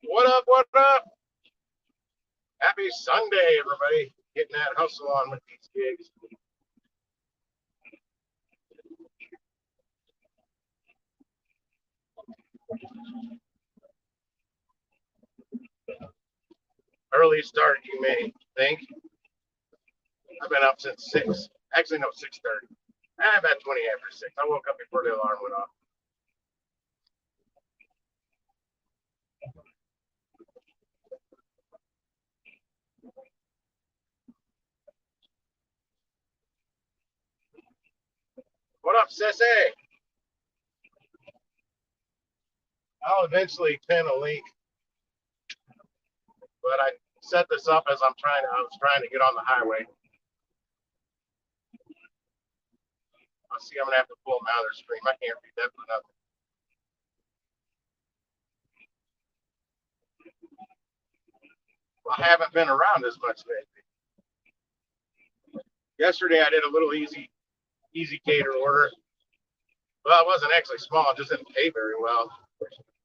What up? What up? Happy Sunday, everybody. Getting that hustle on with these gigs. Early start, you may think. I've been up since 6. Actually, no, 6:30. About 20 after 6. I woke up before the alarm went off. What up, sissy? I'll eventually pin a link, but I set this up as I was trying to get on the highway. I see I'm gonna have to pull them out of their stream. I can't read that for nothing. I haven't been around as much lately. Yesterday I did a little easy cater order. Well, it wasn't actually small, it just didn't pay very well.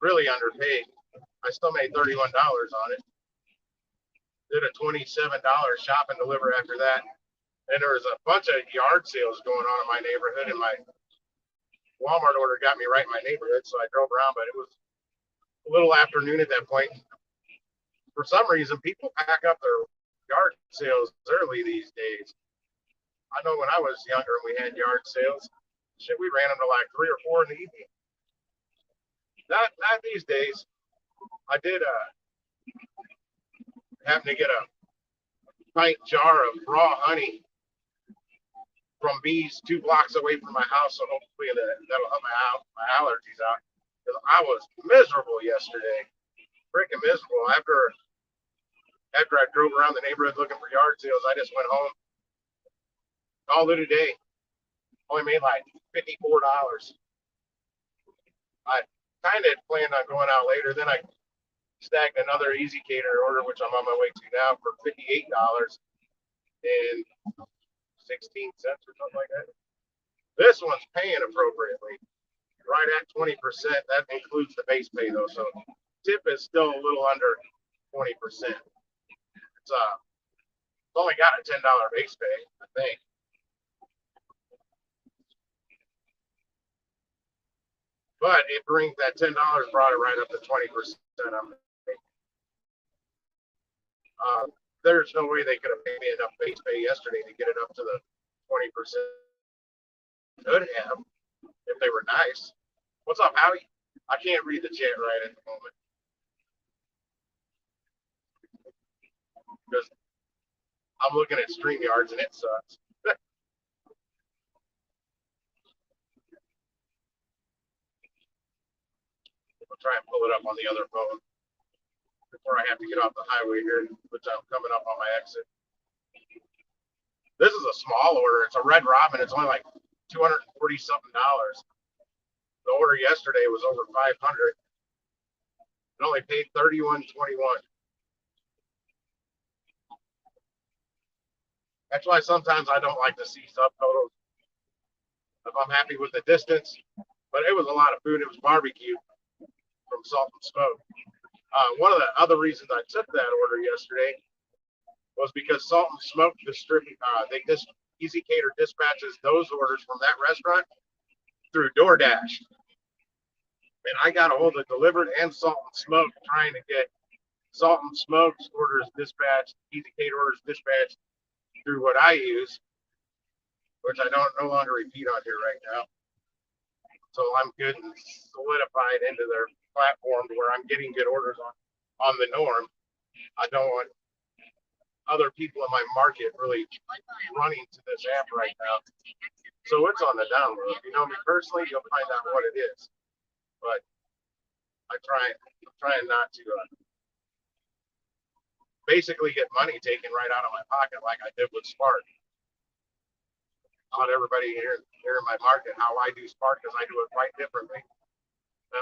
Really underpaid. I still made $31 on it. Did a $27 shop and deliver after that. And there was a bunch of yard sales going on in my neighborhood, and my Walmart order got me right in my neighborhood, so I drove around, but it was a little afternoon at that point. For some reason, people pack up their yard sales early these days. I know when I was younger and we had yard sales, shit, we ran them to like 3 or 4 in the evening. Not these days. I did happen to get a pint jar of raw honey from bees 2 blocks away from my house, so hopefully that'll help my allergies out. Because I was miserable yesterday, freaking miserable. After I drove around the neighborhood looking for yard sales, I just went home, called it a day. Only made like $54. I kind of planned on going out later. Then I snagged another Easy Cater order, which I'm on my way to now, for $58 and 16 cents or something like that. This one's paying appropriately, right at 20%. That includes the base pay though, so tip is still a little under 20%. It's only got a $10 base pay, I think. But it brings that $10 brought it right up to 20%. There's no way they could have paid me enough base pay yesterday to get it up to the 20%. Could have if they were nice. What's up, Howie? I can't read the chat right at the moment because I'm looking at StreamYards and it sucks. I'll try and pull it up on the other phone before I have to get off the highway here, which I'm coming up on my exit. This is a small order. It's a Red Robin. It's only like $240 something. The order yesterday was over 500. It only paid $31.21. That's why sometimes I don't like to see subtotals if I'm happy with the distance. But it was a lot of food. It was barbecue from Salt and Smoke. One of the other reasons I took that order yesterday was because Salt and Smoke Easy Cater dispatches those orders from that restaurant through DoorDash. And I got a hold of Delivered and Salt and Smoke trying to get Salt and Smoke's orders dispatched, Easy Cater orders dispatched through what I use, which I don't no longer repeat on here right now. So I'm good and solidified into their platform where I'm getting good orders on the norm. I don't want other people in my market really running to this app right now. So it's on the download. If you know me personally, you'll find out what it is. But I'm trying not to basically get money taken right out of my pocket like I did with Spark. Not everybody here in my market how I do Spark because I do it quite differently.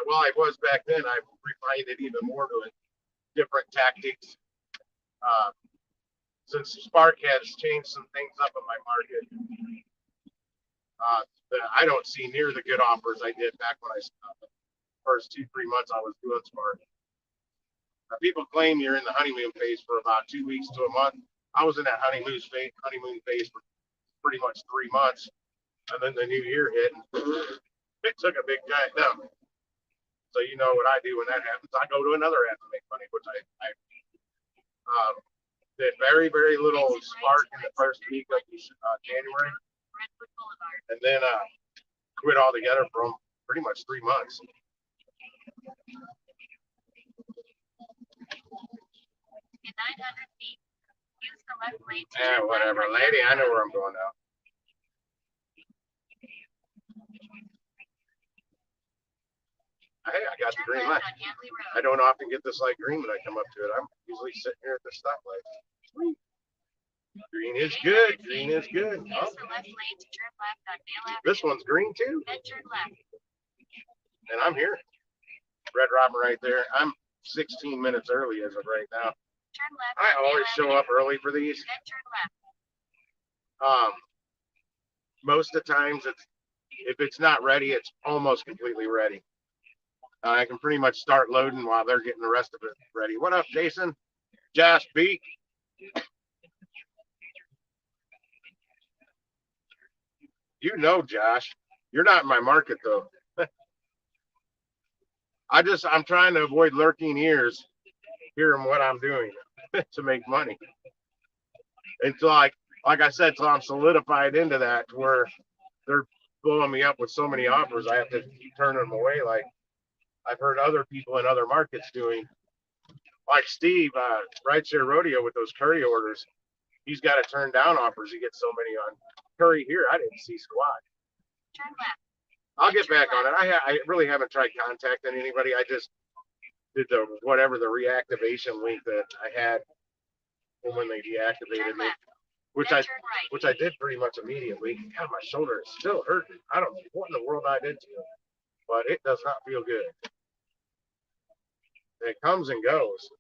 Well, I was back then. I refined it even more to different tactics. since Spark has changed some things up in my market, I don't see near the good offers I did back when I first 2-3 months I was doing Spark. People claim you're in the honeymoon phase for about 2 weeks to a month. I was in that honeymoon phase for pretty much 3 months, and then the new year hit, and it took a big giant dump. So you know what I do when that happens? I go to another ad to make money, which I did very, very little Spark in the first week of January, and then quit altogether for pretty much 3 months. In 900 feet, use the left lane to Yeah, whatever, lady. I know where I'm going now. Hey, I got the green light. I don't often get this light green when I come up to it. I'm usually sitting here at the stoplight. Green is good. Green is good. Oh. This one's green too. And I'm here. Red Robin right there. I'm 16 minutes early as of right now. I always show up early for these. Most of the times, if it's not ready, it's almost completely ready. I can pretty much start loading while they're getting the rest of it ready. What up, Jason? Josh B. You know, Josh, you're not in my market though. I'm trying to avoid lurking ears, hearing what I'm doing to make money. Until like I said, till I'm solidified into that, to where they're blowing me up with so many offers, I have to keep turning them away. Like I've heard other people in other markets doing, like Steve, Rideshare Rodeo with those curry orders. He's got to turn down offers. He gets so many on curry here. I didn't see squat. I'll get back on it. I really haven't tried contacting anybody. I just did the reactivation link that I had when they deactivated me, which I did pretty much immediately. God, my shoulder is still hurting. I don't know what in the world I did to it, but it does not feel good. It comes and goes.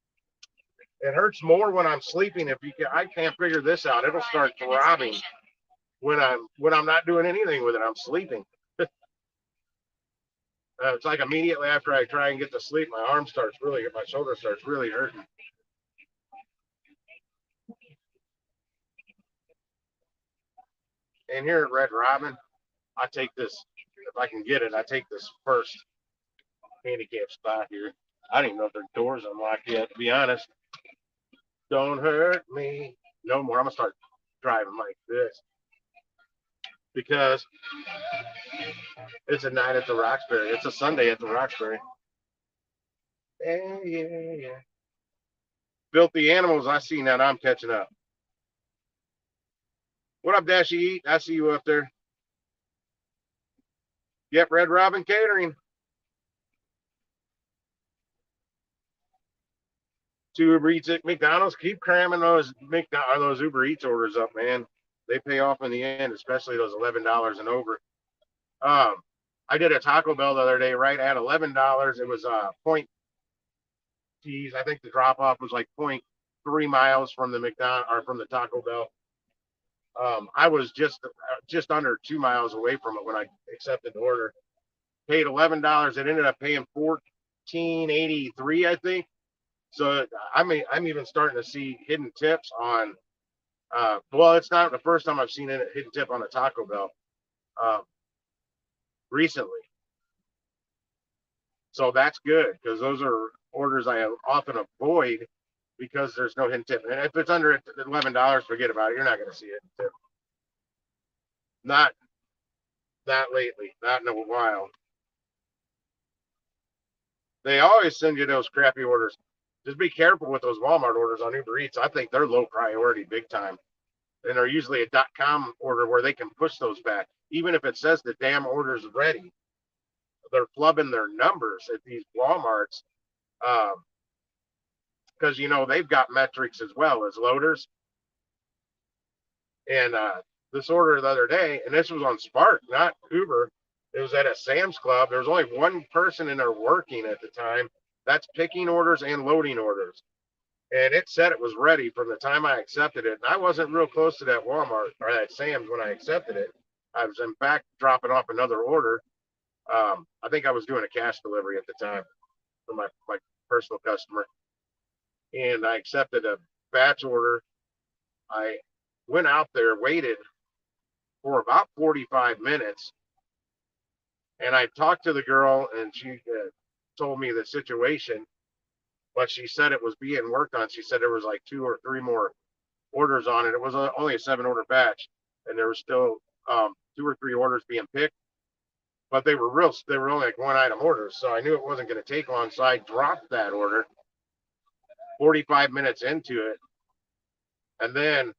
It hurts more when I'm sleeping. I can't figure this out. It'll start throbbing when I'm not doing anything with it. I'm sleeping. It's like immediately after I try and get to sleep, my shoulder starts really hurting. And here at Red Robin, I take this, if I can get it, I take this first handicap spot here. I don't even know if their door's unlocked yet, to be honest. Don't hurt me no more. I'm going to start driving like this. Because it's a night at the Roxbury. It's a Sunday at the Roxbury. Yeah. Filthy animals, I see now. I'm catching up. What up, Dashy Eat? I see you up there. Yep, Red Robin Catering. 2 Uber Eats at McDonald's. Keep cramming those Uber Eats orders up, man. They pay off in the end, especially those $11 and over. I did a Taco Bell the other day, right at $11. It was point. Geez, I think the drop off was like 0.3 miles from the from the Taco Bell. I was just under 2 miles away from it when I accepted the order. Paid $11. It ended up paying $14.83, I think. So I'm even starting to see hidden tips on. Well, it's not the first time I've seen a hidden tip on a Taco Bell recently. So that's good because those are orders I often avoid because there's no hidden tip. And if it's under $11, forget about it. You're not going to see it. Not lately. Not in a while. They always send you those crappy orders. Just be careful with those Walmart orders on Uber Eats. I think they're low priority big time. And they're usually a .com order where they can push those back. Even if it says the damn order's ready, they're flubbing their numbers at these Walmarts. Because, they've got metrics as well as loaders. And this order the other day, and this was on Spark, not Uber. It was at a Sam's Club. There was only one person in there working at the time. That's picking orders and loading orders. and it said it was ready from the time I accepted it. And I wasn't real close to that Walmart or that Sam's when I accepted it. I was in fact dropping off another order. I think I was doing a cash delivery at the time for my personal customer, and I accepted a batch order. I went out there, waited for about 45 minutes, and I talked to the girl, and she told me the situation, but she said it was being worked on. She said there was like 2 or 3 more orders on it. It was only a 7 order batch, and there was still 2 or 3 orders being picked, but they were real. They were only like one item orders, so I knew it wasn't going to take long. So I dropped that order 45 minutes into it, and then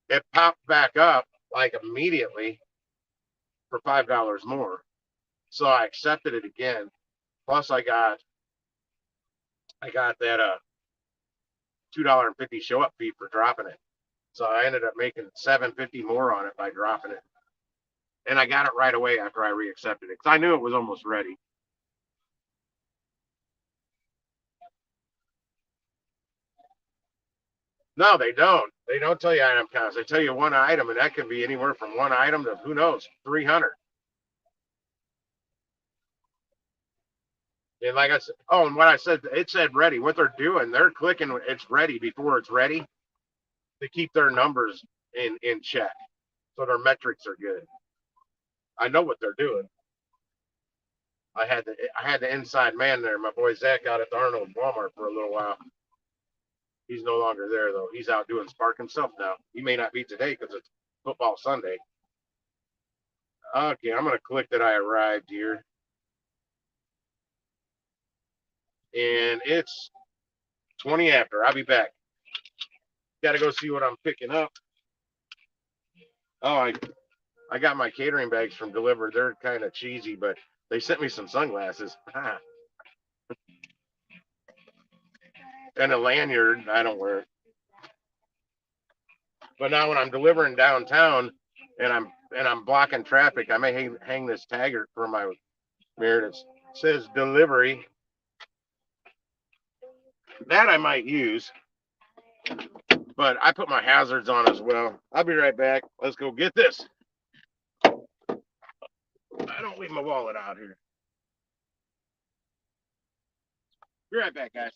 it popped back up like immediately for $5 more. So I accepted it again. Plus I got that $2.50 show up fee for dropping it. So I ended up making $7.50 more on it by dropping it. And I got it right away after I reaccepted it because I knew it was almost ready. No, they don't. They don't tell you item counts. They tell you one item, and that can be anywhere from one item to who knows, 300. And like I said, oh, and what I said, it said ready. What they're doing, they're clicking it's ready before it's ready to keep their numbers in check, so their metrics are good. I know what they're doing. I had the inside man there, my boy Zach, out at the Arnold Walmart for a little while. He's no longer there though. He's out doing Spark himself now. He may not be today because it's football Sunday. Okay, I'm gonna click that I arrived here, and it's 20 after. I'll be back. Got to go see what I'm picking up. Oh, I got my catering bags from delivered. They're kind of cheesy, but they sent me some sunglasses and a lanyard. I don't wear it. But now when I'm delivering downtown and I'm blocking traffic, I may hang this tagger for my mirror that says delivery. That I might use, but I put my hazards on as well. I'll be right back. Let's go get this. I don't leave my wallet out here. Be right back, guys.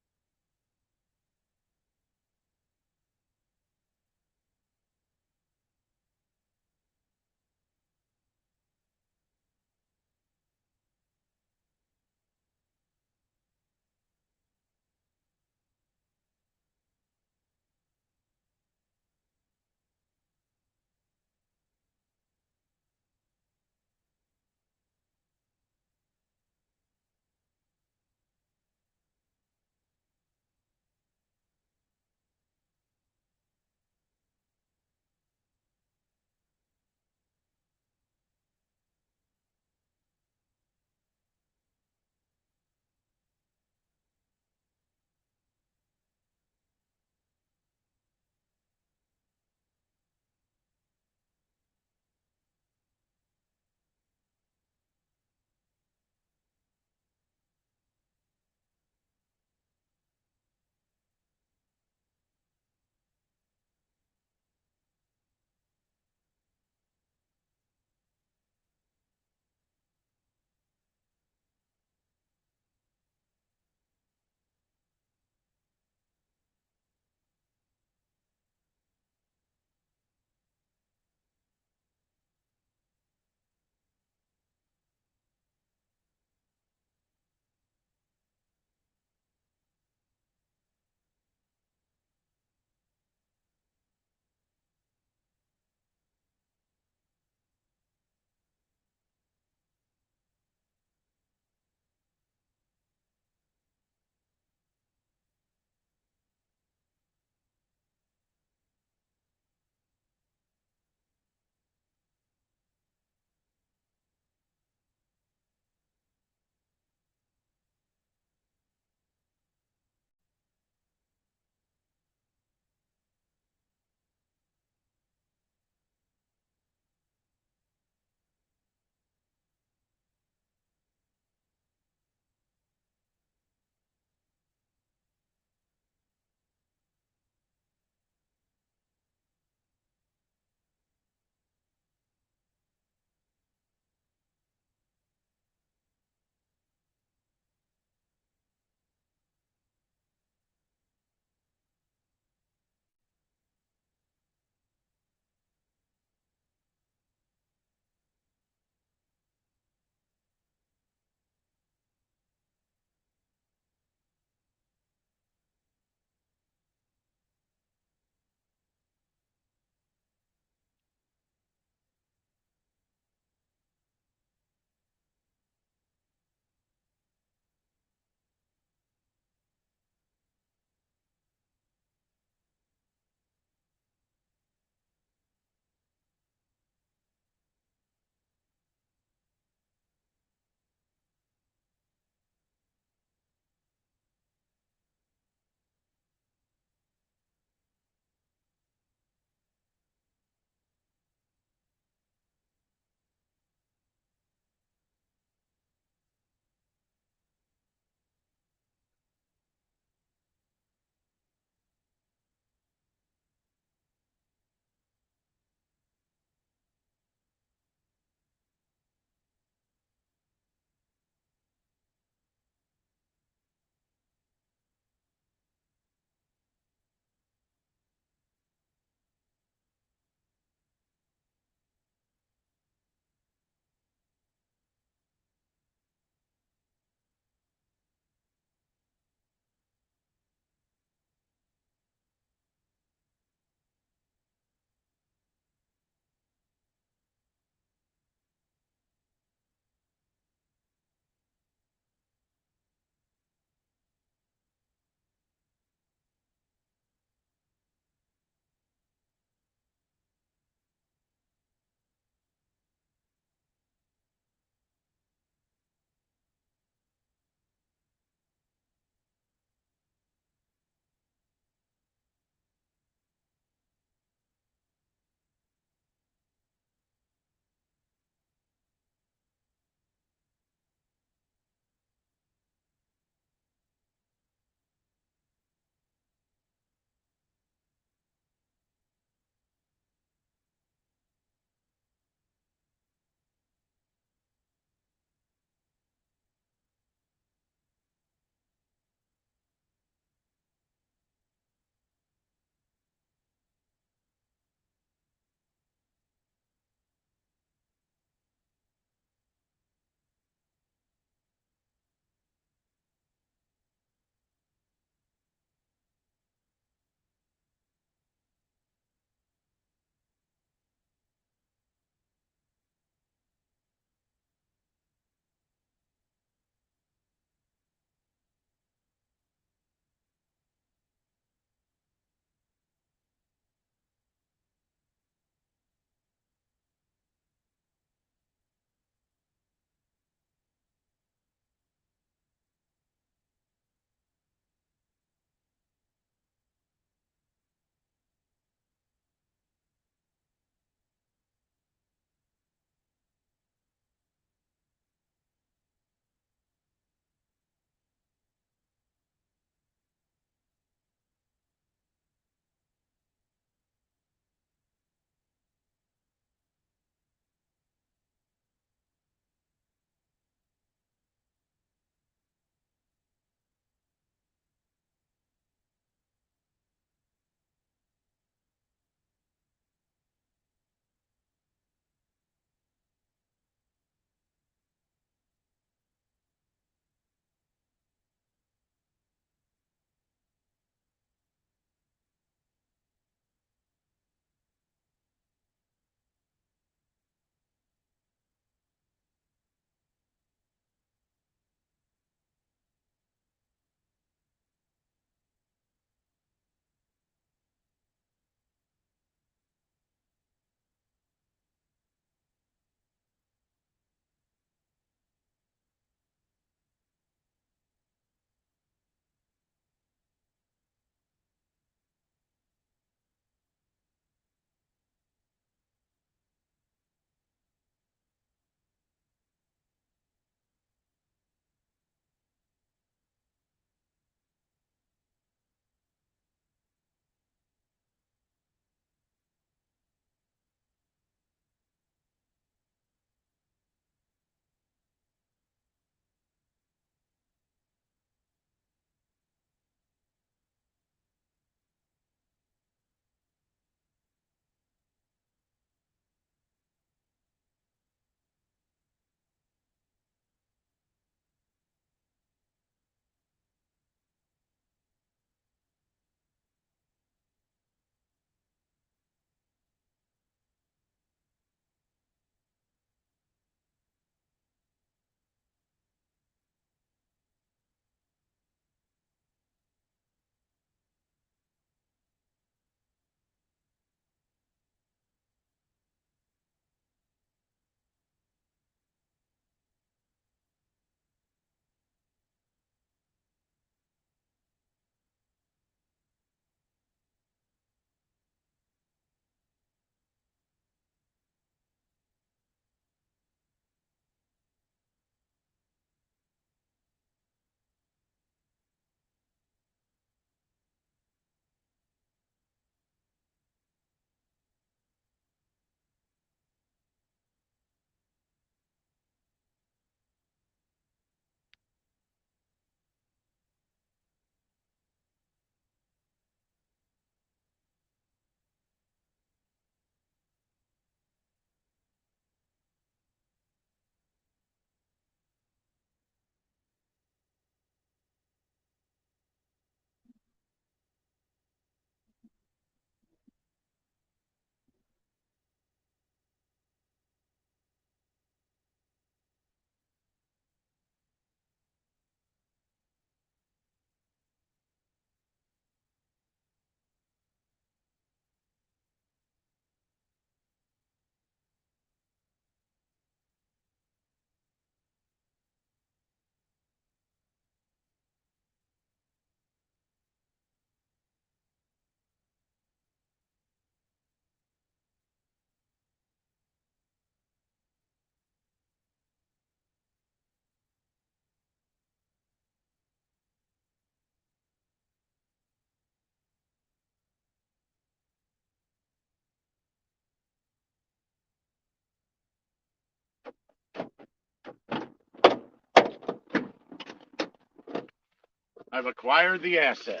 I've acquired the asset.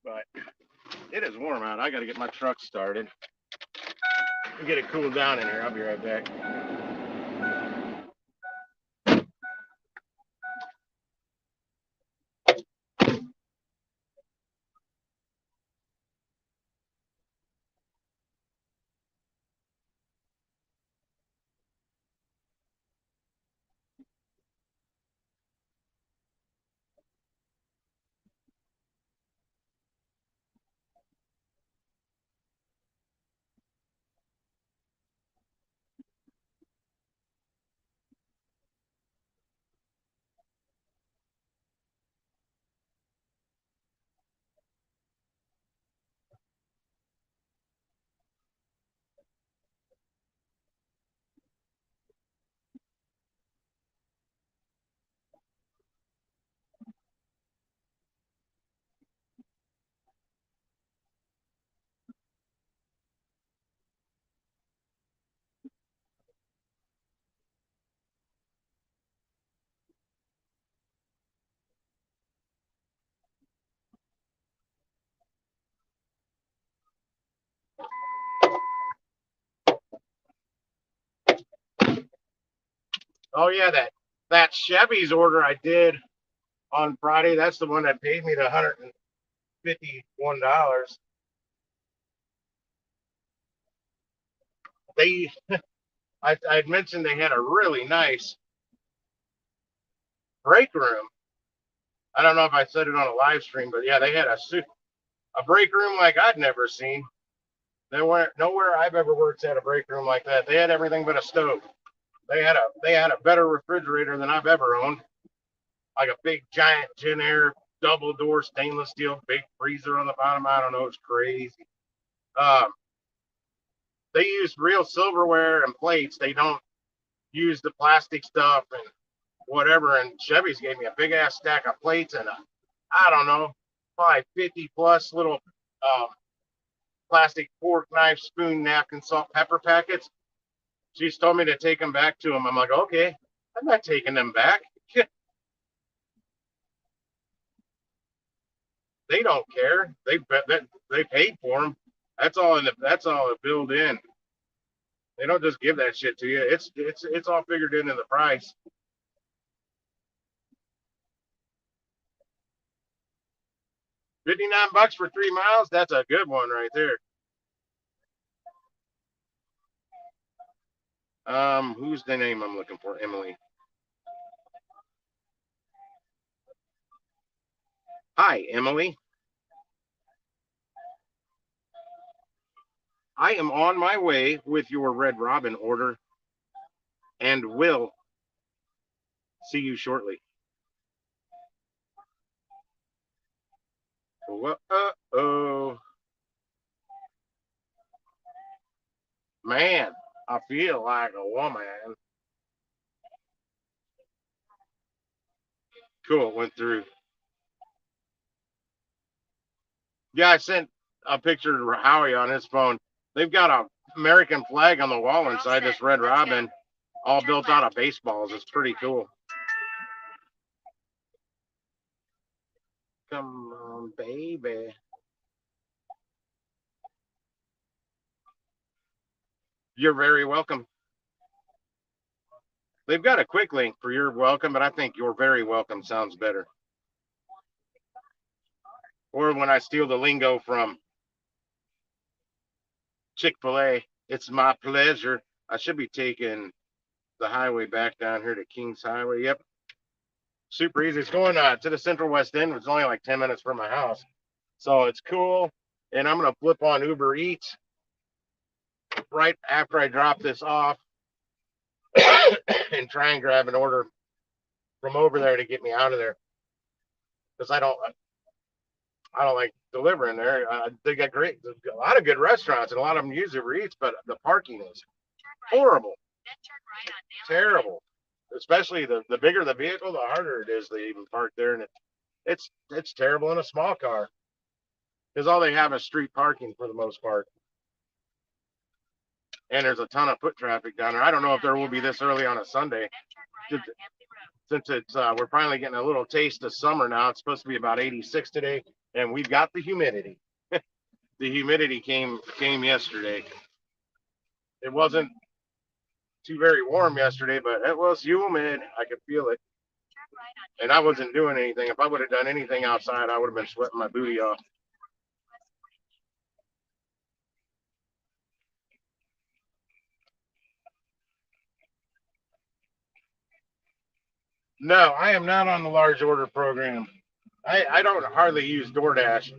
But it is warm out. I got to get my truck started. Get it cooled down in here. I'll be right back. Oh yeah, that Chevy's order I did on Friday. That's the one that paid me the $151. They, I'd mentioned they had a really nice break room. I don't know if I said it on a live stream, but yeah, they had a break room like I'd never seen. There weren't nowhere I've ever worked had a break room like that. They had everything but a stove. They had a better refrigerator than I've ever owned. Like a big giant Jenn-Air double door stainless steel big freezer on the bottom. I don't know, it's crazy. Um, they use real silverware and plates. They don't use the plastic stuff and whatever. And Chevy's gave me a big ass stack of plates and I don't know, probably 50 plus little plastic fork, knife, spoon, napkin, salt, pepper packets. She's told me to take them back to them. I'm like, okay, I'm not taking them back. They don't care. They paid for them. That's all built in. They don't just give that shit to you. It's all figured into the price. 59 bucks for 3 miles. That's a good one right there. Who's the name I'm looking for? Emily. Hi, Emily. I am on my way with your Red Robin order and will see you shortly. Oh, man, I feel like a woman. Cool, it went through. Yeah, I sent a picture to Howie on his phone. They've got a American flag on the wall inside this Red Robin, all built out of baseballs. It's pretty cool. Come on, baby. You're very welcome. They've got a quick link for you're welcome, but I think you're very welcome sounds better. Or when I steal the lingo from Chick-fil-A, it's my pleasure. I should be taking the highway back down here to Kings Highway. Yep. Super easy. It's going to the Central West End. It's only like 10 minutes from my house. So it's cool. And I'm going to flip on Uber Eats right after I drop this off and try and grab an order from over there to get me out of there. Because I don't like delivering there. They got a lot of good restaurants and a lot of them use Uber Eats, but the parking is horrible, terrible. Especially the bigger the vehicle, the harder it is to even park there, and it's terrible in a small car because all they have is street parking for the most part, and there's a ton of foot traffic down there. I don't know if there will be this early on a Sunday. since it's we're finally getting a little taste of summer now. It's supposed to be about 86 today, and we've got the humidity. The humidity came yesterday. It wasn't too very warm yesterday, but it was humid. I could feel it. And I wasn't doing anything. If I would have done anything outside, I would have been sweating my booty off. No, I am not on the large order program. I don't hardly use DoorDash,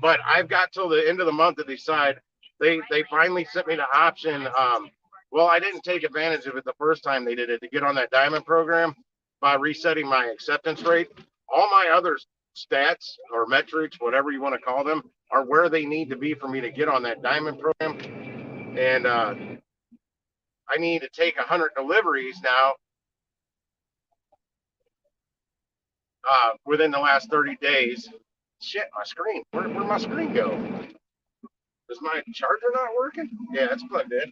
but I've got till the end of the month to decide. They finally sent me the option. Well, I didn't take advantage of it the first time they did it to get on that diamond program by resetting my acceptance rate. All my other stats or metrics, whatever you want to call them, are where they need to be for me to get on that diamond program. And I need to take 100 deliveries now within the last 30 days. Shit, my screen. Where'd my screen go? Is my charger not working? Yeah, it's plugged in.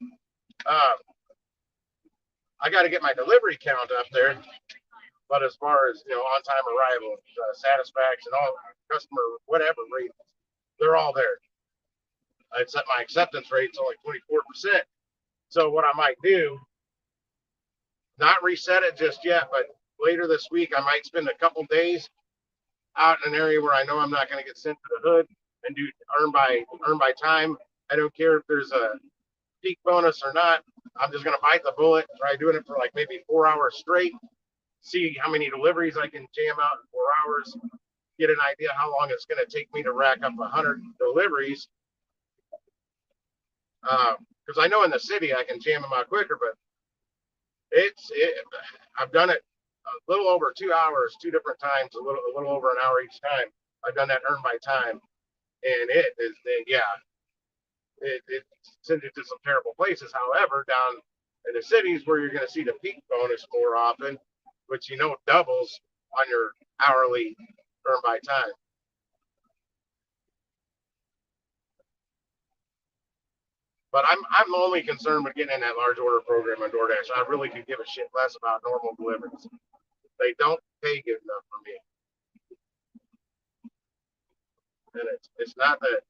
I got to get my delivery count up there. But as far as, on-time arrival, satisfaction, all customer, whatever rate, they're all there. Except my acceptance rate's only 24%. So what I might do, not reset it just yet, but later this week, I might spend a couple days out in an area where I know I'm not going to get sent to the hood and do earn by time. I don't care if there's a peak bonus or not. I'm just going to bite the bullet, try doing it for like maybe 4 hours straight, see how many deliveries I can jam out in 4 hours, get an idea how long it's going to take me to rack up 100 deliveries. Because I know in the city I can jam them out quicker, but I've done it a little over 2 hours, 2 different times, a little over an hour each time. I've done that earn by time, and it sends you to some terrible places. However, down in the cities where you're going to see the peak bonus more often, which doubles on your hourly earn by time. But I'm only concerned with getting in that large order program on DoorDash. I really could give a shit less about normal deliveries. They don't pay good enough for me. And it's not that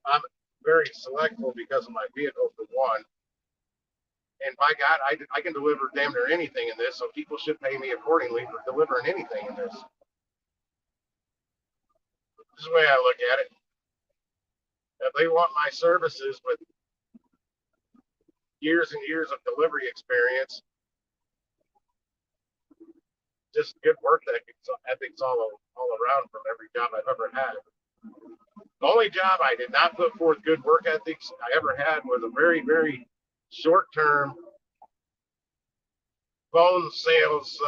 I'm very selectful because of my vehicle for one. And by God, I can deliver damn near anything in this, so people should pay me accordingly for delivering anything in this. This is the way I look at it. If they want my services with years and years of delivery experience, just good work ethics all around from every job I've ever had. The only job I did not put forth good work ethics I ever had was a very, very short-term phone sales.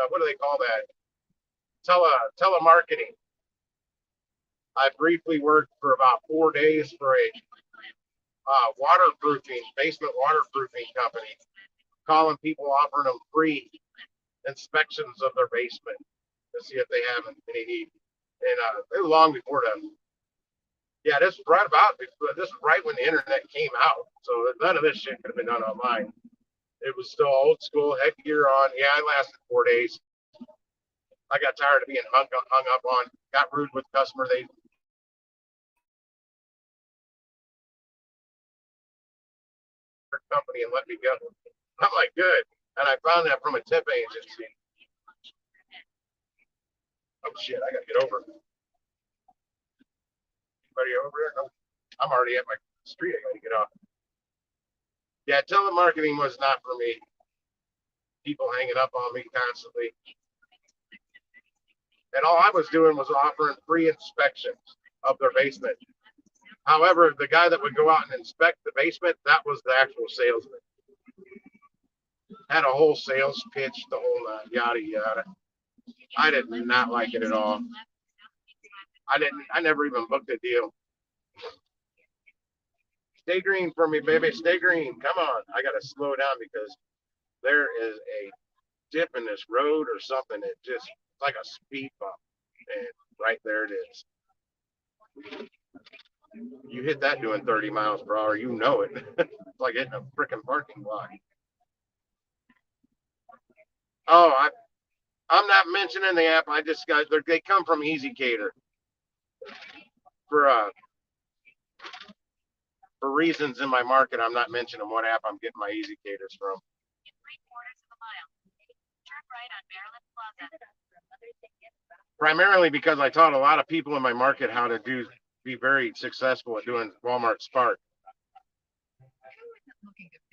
What do they call that? Telemarketing. I briefly worked for about 4 days for a basement waterproofing company, calling people, offering them free inspections of their basement to see if they have any need. And it was long before that. Yeah, this was right when the internet came out. So none of this shit could have been done online. It was still old school, headgear on. Yeah, I lasted 4 days. I got tired of being hung up on, got rude with customer. They company and let me go. I'm like, good. And I found that from a temp agency. Oh shit, I gotta get over. Anybody over there? No. I'm already at my street. I gotta get off. Yeah, telemarketing was not for me. People hanging up on me constantly. And all I was doing was offering free inspections of their basement. However, the guy that would go out and inspect the basement, that was the actual salesman. Had a whole sales pitch, the whole yada yada. I did not like it at all. I never even booked a deal. Stay green for me, baby. Stay green. Come on. I gotta slow down because there is a dip in this road or something. It just like a speed bump. And right there it is. You hit that doing 30 miles per hour, you know it. It's like hitting a freaking parking lot. Oh, I'm not mentioning the app. I just got they come from Easy Cater for for reasons in my market. I'm not mentioning what app I'm getting my Easy Caters from. In 3/4 of a mile, turn right on Maryland Plaza. Primarily because I taught a lot of people in my market how to be very successful at doing Walmart Spark.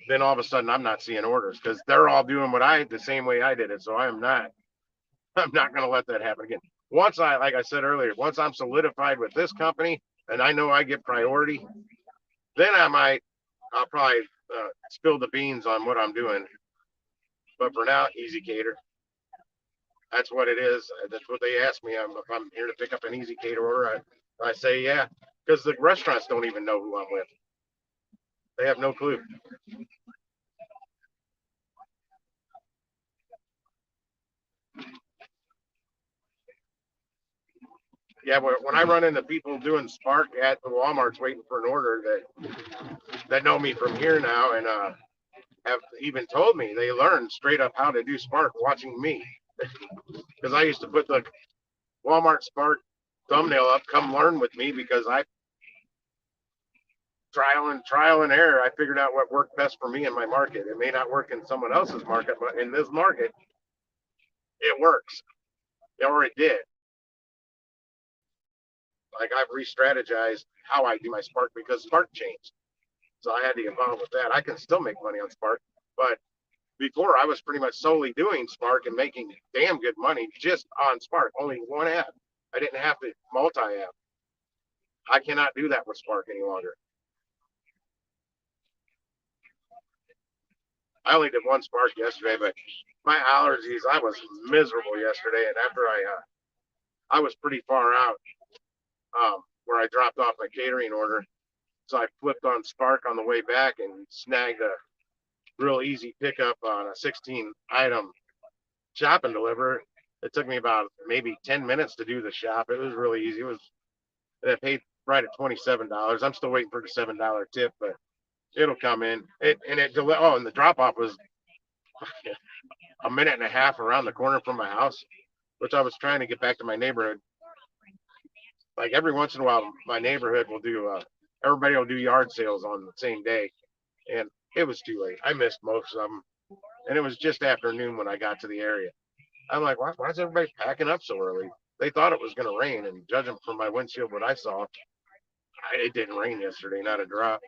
Then all of a sudden I'm not seeing orders because they're all doing the same way I did it. So I'm not going to let that happen again. Once like I said earlier, once I'm solidified with this company and I know I get priority, then I'll probably spill the beans on what I'm doing. But for now, Easy Cater. That's what it is. That's what they ask me. If I'm here to pick up an Easy Cater order, I say yeah, because the restaurants don't even know who I'm with. They have no clue. Yeah, when I run into people doing Spark at the Walmart's waiting for an order that know me from here now and have even told me they learned straight up how to do Spark watching me. Because I used to put the Walmart Spark thumbnail up, come learn with me because I trial and error. I figured out what worked best for me in my market. It may not work in someone else's market, but in this market, it works. Or it did. Like I've re-strategized how I do my Spark because Spark changed. So I had to evolve with that. I can still make money on Spark, but before I was pretty much solely doing Spark and making damn good money just on Spark, only one app. I didn't have to multi-app. I cannot do that with Spark any longer. I only did one Spark yesterday, but my allergies, I was miserable yesterday. And after I was pretty far out where I dropped off my catering order. So I flipped on Spark on the way back and snagged a real easy pickup on a 16 item shop and deliver. It took me about maybe 10 minutes to do the shop. It was really easy. I paid right at $27. I'm still waiting for the $7 tip, but it'll come in. And the drop off was a minute and a half around the corner from my house, which I was trying to get back to my neighborhood. Like every once in a while, my neighborhood will do everybody will do yard sales on the same day, and it was too late. I missed most of them, and it was just afternoon when I got to the area. I'm like, why is everybody packing up so early? They thought it was going to rain, and judging from my windshield, what I saw, it didn't rain yesterday, not a drop.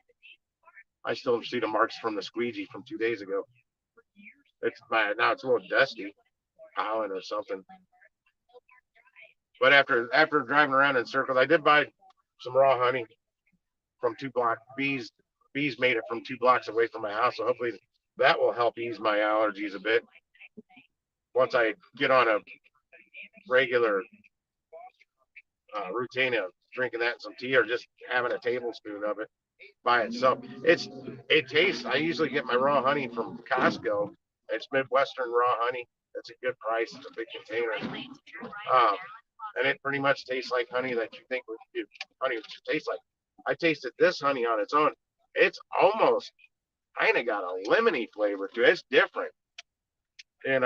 I still see the marks from the squeegee from 2 days ago. It's bad now. It's a little dusty, howling or something. But after driving around in circles, I did buy some raw honey from 2 block bees. Bees made it from 2 blocks away from my house, so hopefully that will help ease my allergies a bit. Once I get on a regular routine of drinking that in some tea or just having a tablespoon of it by itself, it tastes. I usually get my raw honey from Costco. It's Midwestern raw honey. It's a good price. It's a big container. And it pretty much tastes like honey that you think honey should taste like. I tasted this honey on its own. It's almost kind of got a lemony flavor to it. It's different. And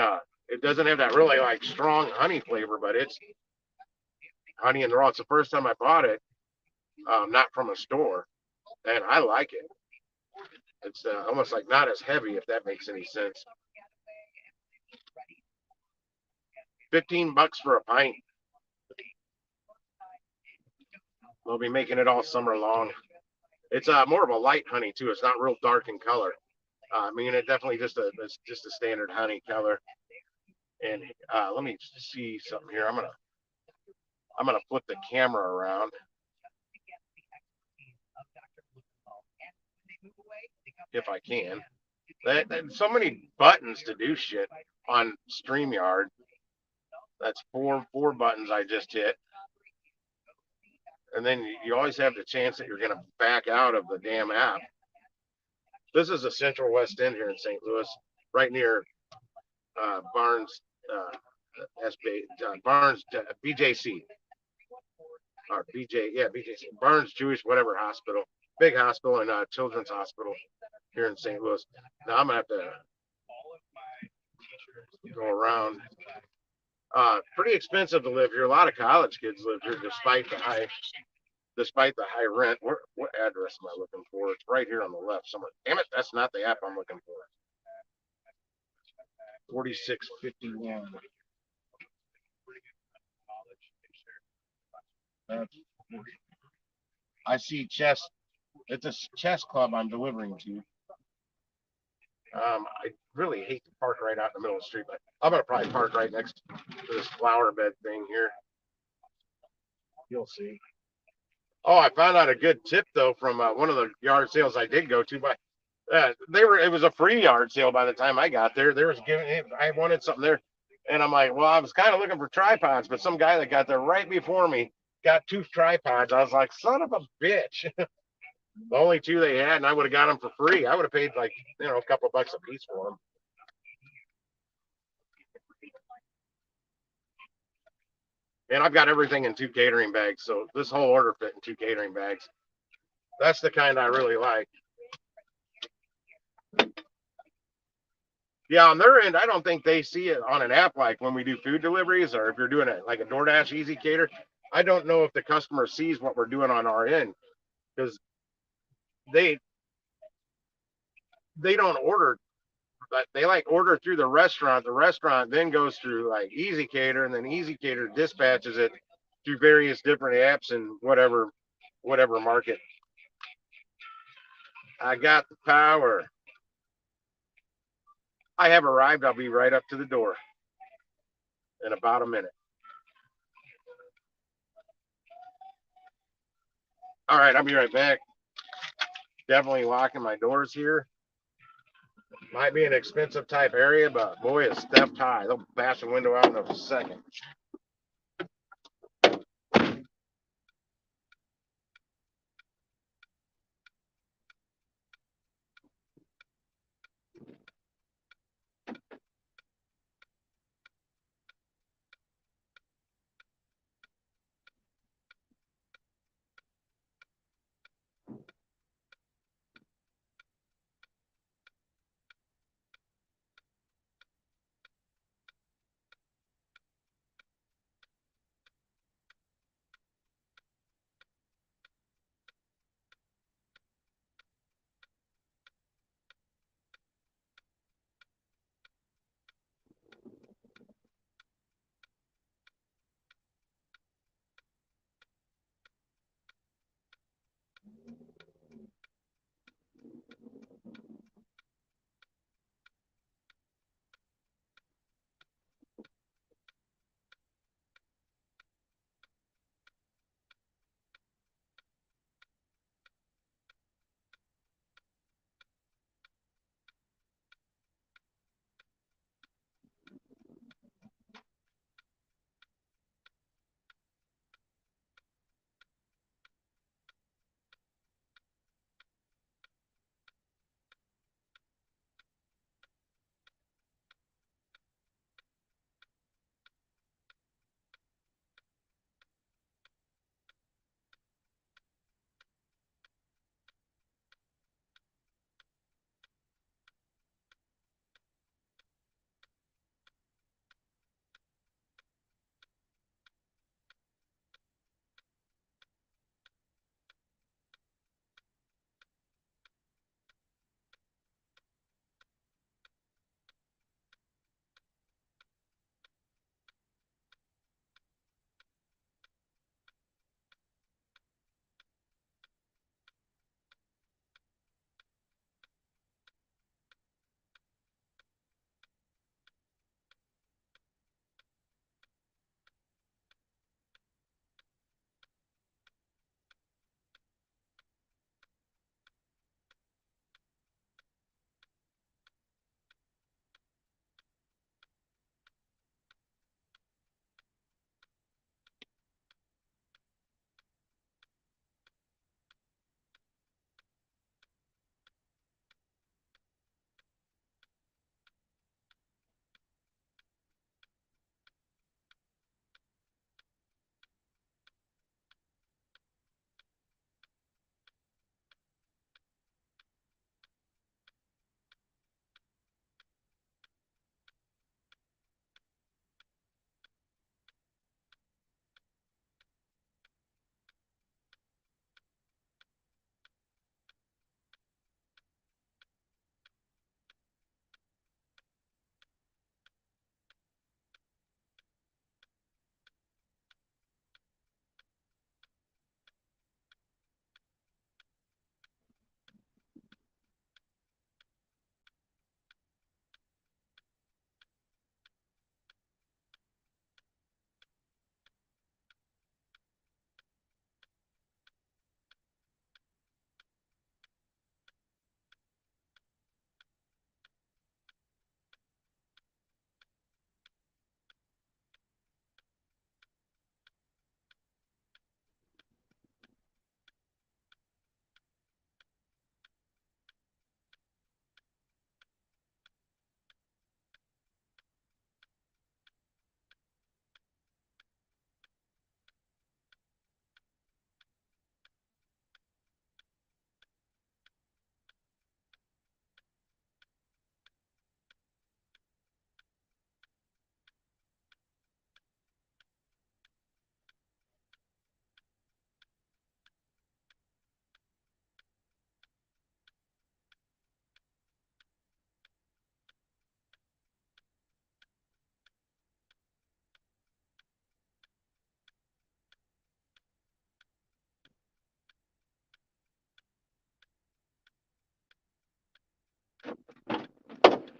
it doesn't have that really like strong honey flavor, but it's honey and raw. It's the first time I bought it, not from a store, and I like it. It's almost like not as heavy, if that makes any sense. 15 bucks for a pint. We'll be making it all summer long. It's more of a light honey too. It's not real dark in color. I mean, it definitely just a standard honey color. And let me see something here. I'm gonna flip the camera around. If I can. So many buttons to do shit on StreamYard. That's four buttons I just hit. And then you always have the chance that you're going to back out of the damn app. This is the Central West End here in St. Louis, right near Barnes, Barnes BJC, or BJC, Barnes Jewish whatever hospital, big hospital and Children's Hospital here in St. Louis. Now I'm gonna have to Go around. Pretty expensive to live here. A lot of college kids live here despite the high rent. What address am I looking for? It's right here on the left somewhere. Damn it, that's not the app I'm looking for. 4651. I see chess. It's a chess club I'm delivering to. I really hate to park right out in the middle of the street, but I'm gonna probably park right next to this flower bed thing here. You'll see. Oh, I found out a good tip though from one of the yard sales I did go to. But it was a free yard sale by the time I got there. There was giving. I wanted something there, and I'm like, well, I was kind of looking for tripods, but some guy that got there right before me got two tripods. I was like, son of a bitch. The only two they had, and I would have got them for free. I would have paid like a couple of bucks a piece for them. And I've got everything in two catering bags, so this whole order fit in two catering bags. That's the kind I really like. Yeah, on their end, I don't think they see it on an app like when we do food deliveries or if you're doing it like a DoorDash Easy Cater. I don't know if the customer sees what we're doing on our end because they they don't order, but they like order through the restaurant. The restaurant then goes through like Easy Cater, and then Easy Cater dispatches it through various different apps and whatever market. I got the power. I have arrived. I'll be right up to the door in about a minute. All right, I'll be right back. Definitely locking my doors here. Might be an expensive type area, but boy, it's theft high. They'll bash the window out in a second.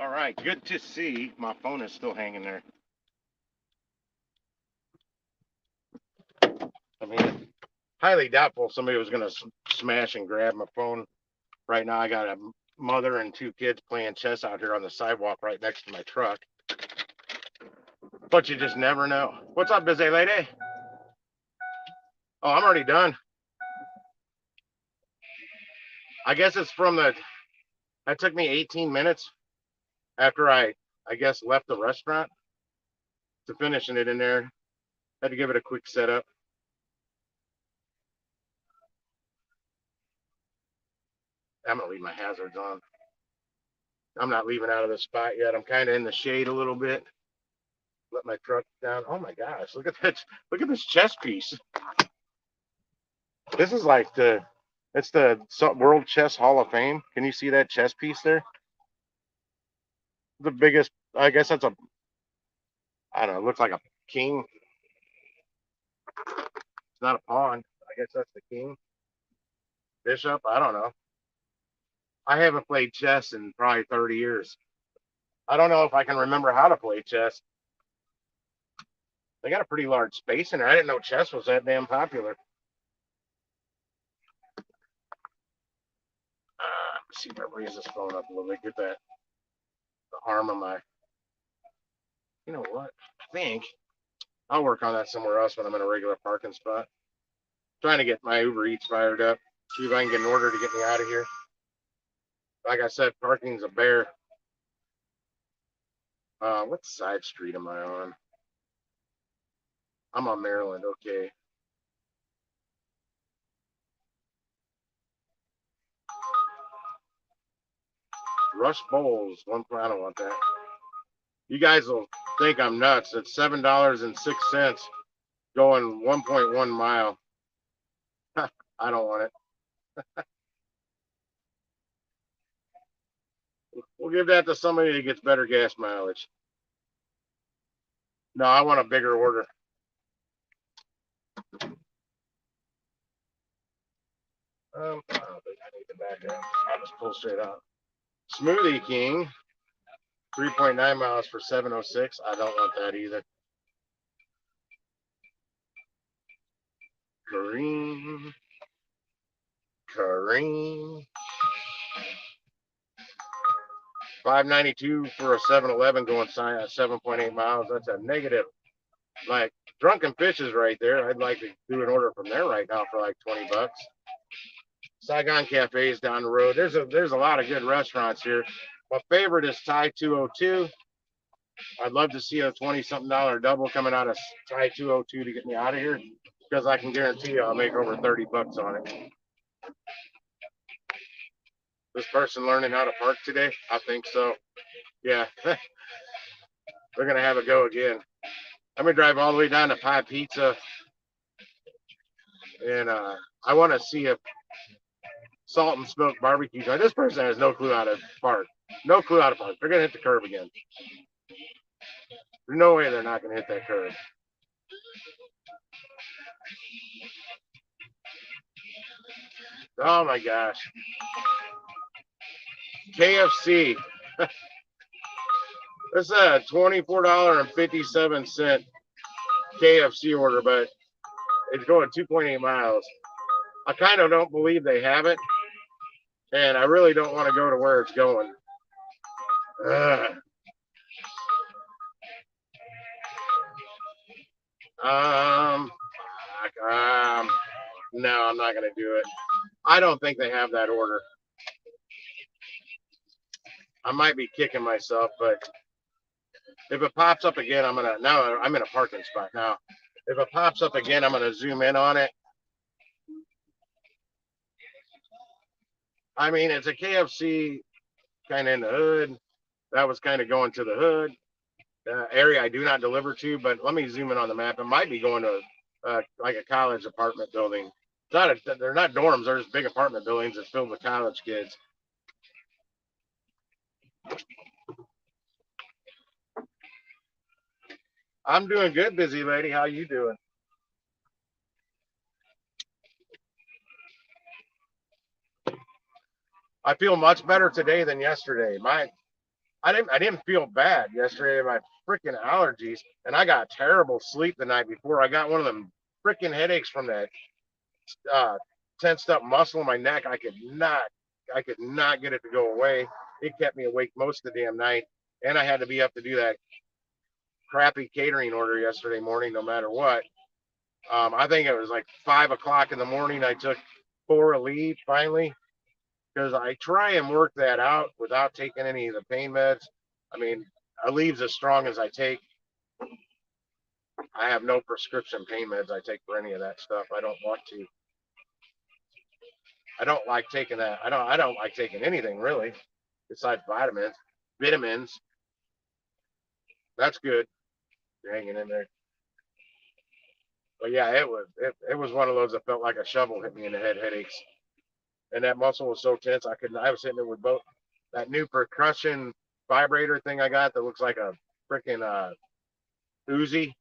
All right, good to see. My phone is still hanging there. I mean, highly doubtful somebody was going to smash and grab my phone. Right now, I got a mother and 2 kids playing chess out here on the sidewalk right next to my truck. But you just never know. What's up, busy lady? Oh, I'm already done. I guess it's from the. That took me 18 minutes after I guess, left the restaurant to finishing it in there. Had to give it a quick setup. I'm gonna leave my hazards on. I'm not leaving out of the spot yet. I'm kind of in the shade a little bit. Let my truck down. Oh my gosh, look at that. Look at this chess piece. This is like it's the World Chess Hall of Fame. Can you see that chess piece there? The biggest, I guess that's I don't know, it looks like a king. It's not a pawn. I guess that's the king. Bishop, I don't know. I haven't played chess in probably 30 years. I don't know if I can remember how to play chess. They got a pretty large space in there. I didn't know chess was that damn popular. Let's see if I raise this phone up a little bit. Get the arm of my. You know what? I think I'll work on that somewhere else when I'm in a regular parking spot. Trying to get my Uber Eats fired up. See if I can get an order to get me out of here. Like I said, parking's a bear. What side street am I on? I'm on Maryland. Okay. Rush Bowls. I don't want that. You guys will think I'm nuts. It's $7.06 going 1.1 mile. I don't want it. We'll give that to somebody that gets better gas mileage. No, I want a bigger order. I don't think I need to back up. I'll just pull straight out. Smoothie King, 3.9 miles for 706. I don't want that either. Kareem. 592 for a 7-Eleven going 7.8 miles. That's a negative. Like Drunken Fishes right there. I'd like to do an order from there right now for like 20 bucks. Saigon Cafe is down the road. There's a lot of good restaurants here. My favorite is Thai 202. I'd love to see a 20-something dollar double coming out of Thai 202 to get me out of here because I can guarantee you I'll make over 30 bucks on it. This person learning how to park today? I think so. Yeah. They're going to have a go again. I'm going to drive all the way down to Pie Pizza. And I want to see if Salt and Smoke Barbecue. This person has no clue how to park. No clue how to park. They're going to hit the curb again. There's no way they're not going to hit that curb. Oh my gosh. KFC. This is a $24.57 KFC order, but it's going 2.8 miles. I kind of don't believe they have it, and I really don't want to go to where it's going. No, I'm not going to do it. I don't think they have that order. I might be kicking myself, but if it pops up again, now I'm in a parking spot now. If it pops up again, I'm going to zoom in on it. I mean, it's a KFC kind of in the hood. That was kind of going to the hood area I do not deliver to, but let me zoom in on the map. It might be going to like a college apartment building. They're not dorms. They're just big apartment buildings that's filled with college kids. I'm doing good, busy lady. How you doing? I feel much better today than yesterday. I didn't feel bad yesterday. My freaking allergies, and I got terrible sleep the night before. I got one of them freaking headaches from that uh, tensed up muscle in my neck. I could not get it to go away. It kept me awake most of the damn night, and I had to be up to do that crappy catering order yesterday morning, no matter what. I think it was like 5 o'clock in the morning. I took 4 Aleve finally because I try and work that out without taking any of the pain meds. I mean, Aleve's as strong as I take. I have no prescription pain meds I take for any of that stuff. I don't want to. I don't like taking that. I don't like taking anything really besides vitamins. Vitamins. That's good. You're hanging in there. But yeah, it was one of those that felt like a shovel hit me in the head, headaches. And that muscle was so tense I was sitting there with both that new percussion vibrator thing I got that looks like a freaking Uzi.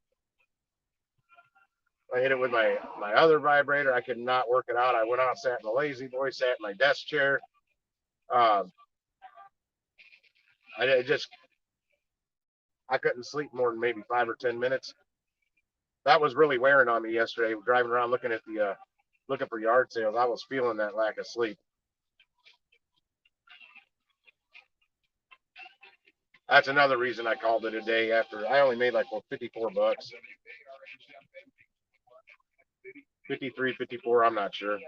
I hit it with my other vibrator. I could not work it out. I went out, sat in the lazy boy, sat in my desk chair. Um, I couldn't sleep more than maybe 5 or 10 minutes. That was really wearing on me yesterday. Driving around looking at the looking for yard sales, I was feeling that lack of sleep. That's another reason I called it a day. After I only made like 54 bucks, 53, 54. I'm not sure.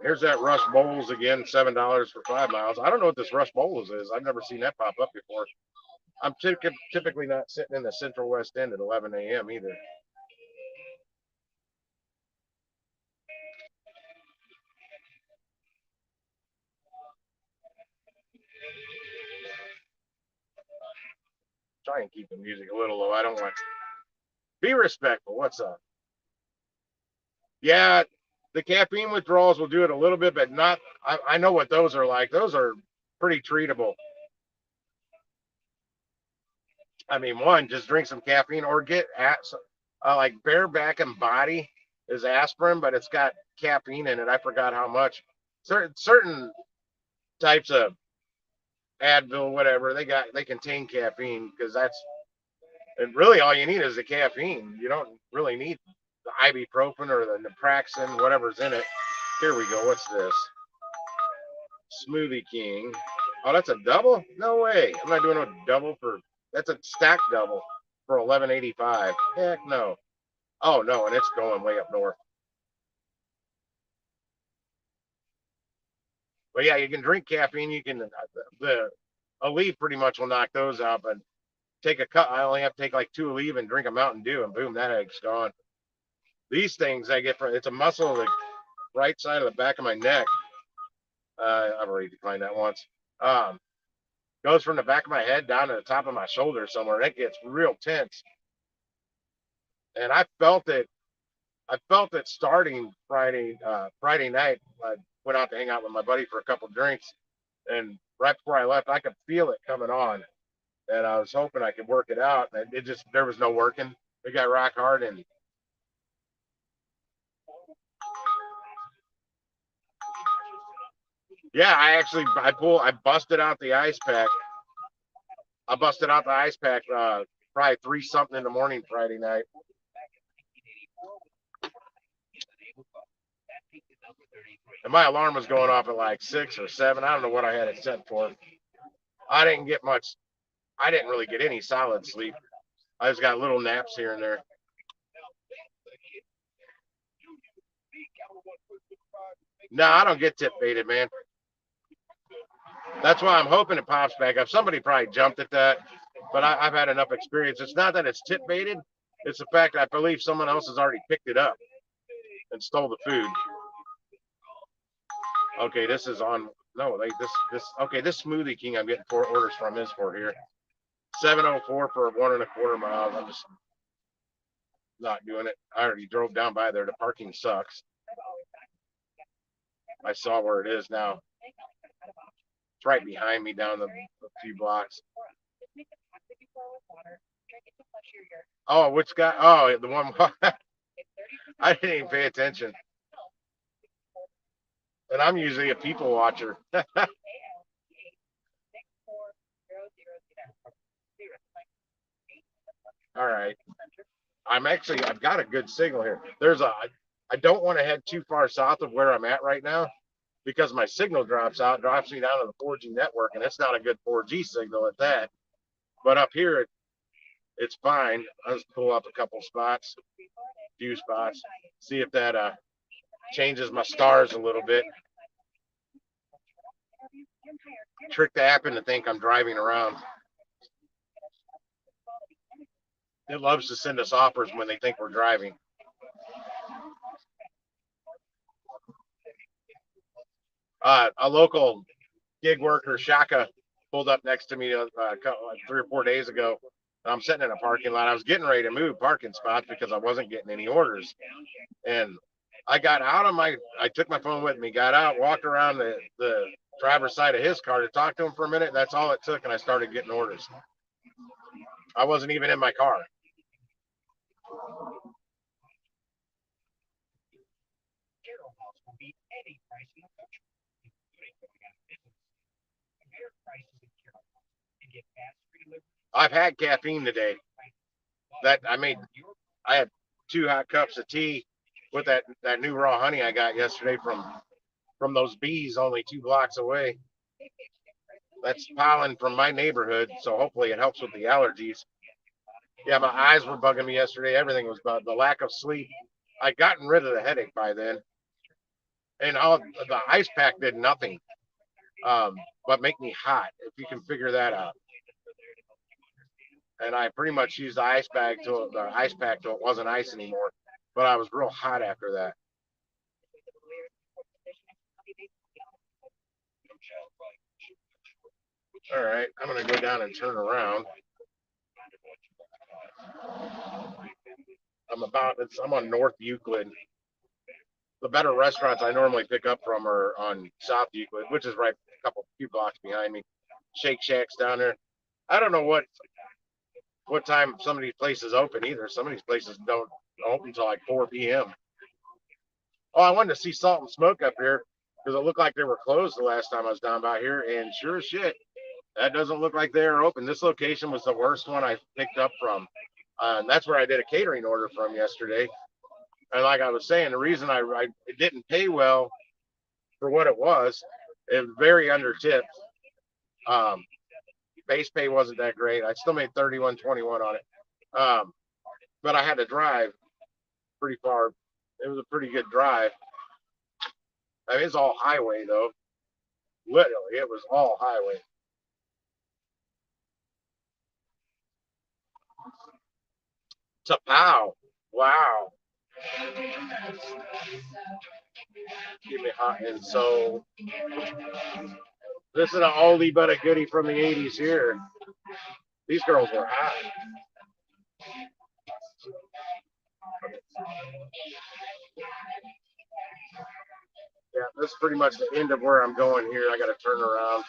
Here's that Rush Bowls again, $7 for 5 miles. I don't know what this Rush Bowls is. I've never seen that pop up before. I'm typically not sitting in the Central West End at 11 a.m. either. Try and keep the music a little low. I don't want. Be respectful. What's up? Yeah, the caffeine withdrawals will do it a little bit, but not. I know what those are like. Those are pretty treatable. I mean, one, just drink some caffeine or get at like Bareback and Body is aspirin, but it's got caffeine in it. I forgot how much. Certain types of Advil, whatever they contain caffeine because that's and really all you need is the caffeine. You don't really need the ibuprofen or the naproxen, whatever's in it. Here we go. What's this? Smoothie King. Oh, that's a double? No way. I'm not doing a double for. That's a stack double for 11.85. Heck no. Oh no, and it's going way up north. But yeah, you can drink caffeine. You can the Aleve pretty much will knock those out. But take a cut. I only have to take like 2 Aleve and drink a Mountain Dew, and boom, that egg's gone. These things I get from it's a muscle of the right side of the back of my neck. I've already defined that once. Um, Goes from the back of my head down to the top of my shoulder somewhere. It gets real tense, and I felt it. I felt it starting Friday night. I went out to hang out with my buddy for a couple drinks, and right before I left, I could feel it coming on, and I was hoping I could work it out. And it just there was no working. It got rock hard, and yeah, I busted out the ice pack. I busted out the ice pack probably 3 something in the morning Friday night. And my alarm was going off at like 6 or 7. I don't know what I had it set for. I didn't get much. I didn't really get any solid sleep. I just got little naps here and there. No, I don't get tip baited, man. That's why I'm hoping it pops back up. Somebody probably jumped at that, but I've had enough experience. It's not that it's tip baited. It's the fact that I believe someone else has already picked it up and stole the food. Okay, this is on. No, like this. Okay, this Smoothie King I'm getting 4 orders from is for here. 704 for 1.25 miles. I'm just not doing it. I already drove down by there. The parking sucks. I saw where it is now. It's right behind me down the few blocks. Oh, which guy? Oh, the one. I didn't even pay attention. And I'm usually a people watcher. All right. I've got a good signal here. I don't want to head too far south of where I'm at right now because my signal drops me down to the 4G network, and it's not a good 4G signal at that. But up here, it's fine. Let's pull up a few spots, see if that changes my stars a little bit. Trick the app into think I'm driving around. It loves to send us offers when they think we're driving. A local gig worker, Shaka, pulled up next to me 3 or 4 days ago. I'm sitting in a parking lot. I was getting ready to move parking spots because I wasn't getting any orders. And I took my phone with me, got out, walked around the driver's side of his car to talk to him for a minute. That's all it took. And I started getting orders. I wasn't even in my car. I've had caffeine today. I had 2 hot cups of tea with that new raw honey I got yesterday from those bees only 2 blocks away. That's pollen from my neighborhood, so hopefully it helps with the allergies. Yeah, my eyes were bugging me yesterday. Everything was about the lack of sleep. I'd gotten rid of the headache by then, and all the ice pack did nothing, but make me hot. If you can figure that out. And I pretty much used the ice pack till it wasn't ice anymore. But I was real hot after that. All right, I'm gonna go down and turn around. I'm on North Euclid. The better restaurants I normally pick up from are on South Euclid, which is right a few blocks behind me. Shake Shack's down there. I don't know what time some of these places open either. Some of these places don't open until like 4 p.m. Oh, I wanted to see Salt and Smoke up here because it looked like they were closed the last time I was down by here, and sure as shit, that doesn't look like they are open. This location was the worst one I picked up from. And that's where I did a catering order from yesterday. And like I was saying, the reason it didn't pay well for what it was very under tipped. Um, base pay wasn't that great. I still made 31.21 on it. But I had to drive pretty far. It was a pretty good drive. I mean, it's all highway though. Literally, it was all highway. Tapow. Wow. Give me hot. And so this is an oldie but a goodie from the 80s here. These girls were hot. Yeah, this is pretty much the end of where I'm going here. I got to turn around.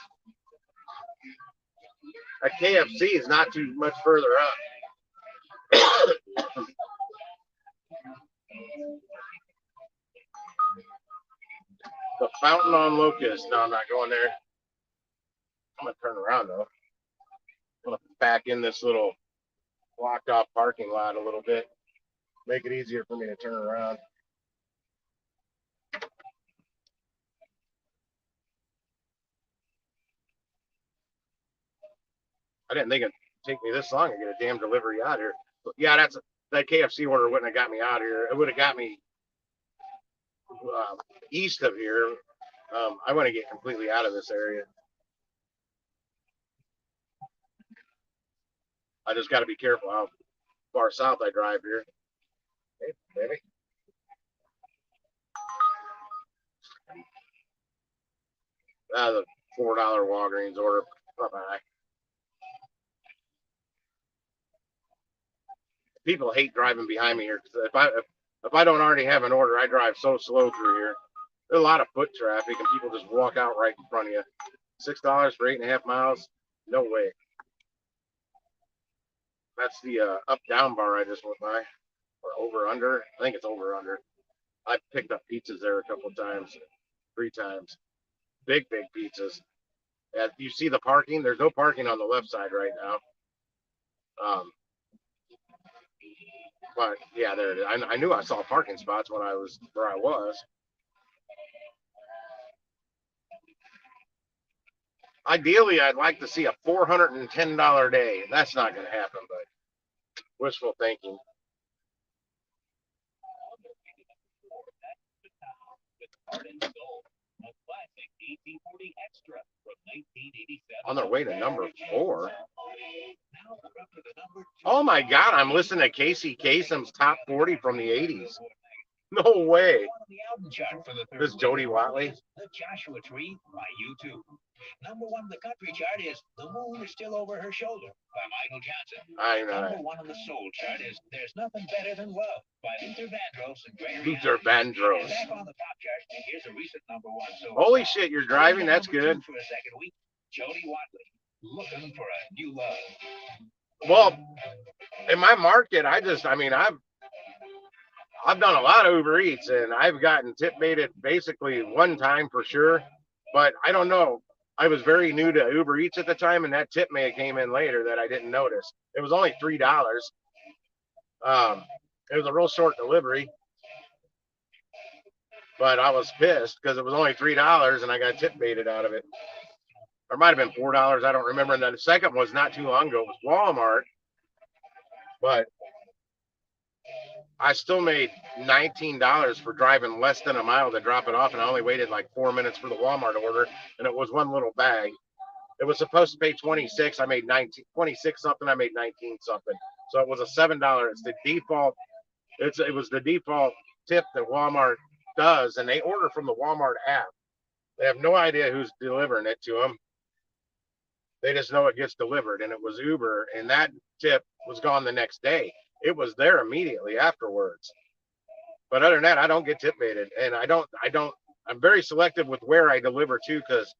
A KFC is not too much further up. The Fountain on Locust. No, I'm not going there. I'm going to turn around though. I'm going to back in this little blocked off parking lot a little bit. Make it easier for me to turn around. I didn't think it'd take me this long to get a damn delivery out here. But yeah, that KFC order wouldn't have got me out here. It would have got me east of here. I want to get completely out of this area. I just got to be careful how far south I drive here. Hey, baby. The $4 Walgreens order. Bye-bye. People hate driving behind me here. If I don't already have an order, I drive so slow through here. There's a lot of foot traffic, and people just walk out right in front of you. $6 for 8.5 miles? No way. That's the up down bar I just went by, or over under. I think it's over under. I picked up pizzas there a couple of times. 3 times. Big pizzas. You see the parking? There's no parking on the left side right now. But yeah, there it is. I knew I saw parking spots when I was where I was. Ideally, I'd like to see a $410 day. That's not going to happen, but wishful thinking. On their way to number 4. Oh my God, I'm listening to Casey Kasem's top 40 from the 80s. No way. This is Jody Watley. The Joshua Tree by U2. Number 1 on the country chart is The Moon is Still Over Her Shoulder by Michael Johnson. I know. Number 1 on the soul chart is There's Nothing Better Than Love by Luther Vandross and Gregory. Luther Vandross. Back on the pop chart, here's a recent number 1. So holy shit, you're driving? That's good. For a second week, Jody Watley, Looking for a New Love. Well, in my market, I've done a lot of Uber Eats, and I've gotten tip baited basically one time for sure. But I don't know. I was very new to Uber Eats at the time, and that tip may have came in later that I didn't notice. It was only $3. It was a real short delivery, but I was pissed because it was only $3 and I got tip baited out of it. Or it might have been $4. I don't remember. And then the second was not too long ago. It was Walmart, but I still made $19 for driving less than a mile to drop it off, and I only waited like 4 minutes for the Walmart order, and it was one little bag. It was supposed to pay 26. I made 19, 26 something. I made 19 something. So it was a $7. It's the default. It was the default tip that Walmart does, and they order from the Walmart app. They have no idea who's delivering it to them. They just know it gets delivered, and it was Uber, and that tip was gone the next day. It was there immediately afterwards. But other than that, I don't get tip baited, and I'm very selective with where I deliver to, because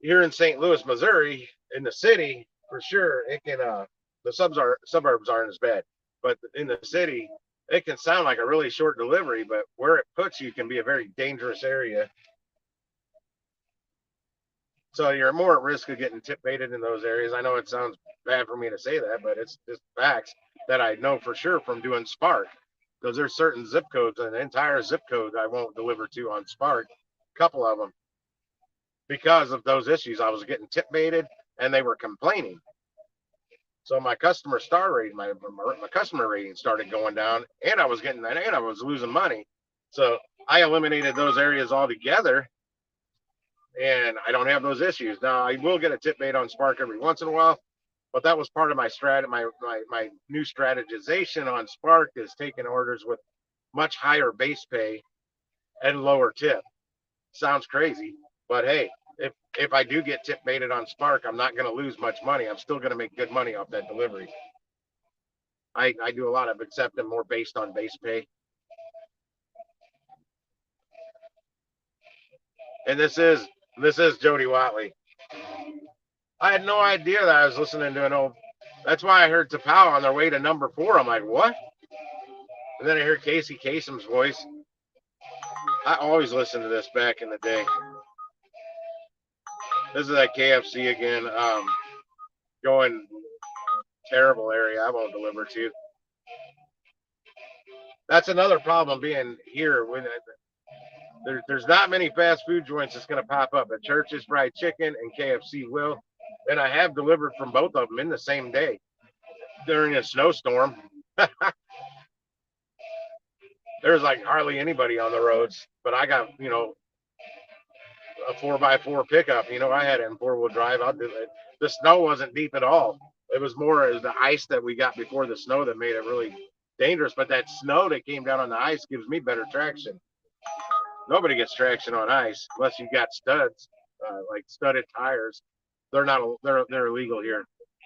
here in St. Louis, Missouri, in the city, for sure, it can, the suburbs aren't as bad, but in the city, it can sound like a really short delivery, but where it puts you can be a very dangerous area. So you're more at risk of getting tip baited in those areas. I know it sounds bad for me to say that, but it's just facts that I know for sure from doing Spark, because there's certain zip codes, an entire zip code I won't deliver to on Spark, a couple of them, because of those issues. I was getting tip baited and they were complaining. So my customer star rating, my customer rating started going down, and I was losing money. So I eliminated those areas altogether, and I don't have those issues. Now I will get a tip bait on Spark every once in a while, but that was part of my my new strategization on Spark is taking orders with much higher base pay and lower tip. Sounds crazy, but hey, if I do get tip baited on Spark, I'm not going to lose much money. I'm still going to make good money off that delivery. I do a lot of accepting more based on base pay. And this is Jody Watley. I had no idea that I was listening to an old. That's why I heard Tapao on their way to number 4. I'm like, what? And then I hear Casey Kasem's voice. I always listened to this back in the day. This is that KFC again. Going terrible area. I won't deliver to. That's another problem being here. When there's not many fast food joints that's going to pop up. At Church's Fried Chicken and KFC will. And I have delivered from both of them in the same day during a snowstorm. There's like hardly anybody on the roads, but I got, a 4x4 pickup. I had it in 4-wheel drive. I'll do it. The snow wasn't deep at all. It was more as the ice that we got before the snow that made it really dangerous. But that snow that came down on the ice gives me better traction. Nobody gets traction on ice unless you got studs, like studded tires. They're illegal here. And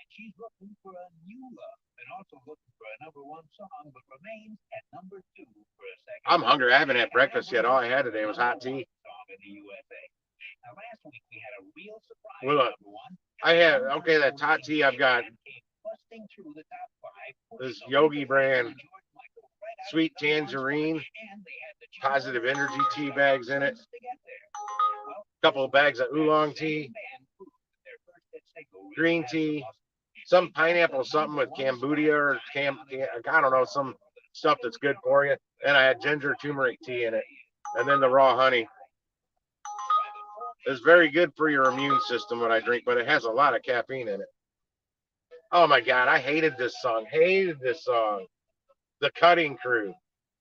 she's looking for a new love, and also looking for a number 1 song, but remains at number 2 for a second. I'm hungry. I haven't had breakfast yet. All I had today was hot tea. Song in the USA. Now, last week we had a real surprise. Well, look, I had that hot tea. I've got this Yogi brand sweet tangerine, positive energy tea bags in it. couple of bags of oolong tea, green tea, some pineapple something with Cambodia or I don't know, some stuff that's good for you. And I had ginger turmeric tea in it, and then the raw honey. It's very good for your immune system when I drink, but it has a lot of caffeine in it. Oh my God, I hated this song. Hated this song. The Cutting Crew.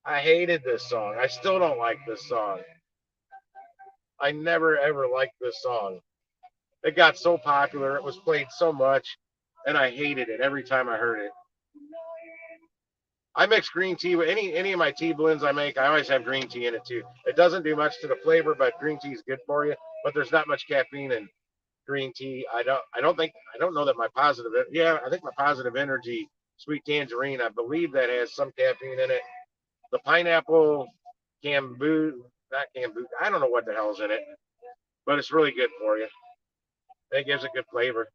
I hated this song. I still don't like this song. I never ever liked this song. It got so popular. It was played so much, and I hated it every time I heard it. I mix green tea with any of my tea blends I make. I always have green tea in it too. It doesn't do much to the flavor, but green tea is good for you. But there's not much caffeine in green tea. I don't know that my positive. Yeah, I think my positive energy sweet tangerine. I believe that has some caffeine in it. The pineapple not cambu. I don't know what the hell's in it, but it's really good for you. It gives a good flavor.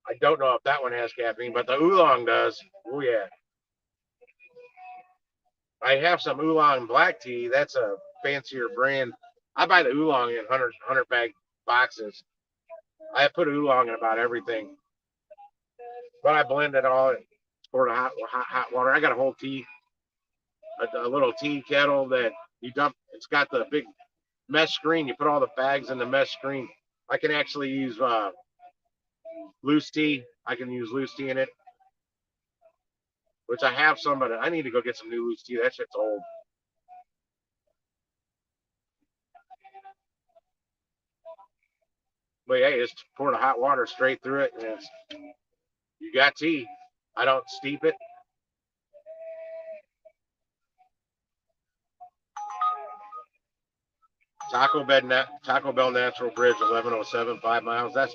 I don't know if that one has caffeine, but the oolong does. Oh yeah. I have some oolong black tea. That's a fancier brand. I buy the oolong in 100 bag boxes. I put oolong in about everything, but I blend it all for the hot water. I got a whole a little tea kettle that you dump. It's got the big mesh screen. You put all the bags in the mesh screen. I can actually use loose tea. I can use loose tea in it, which I have some, but I need to go get some new loose tea. That shit's old. But yeah, just pour the hot water straight through it, and you got tea. I don't steep it. Taco Bell Natural Bridge, 1107, 5 miles. That's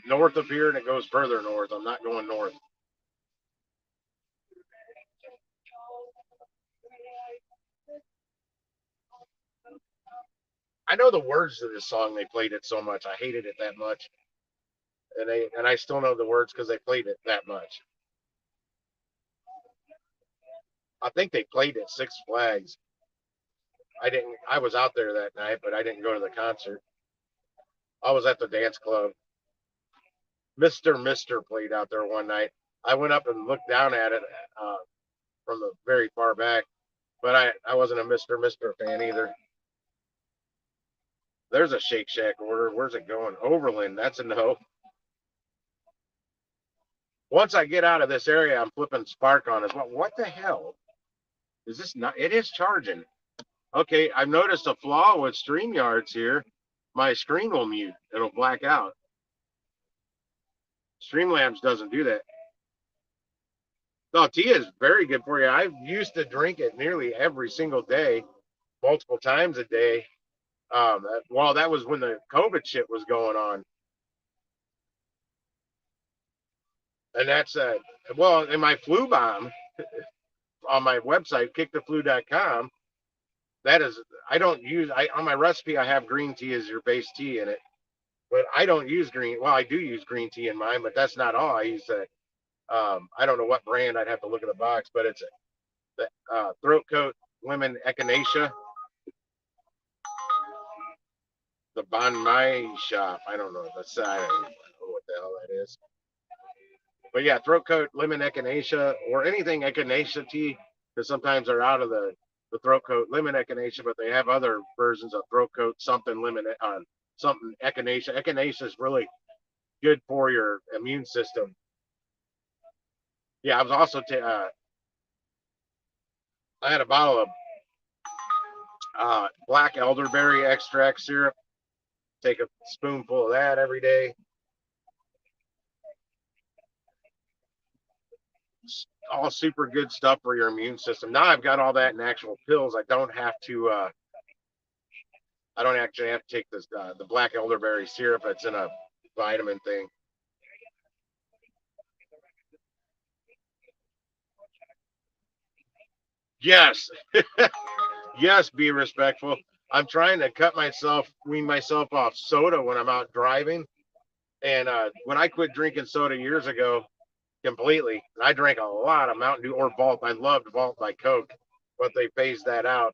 north of here, and it goes further north. I'm not going north. I know the words to this song. They played it so much. I hated it that much, and I still know the words because they played it that much. I think they played it Six Flags. I didn't. I was out there that night, but I didn't go to the concert. I was at the dance club. Mister played out there one night. I went up and looked down at it from the very far back, but I wasn't a Mister fan either. There's a Shake Shack order. Where's it going? Overland. That's a no. Once I get out of this area, I'm flipping Spark on as well. What the hell? Is this not? It is charging. Okay, I've noticed a flaw with StreamYards here. My screen will mute. It'll black out. Streamlabs doesn't do that. No, tea is very good for you. I used to drink it nearly every single day, multiple times a day. Well, that was when the COVID shit was going on. And that's well, in my flu bomb on my website, kicktheflu.com, that is, I don't use, on my recipe, I have green tea as your base tea in it, but I don't use well, I do use green tea in mine, but that's not all. I use that. I don't know what brand. I'd have to look at the box, but it's the throat coat lemon echinacea. The Bon Mai shop. I don't know. I don't know what the hell that is. But yeah, throat coat lemon echinacea or anything echinacea tea, because sometimes they're out of the throat coat lemon echinacea, but they have other versions of throat coat something lemon something echinacea. Echinacea is really good for your immune system. Yeah, I was also I had a bottle of black elderberry extract syrup. Take a spoonful of that every day. All super good stuff for your immune system. Now I've got all that in actual pills. I don't have to. I don't actually have to take this the black elderberry syrup. It's in a vitamin thing. Yes, yes. Be respectful. I'm trying to wean myself off soda when I'm out driving. And when I quit drinking soda years ago, completely, I drank a lot of Mountain Dew or Vault. I loved Vault by Coke, but they phased that out.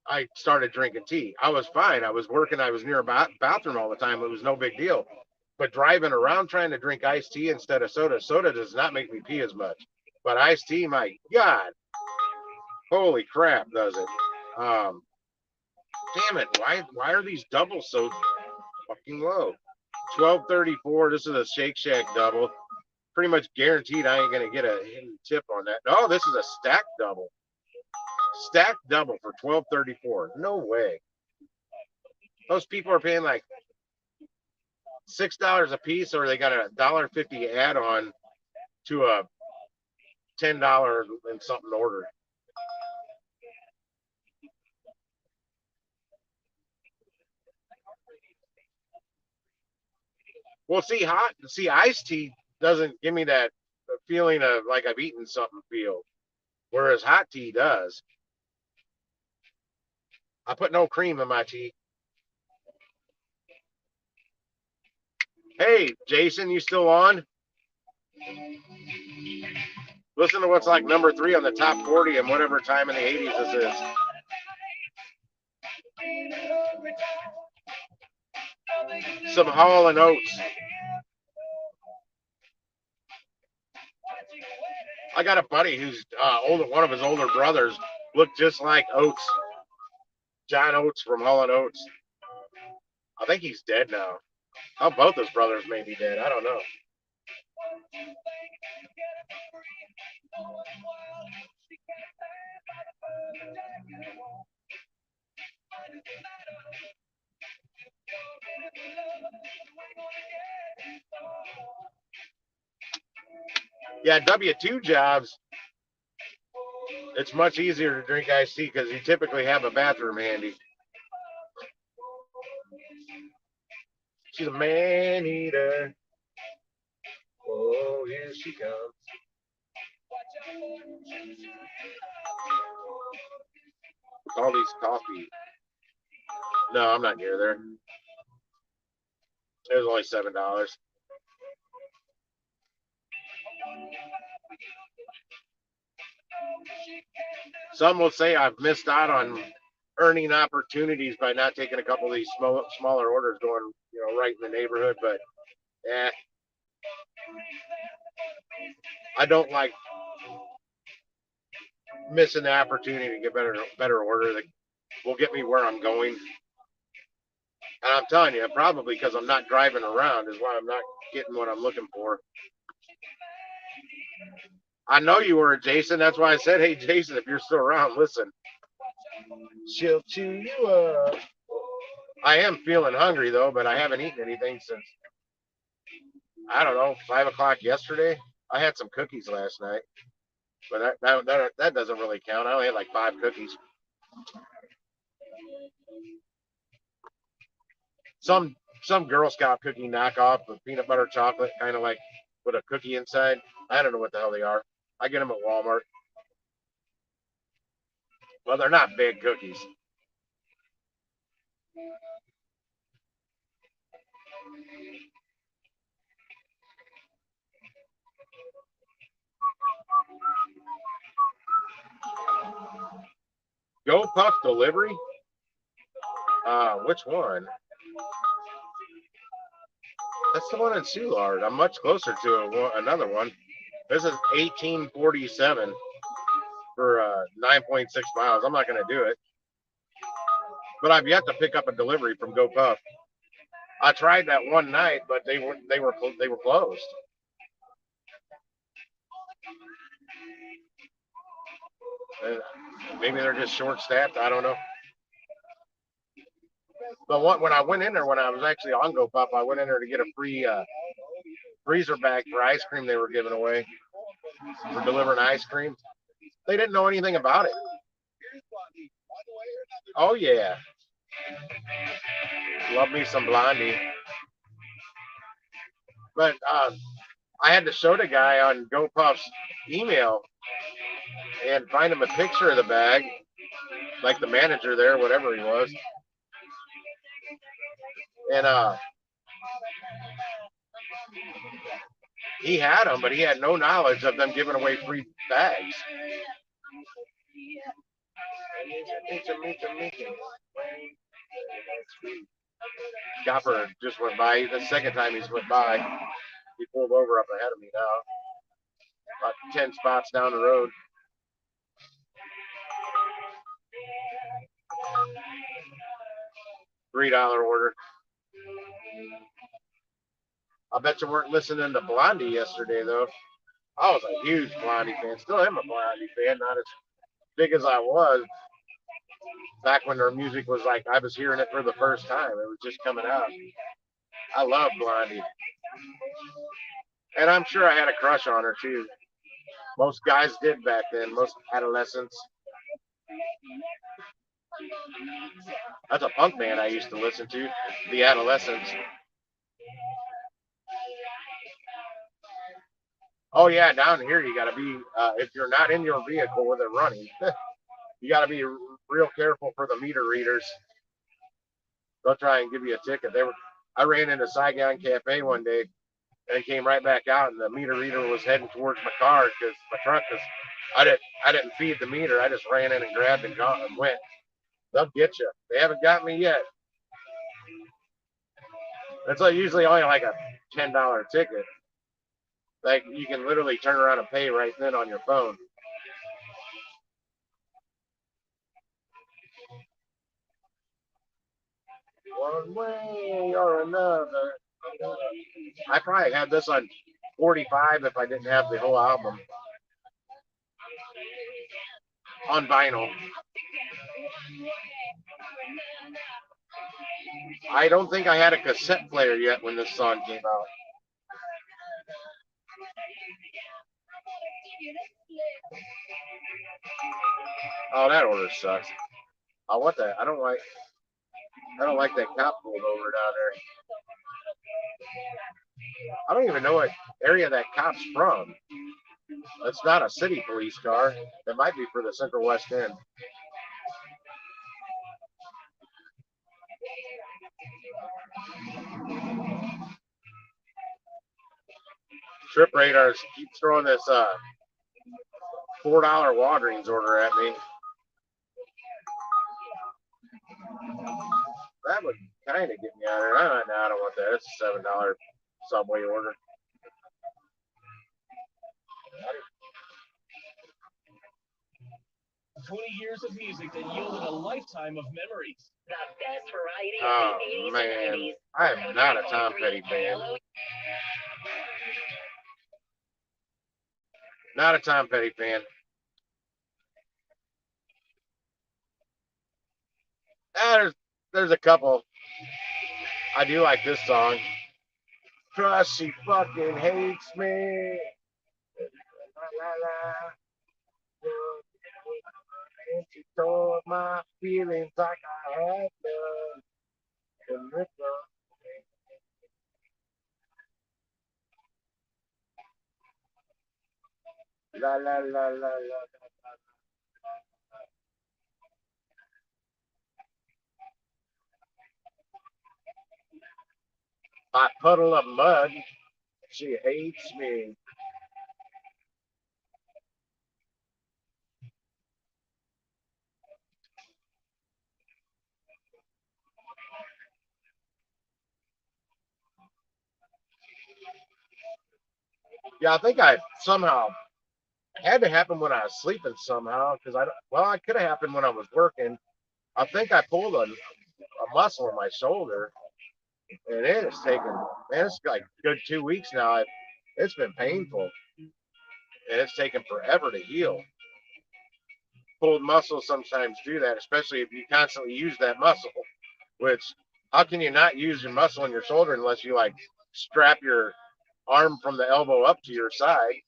I started drinking tea. I was fine. I was working. I was near a bathroom all the time. It was no big deal. But driving around trying to drink iced tea instead of soda, soda does not make me pee as much. But iced tea, my God, holy crap, does it? Um, damn it! Why are these doubles so fucking low? 12.34. This is a Shake Shack double. Pretty much guaranteed I ain't gonna get a hidden tip on that. Oh, this is a stack double. Stack double for 12.34. No way. Those people are paying like $6 a piece, or they got a $1.50 add on to a $10 and something order. Well, see, iced tea doesn't give me that feeling of like I've eaten something feel, whereas hot tea does. I put no cream in my tea. Hey, Jason, you still on? Listen to what's like number 3 on the top 40 and whatever time in the 80s this is. Some Hall and Oates. I got a buddy who's older. One of his older brothers looked just like Oates, John Oates from Hall and Oates. I think he's dead now. Oh, both his brothers may be dead. I don't know. Yeah, W-2 jobs, it's much easier to drink iced tea because you typically have a bathroom handy. She's a man eater. Oh, here she comes. All these coffee. No, I'm not near there. It was only $7. Some will say I've missed out on earning opportunities by not taking a couple of these smaller orders going, right in the neighborhood. But I don't like missing the opportunity to get better order that will get me where I'm going. And I'm telling you, probably because I'm not driving around is why I'm not getting what I'm looking for. I know you were, Jason. That's why I said, hey, Jason, if you're still around, listen. She'll chew you up. I am feeling hungry, though, but I haven't eaten anything since, I don't know, 5 o'clock yesterday. I had some cookies last night, but that doesn't really count. I only had like 5 cookies. Some Girl Scout cookie knockoff with peanut butter chocolate, kind of like with a cookie inside. I don't know what the hell they are. I get them at Walmart. Well, they're not big cookies. Go Puff delivery? Which one? That's the one in Soulard. I'm much closer to another one. This is 1847 for 9.6 miles. I'm not going to do it. But I've yet to pick up a delivery from Go Puff. I tried that one night, but they were closed. Maybe they're just short staffed. I don't know. But when I went in there, when I was actually on Go Puff, I went in there to get a free freezer bag for ice cream they were giving away for delivering ice cream. They didn't know anything about it. Oh yeah, love me some Blondie. But I had to show the guy on Go Puff's email and find him a picture of the bag, like the manager there, whatever he was. And he had them, but he had no knowledge of them giving away free bags. Copper just went by. The second time he's went by, he pulled over up ahead of me now. About 10 spots down the road. $3 order. I bet you weren't listening to Blondie yesterday, though. I was a huge Blondie fan. Still am a Blondie fan, not as big as I was back when their music was like, I was hearing it for the first time. It was just coming out. I love Blondie. And I'm sure I had a crush on her, too. Most guys did back then, most adolescents. That's a punk band I used to listen to, The Adolescents. Oh, yeah, down here you got to be, if you're not in your vehicle with it running, you got to be real careful for the meter readers. They'll try and give you a ticket. I ran into Saigon Cafe one day and came right back out, and the meter reader was heading towards my car because my truck was. I didn't feed the meter. I just ran in and grabbed and went. They'll get you. They haven't got me yet. That's usually only like a $10 ticket. Like you can literally turn around and pay right then on your phone. One way or another. I probably had this on 45 if I didn't have the whole album on vinyl. I don't think I had a cassette player yet when this song came out. Oh, that order sucks. I want that. I don't like that cop pulled over down there. I don't even know what area that cop's from. It's not a city police car. It might be for the Central West End. Trip Radars keep throwing this $4 Walgreens order at me. That would kind of get me out of here. No, I don't want that. It's a $7 Subway order. Years of music that yielded a lifetime of memories. The best variety Oh, of the 80s man. and 90s. I am not a Tom Petty fan. Not a Tom Petty fan. There's a couple. I do like this song. Cause she fucking hates me. La, la, la. And she told my feelings like I had none. La la la la la. My puddle of mud. She hates me. Yeah, I think I somehow had to happen when I was sleeping somehow because it could have happened when I was working. I think I pulled a muscle in my shoulder, and it has taken, man, it's like a good 2 weeks now. It's been painful, and it's taken forever to heal. Pulled muscles sometimes do that, especially if you constantly use that muscle. Which, how can you not use your muscle in your shoulder unless you like strap your arm from the elbow up to your side,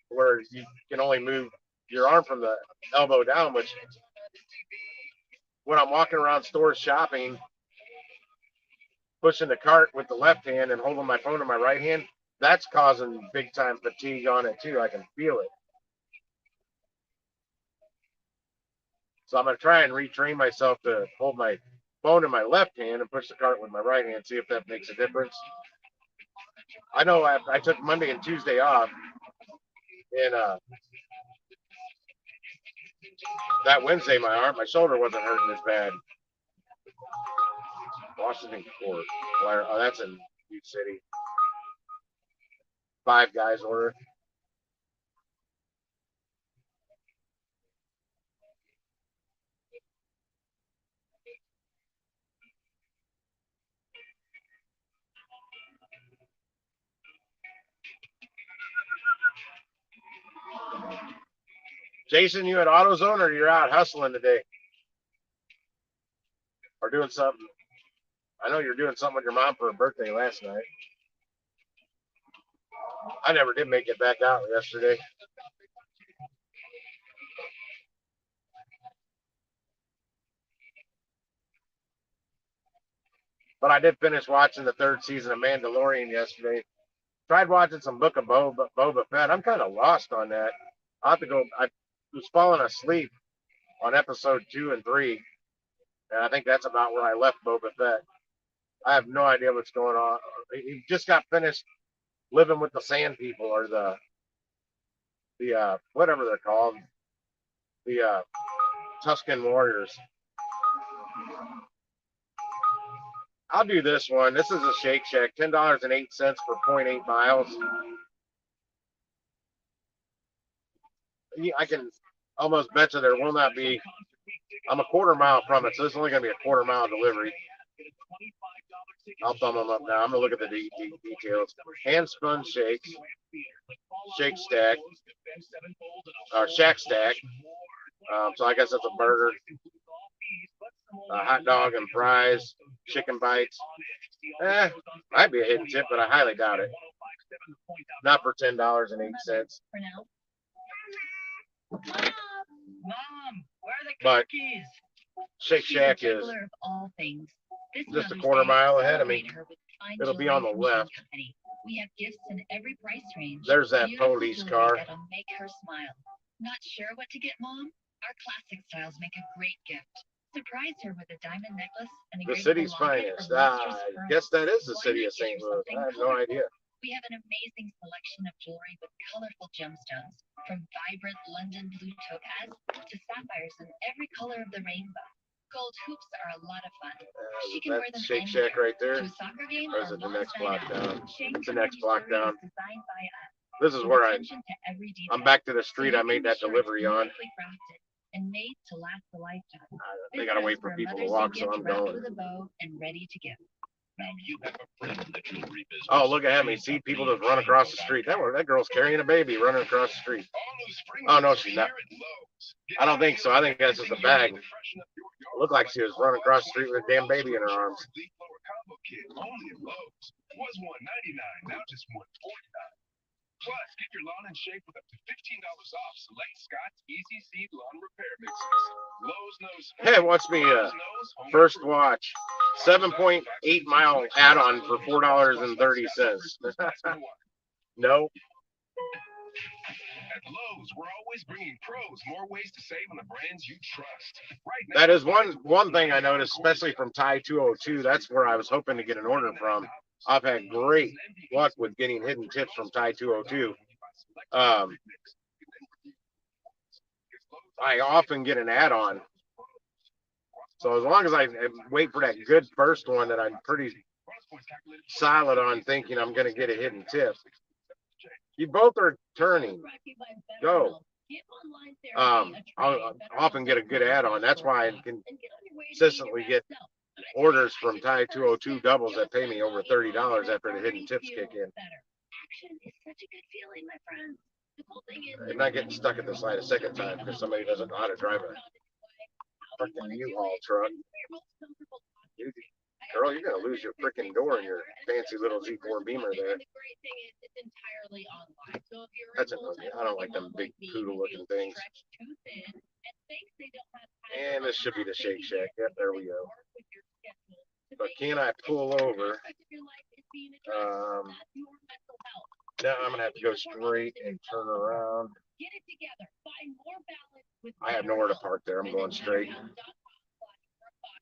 where you can only move your arm from the elbow down, which when I'm walking around stores shopping, pushing the cart with the left hand and holding my phone in my right hand, that's causing big time fatigue on it too. I can feel it. So I'm going to try and retrain myself to hold my phone in my left hand and push the cart with my right hand, see if that makes a difference. I know I took Monday and Tuesday off, and That Wednesday, my shoulder wasn't hurting as bad. Washington Court. Oh, that's in Butte City. Five Guys order. Jason, you at AutoZone or you're out hustling today? Or doing something? I know you're doing something with your mom for her birthday last night. I never did make it back out yesterday. But I did finish watching the third season of Mandalorian yesterday. Tried watching some Book of Boba Fett. I'm kind of lost on that. I have to go. I was falling asleep on episode 2 and 3, and I think that's about where I left Boba Fett. I have no idea what's going on. He just got finished living with the Sand People or the whatever they're called, the Tusken Warriors. I'll do this one. This is a Shake Shack, $10.08 for 0.8 miles. I can almost bet you there will not be. I'm a quarter mile from it, so this is only going to be a quarter mile delivery. I'll thumb them up now. I'm going to look at the details. Hand spun shakes, Shake Stack, or Shack Stack. So I guess that's a burger. Hot dog and fries, chicken bites. Might be a hidden tip, but I highly doubt it. Not for $10.08. For now. Mom, where are the But cookies? Shake Shack is Of all things. This just a Mother's quarter Day, mile ahead of me. celebrate her with fine It'll be jewelry on the from left. Shane Company. We have gifts in every price range. There's that Beautiful police jewelry car. That'll make her smile. Not sure what to get, Mom? Our classic styles make a great gift. Surprise her with a diamond necklace and a The city's finest. I guess that is the city of St. Louis. I have no idea. We have an amazing selection of jewelry with colorful gemstones, from vibrant London blue topaz to sapphires in every color of the rainbow. Gold hoops are a lot of fun. She can wear them Shake anywhere, Shack right there. to a soccer game Or is it the Lost next block Night Out. down? Shane It's the next Company's block jewelry down. is designed by us, This is with where attention to every detail. I'm back to the So street you I made can be that sure delivery it's on. beautifully crafted and made to last a lifetime. They This gotta dress wait for a people to Mother's walk, Day so gift I'm wrapped going. with a bow and ready to give. Now you have a friend in the jewelry business. Oh, look at me. See people just run across the street. That girl's carrying a baby running across the street. Oh, no, she's not. I don't think so. I think that's just a bag. It looked like she was running across the street with a damn baby in her arms. Only at Lowe's. Was $199, now just $149. Plus, get your lawn in shape with up to $15 off select Scott's Easy Seed Lawn Repair Mixes. Lowe's knows. Hey, watch me first watch. 7.8 mile add-on for $4.30. No. At Lowe's, we're always bringing pros more ways to save on the brands you trust. Right now, That is one thing I noticed, especially from Thai 202. That's where I was hoping to get an order from. I've had great luck with getting hidden tips from Thai 202. I often get an add-on. So as long as I wait for that good first one that I'm pretty solid on thinking I'm going to get a hidden tip. You both are turning. Go. I'll often get a good add-on. That's why I can consistently get orders from Thai 202 doubles that pay me over $30 after the hidden tips kick in. And not getting stuck at this light a second time because somebody doesn't know how to drive a freaking U-Haul truck. Girl, you're going to lose your freaking door in your fancy little Z4 Beamer there. That's annoying. I don't like them big poodle looking things. And this should be the Shake Shack. Yep, there we go. But can I pull over? Now I'm going to have to go straight and turn around. I have nowhere to park there. I'm going straight.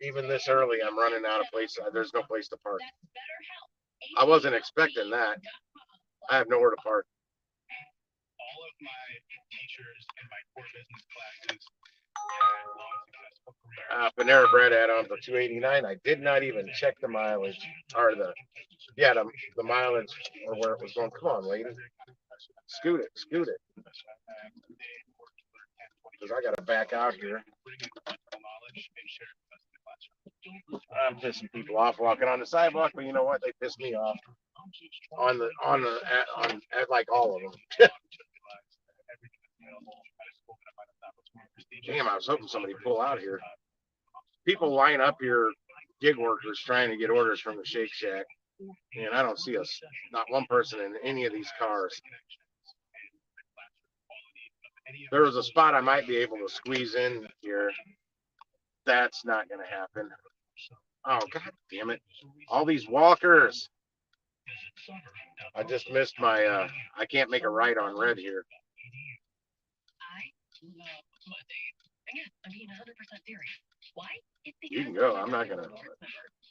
Even this early, I'm running out of place. There's no place to park. I wasn't expecting that. I have nowhere to park. all of my teachers in my core business classes Panera Bread add-on for $2.89. I did not even check the mileage or the mileage or where it was going. Come on, lady. Scoot it. Because I got to back out here. I'm pissing people off walking on the sidewalk, but you know what? They piss me off at like all of them. Damn, I was hoping somebody pull out here. People line up here, gig workers trying to get orders from the Shake Shack, and I don't see not one person in any of these cars. There was a spot I might be able to squeeze in here. That's not going to happen. Oh, God damn it. All these walkers. I just missed my, I can't make a right on red here. I love Monday. Again, I'm being 100% serious. Why? You can go. I'm not going to.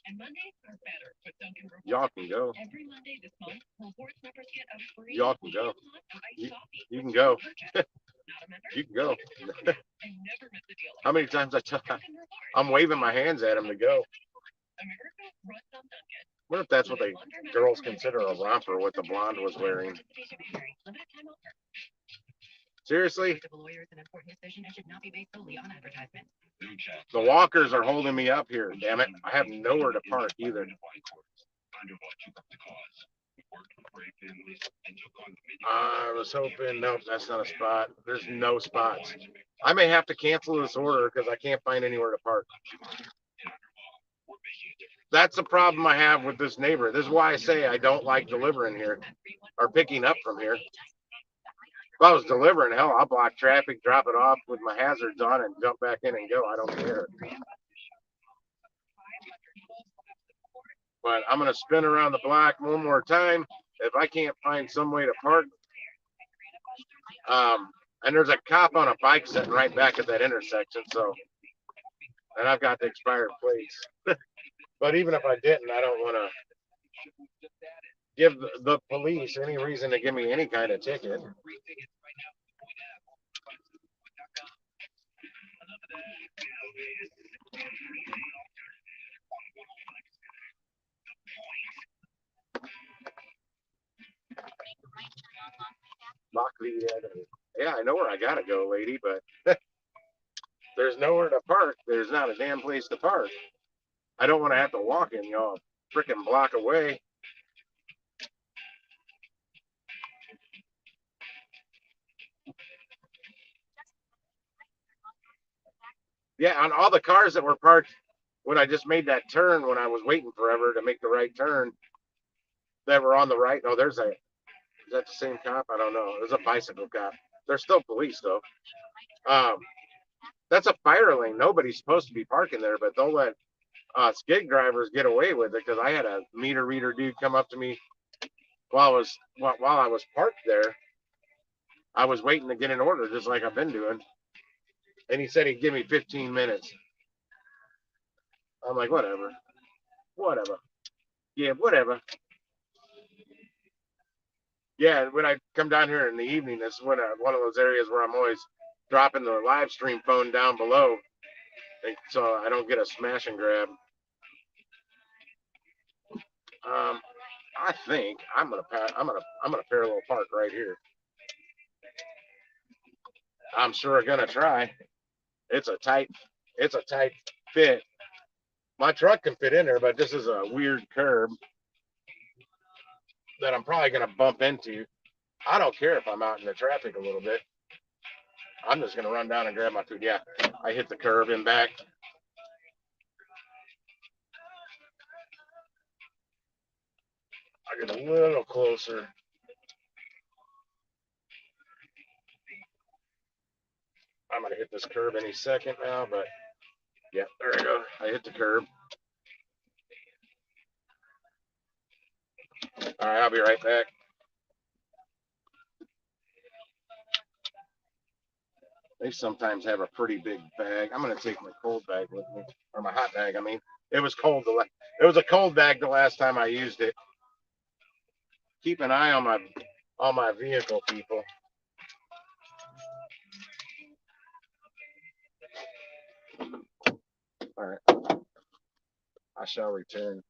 And Mondays are better with Dunkin' Rewards. Y'all can go. Every Monday this month, rewards members get a free Y'all can go. You can go. You can go. How many times I'm waving my hands at them to go. What if that's what girls consider a romper, what the blonde was wearing? Seriously? The walkers are holding me up here, damn it. I have nowhere to park either. I was hoping, nope, that's not a spot. There's no spots. I may have to cancel this order because I can't find anywhere to park. That's the problem I have with this neighborhood. This is why I say I don't like delivering here or picking up from here. If I was delivering, hell, I'll block traffic, drop it off with my hazards on, and jump back in and go. I don't care. But I'm going to spin around the block one more time. If I can't find some way to park. And there's a cop on a bike sitting right back at that intersection. So, and I've got the expired plates. But even if I didn't, I don't want to give the police any reason to give me any kind of ticket. Yeah, I know where I gotta go, lady, but there's nowhere to park. There's not a damn place to park. I don't want to have to walk in, y'all, freaking block away. Yeah, on all the cars that were parked when I just made that turn, when I was waiting forever to make the right turn, that were on the right. No, is that the same cop? I don't know. There's a bicycle cop. They're still police, though. That's a fire lane. Nobody's supposed to be parking there, but they'll let skid drivers get away with it because I had a meter reader dude come up to me while I was parked there. I was waiting to get an order just like I've been doing. And he said he'd give me 15 minutes. I'm like, whatever. Yeah, whatever. Yeah, when I come down here in the evening, this is one of those areas where I'm always dropping the live stream phone down below, so I don't get a smash and grab. I think I'm gonna parallel park right here. I'm sure gonna try. It's a tight fit. My truck can fit in there, but this is a weird curb that I'm probably gonna bump into. I don't care if I'm out in the traffic a little bit. I'm just gonna run down and grab my food. Yeah, I hit the curb and back. I get a little closer. I'm gonna hit this curb any second now, but yeah, there we go. I hit the curb. All right, I'll be right back. They sometimes have a pretty big bag. I'm gonna take my cold bag with me, or my hot bag. I mean, it was cold. It was a cold bag the last time I used it. Keep an eye on my vehicle, people. All right. I shall return.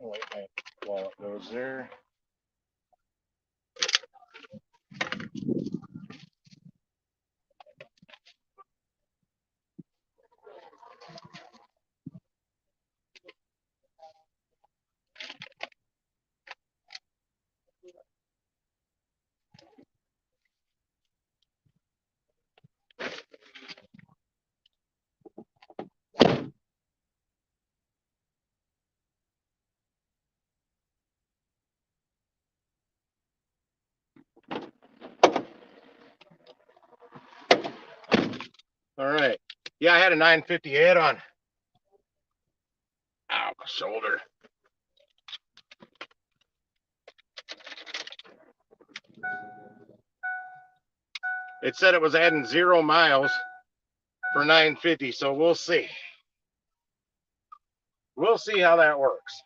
Oh, wait, my wallet goes there. All right. Yeah, I had a 958 on. Ow, my shoulder. It said it was adding 0 miles for 950, so we'll see. We'll see how that works.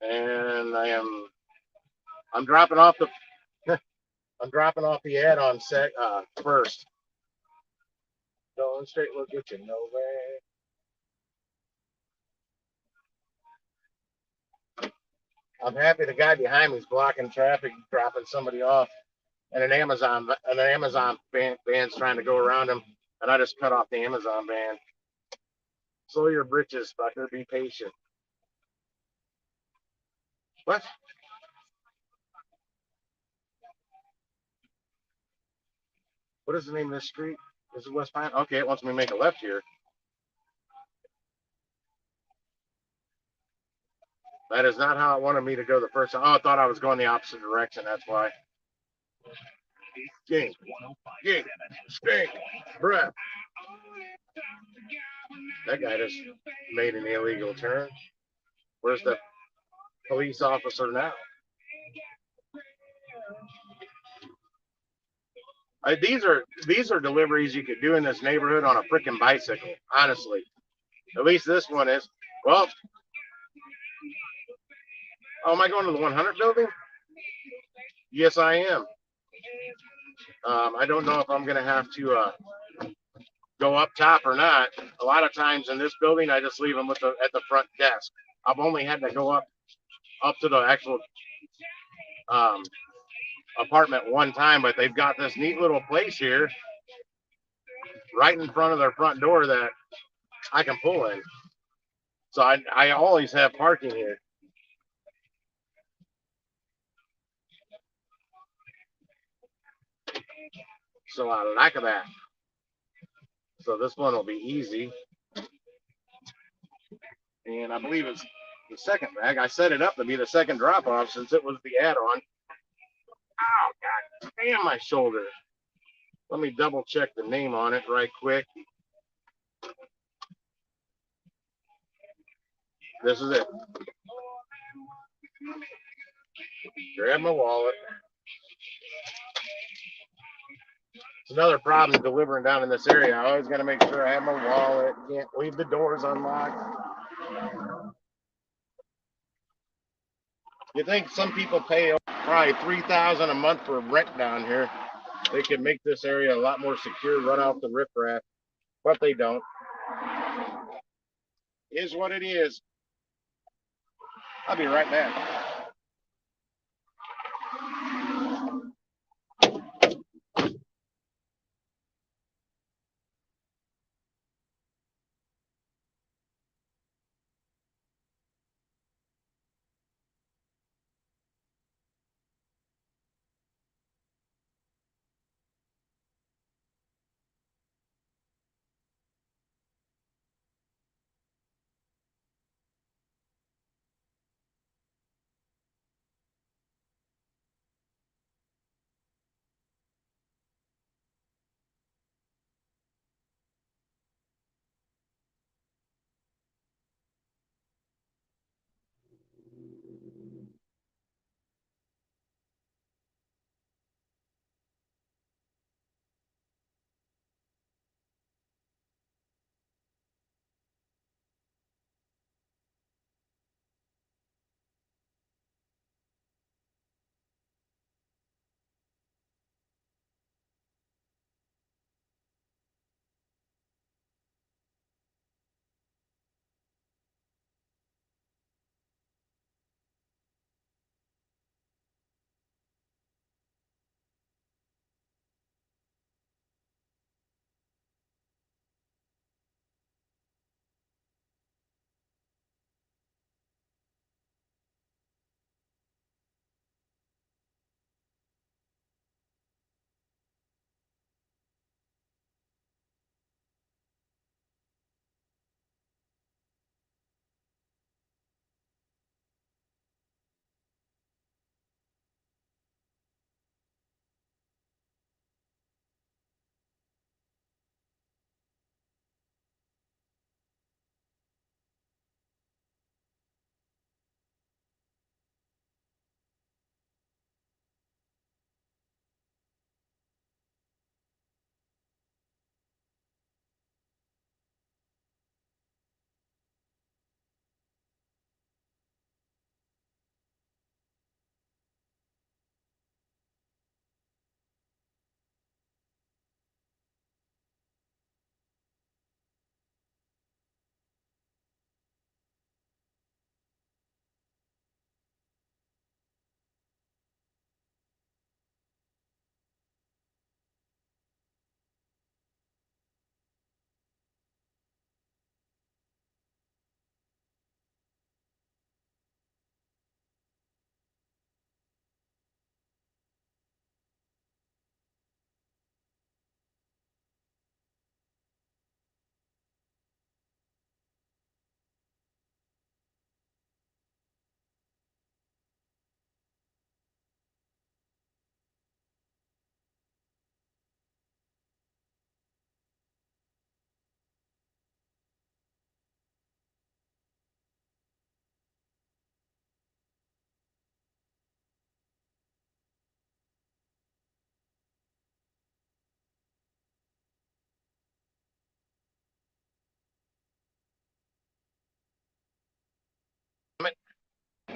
And I'm dropping off the add-on set first. Going straight will get you nowhere. I'm happy the guy behind me is blocking traffic, dropping somebody off, and an Amazon van's trying to go around him, and I just cut off the Amazon van. Slow your britches, fucker. Be patient. What? What is the name of this street? Is it West Pine? Okay, it wants me to make a left here. That is not how it wanted me to go the first time. Oh, I thought I was going the opposite direction. That's why. Game. Game. Stink. Breath. That guy just made an illegal turn. Where's the police officer now? These are deliveries you could do in this neighborhood on a freaking bicycle. Honestly, at least this one is. Well, oh, am I going to the 100 building? Yes, I am. I don't know if I'm going to have to go up top or not. A lot of times in this building, I just leave them at the front desk. I've only had to go up to the actual apartment one time, but they've got this neat little place here right in front of their front door that I can pull in. So I always have parking here. So I like that. So this one will be easy. And I believe it's the second bag. I set it up to be the second drop off since it was the add-on. Ow, God damn my shoulder. Let me double check the name on it right quick. This is it. Grab my wallet. It's another problem delivering down in this area. I always got to make sure I have my wallet. Can't leave the doors unlocked. You think some people pay probably $3,000 a month for rent down here? They could make this area a lot more secure, run off the riffraff, but they don't. Is what it is. I'll be right back.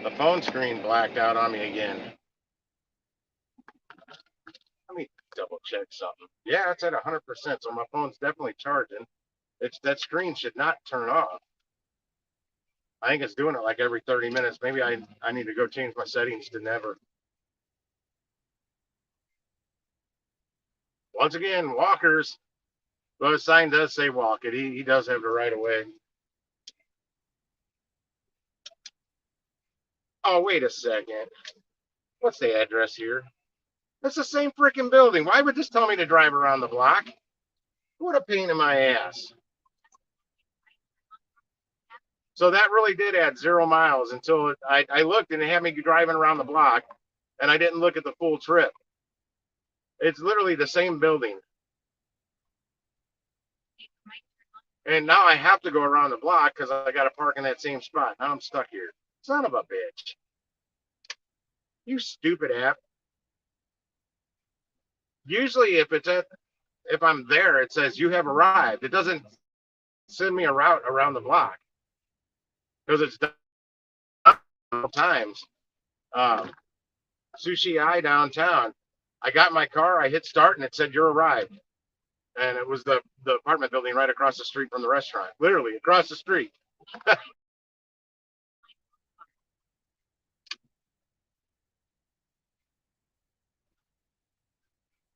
The phone screen blacked out on me again. Let me double check something. Yeah, it's at 100%, so my phone's definitely charging. That screen should not turn off. I think it's doing it like every 30 minutes. Maybe I need to go change my settings to never. Once again, walkers. Well, the sign does say walk it. He does have the right of way. Oh, wait a second. What's the address here? It's the same freaking building. Why would this tell me to drive around the block? What a pain in my ass. So that really did add 0 miles until I looked and it had me driving around the block, and I didn't look at the full trip. It's literally the same building. And now I have to go around the block because I got to park in that same spot. Now I'm stuck here. Son of a bitch. You stupid app. Usually if I'm there, it says you have arrived. It doesn't send me a route around the block because it's done times. Sushi Eye downtown. I got my car, I hit start, and it said you're arrived. And it was the apartment building right across the street from the restaurant. Literally across the street.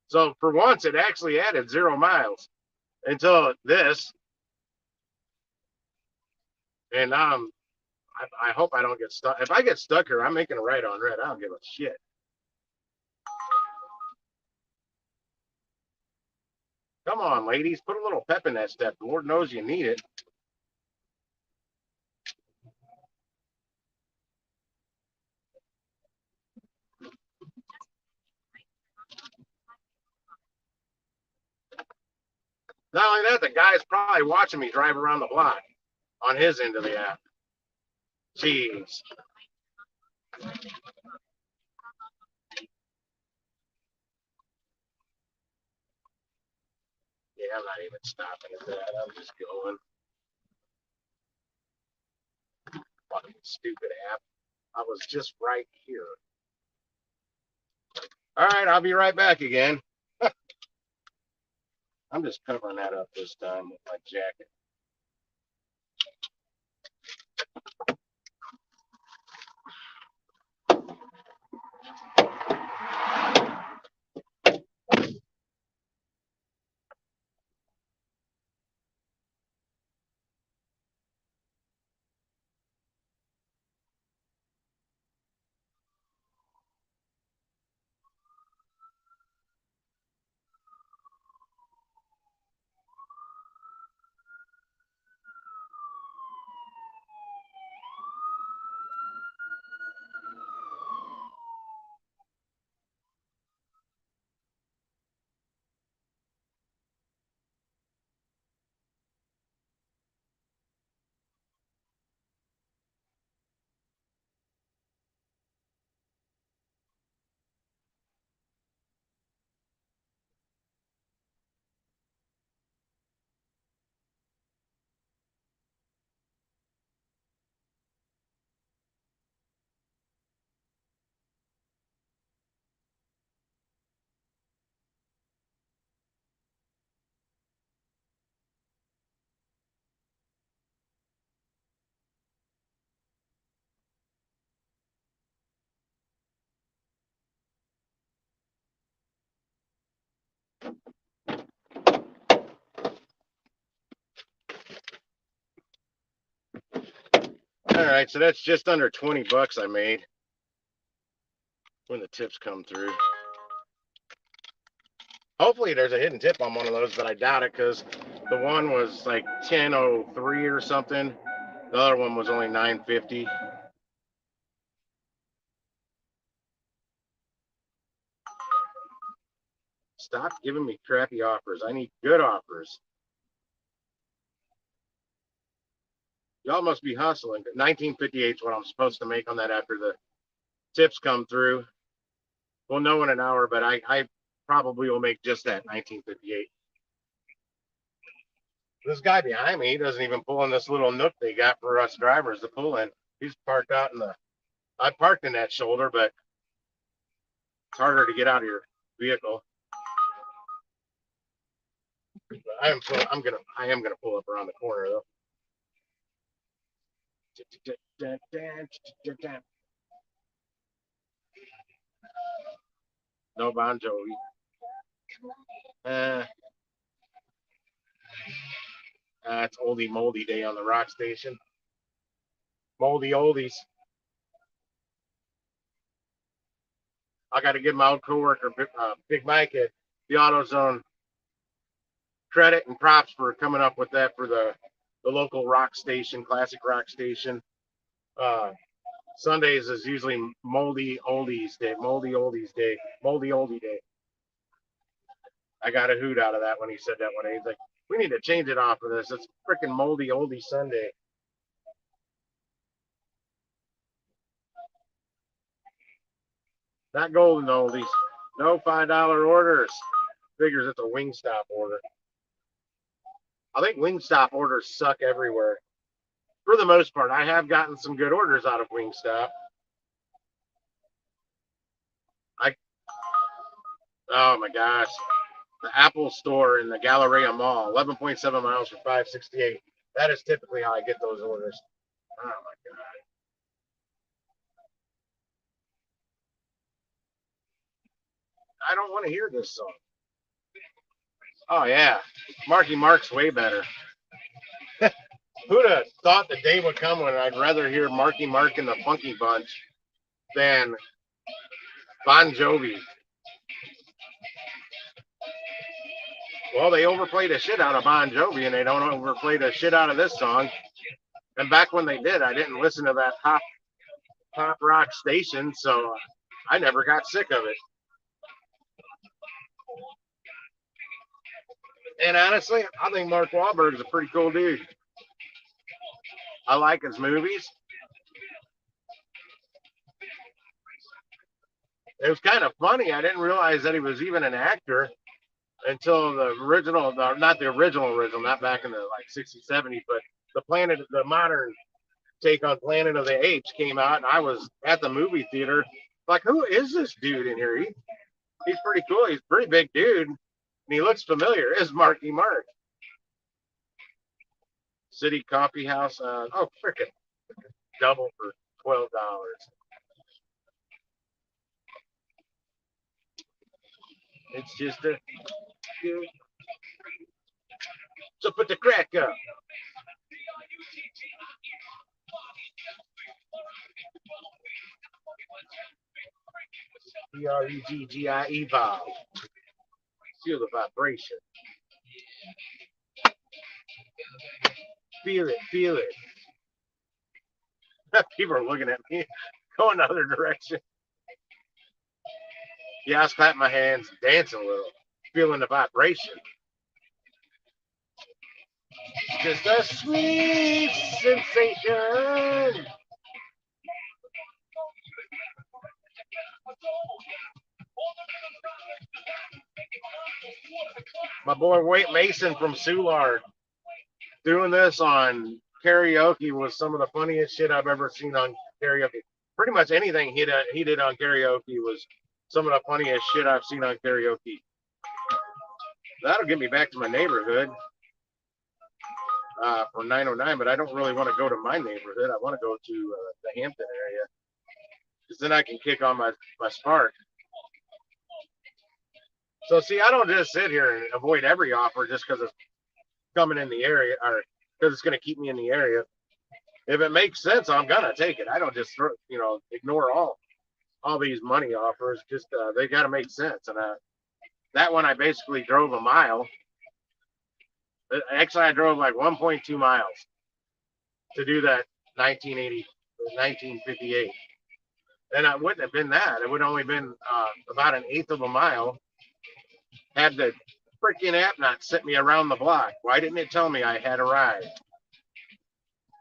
So for once, it actually added 0 miles until this. And I hope I don't get stuck. If I get stuck here, I'm making a right on red. I don't give a shit. Come on, ladies, put a little pep in that step. The Lord knows you need it. Not only that, the guy's probably watching me drive around the block on his end of the app. Jeez. Yeah, I'm not even stopping at that. I'm just going. Fucking stupid app. I was just right here. All right, I'll be right back again. I'm just covering that up this time with my jacket. All right, so that's just under 20 bucks I made when the tips come through. Hopefully there's a hidden tip on one of those, but I doubt it because the one was like 10.03 or something. The other one was only 9.50. Stop giving me crappy offers. I need good offers. Y'all must be hustling. 19.58 is what I'm supposed to make on that after the tips come through. We'll know in an hour, but I probably will make just that 19.58. This guy behind me, he doesn't even pull in this little nook they got for us drivers to pull in. He's parked out in the I parked in that shoulder, but it's harder to get out of your vehicle. I am gonna pull up around the corner though. No Bon Jovi. It's oldie moldy day on the rock station. Moldy oldies. I got to give my old coworker, Big Mike at the AutoZone, credit and props for coming up with that for the local rock station, classic rock station. Sundays is usually moldy oldies day, moldy oldies day, moldy oldie day. I got a hoot out of that when he said that one. He's like, we need to change it off of this. It's freaking moldy oldie Sunday. Not golden oldies. No $5 orders. Figures it's a Wingstop order. I think Wingstop orders suck everywhere. For the most part, I have gotten some good orders out of Wingstop. Oh my gosh. The Apple store in the Galleria Mall, 11.7 miles for $5.68. That is typically how I get those orders. Oh my God. I don't want to hear this song. Oh yeah. Marky Mark's way better. Who'd have thought the day would come when I'd rather hear Marky Mark and the Funky Bunch than Bon Jovi? Well, they overplayed the shit out of Bon Jovi, and they don't overplay the shit out of this song. And back when they did, I didn't listen to that pop rock station, so I never got sick of it. And honestly, I think Mark Wahlberg is a pretty cool dude. I like his movies. It was kind of funny. I didn't realize that he was even an actor until the original, not the original, not back in the like 60s, 70s, but the modern take on Planet of the Apes came out, and I was at the movie theater. Like, who is this dude in here? He's pretty cool. He's a pretty big dude, and he looks familiar. It's Marky Mark. City Coffee House. Oh, frickin' double for $12. It's just a. So put the crack up. BREGGIE valve. Feel the vibration. Feel it, feel it. People are looking at me. Go another direction. Yeah, I was clapping my hands, dancing a little, feeling the vibration. Just a sweet sensation. My boy Wade Mason from Soulard doing this on karaoke was some of the funniest shit I've ever seen on karaoke. Pretty much anything he did on karaoke was some of the funniest shit I've seen on karaoke. That'll get me back to my neighborhood for 909, but I don't really want to go to my neighborhood. I want to go to the Hampton area because then I can kick on my spark. So, see, I don't just sit here and avoid every offer just because it's coming in the area or because it's going to keep me in the area. If it makes sense, I'm going to take it. I don't just ignore all these money offers. Just they got to make sense. And that one, I basically drove a mile. Actually, I drove like 1.2 miles to do that 1958. And it wouldn't have been that. It would have only been about 1/8 of a mile. Had the freaking app not sent me around the block. Why didn't it tell me I had arrived?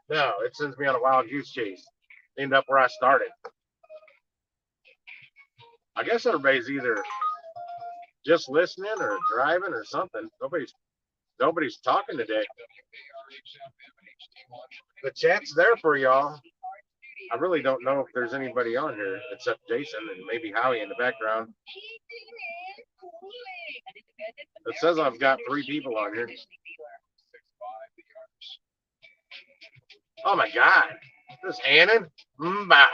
No, it sends me on a wild goose chase. Ended up where I started. I guess everybody's either just listening or driving or something. Nobody's talking today. The chat's there for y'all. I really don't know if there's anybody on here except Jason and maybe Howie in the background. It says I've got 3 people on here. Oh my God. This Hannon? Bop.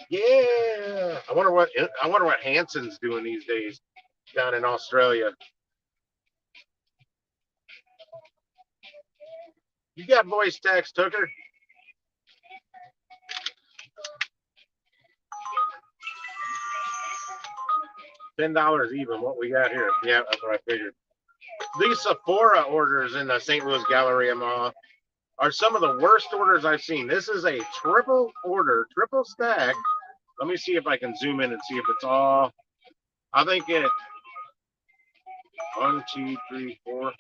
Yeah. I wonder what Hanson's doing these days down in Australia. You got voice text, Hooker? $10 even. What we got here? Yeah, that's what I figured. These Sephora orders in the St. Louis Galleria Mall are some of the worst orders I've seen. This is a triple order, triple stack. Let me see if I can zoom in and see if it's all. I think it. 1, 2, 3, 4.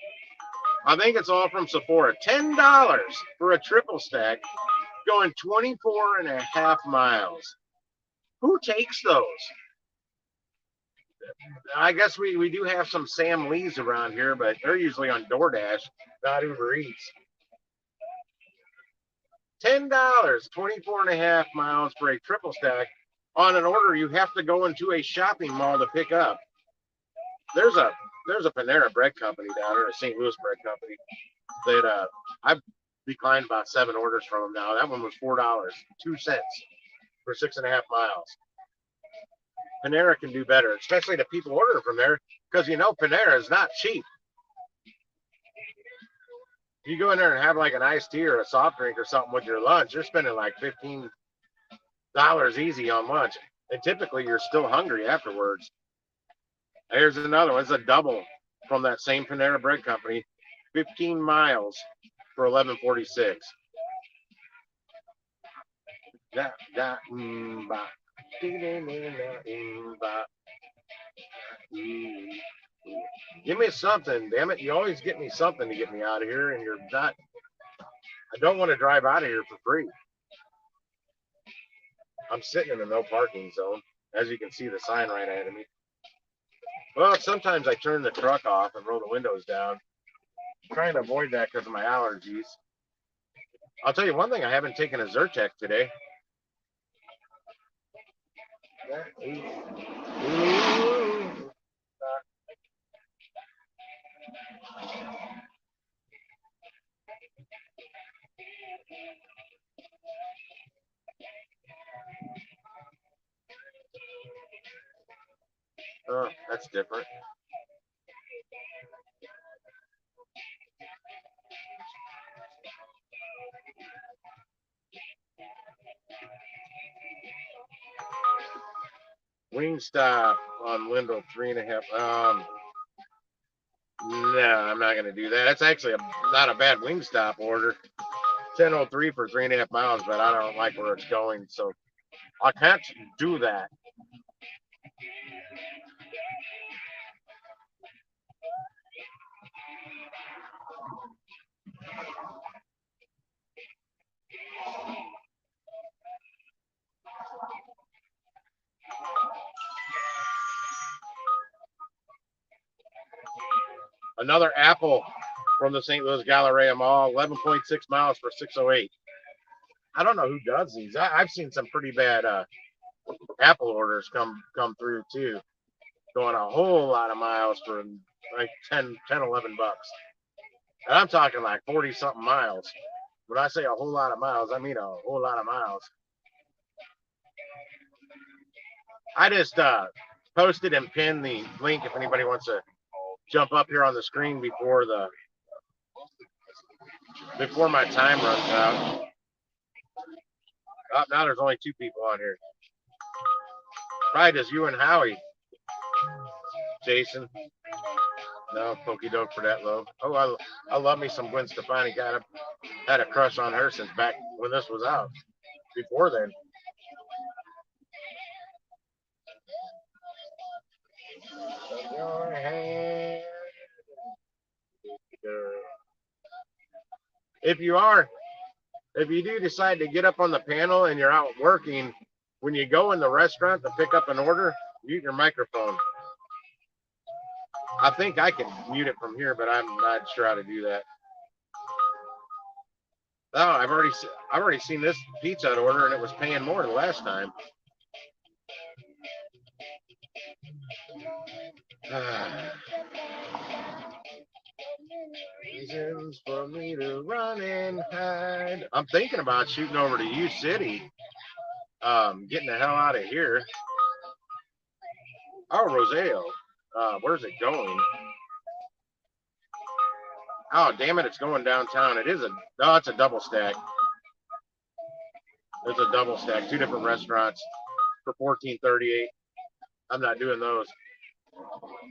I think it's all from Sephora. $10 for a triple stack going 24.5 miles. Who takes those? I guess we do have some Sam Lees around here, but they're usually on DoorDash, not Uber Eats. $10, 24.5 miles for a triple stack on an order you have to go into a shopping mall to pick up. There's a Panera Bread Company down here, a St. Louis Bread Company, that I've declined about 7 orders from them now. That one was $4.02 for 6.5 miles. Panera can do better, especially the people ordering from there, because you know Panera is not cheap. You go in there and have like an iced tea or a soft drink or something with your lunch, you're spending like $15 easy on lunch. And typically you're still hungry afterwards. Here's another one. It's a double from that same Panera Bread Company. 15 miles for $11.46. Give me something, damn it. You always get me something to get me out of here, and you're not. I don't want to drive out of here for free. I'm sitting in a no parking zone. As you can see, the sign right ahead of me. Well, sometimes I turn the truck off and roll the windows down. I'm trying to avoid that because of my allergies. I'll tell you one thing, I haven't taken a Zyrtec today. Oh, that's different. Wingstop on Lindell, 3.5. No, I'm not gonna do that. That's actually not a bad Wingstop order. 10.03 for 3.5 miles, but I don't like where it's going, so I can't do that. Another apple from the St. Louis Galleria Mall, 11.6 miles for 6.08. I don't know who does these. I've seen some pretty bad apple orders come through too, going a whole lot of miles for like 10, 11 bucks. And I'm talking like 40 something miles. When I say a whole lot of miles, I mean a whole lot of miles. I just posted and pinned the link if anybody wants to jump up here on the screen before my time runs out. Oh, now there's only 2 people on here. Probably just you and Howie. Jason. No, Pokey Doke for that low. Oh, I love me some Gwen Stefani. Had a crush on her since back when this was out. Before then. Your hand. If you do decide to get up on the panel and you're out working, when you go in the restaurant to pick up an order, mute your microphone. I think I can mute it from here, but I'm not sure how to do that. Oh, I've already seen this Pizza Hut order, and it was paying more than last time. Reasons for me to run and hide. I'm thinking about shooting over to U City. Getting the hell out of here. Oh, Roseo. Where's it going? Oh, damn it, it's going downtown. It's a double stack. It's a double stack. Two different restaurants for $14.38. I'm not doing those.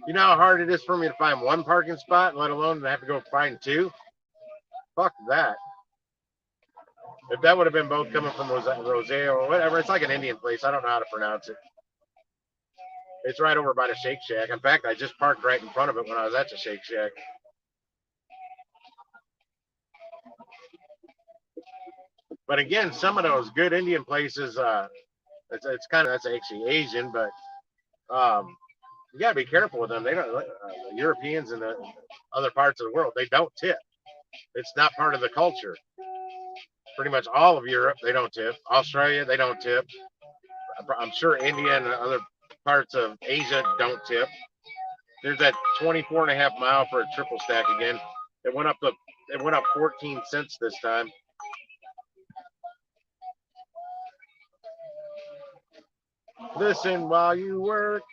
You know how hard it is for me to find one parking spot, let alone to have to go find two? Fuck that. If that would have been both coming from Roseo or whatever, it's like an Indian place. I don't know how to pronounce it. It's right over by the Shake Shack. In fact, I just parked right in front of it when I was at the Shake Shack. But again, some of those good Indian places, it's kind of, that's actually Asian, but you gotta be careful with them. They don't, the Europeans and the other parts of the world, they don't tip. It's not part of the culture. Pretty much all of Europe, they don't tip. Australia, they don't tip. I'm sure India and other parts of Asia don't tip. There's that 24.5 mile for a triple stack again. It went up 14 cents this time. Listen while you work.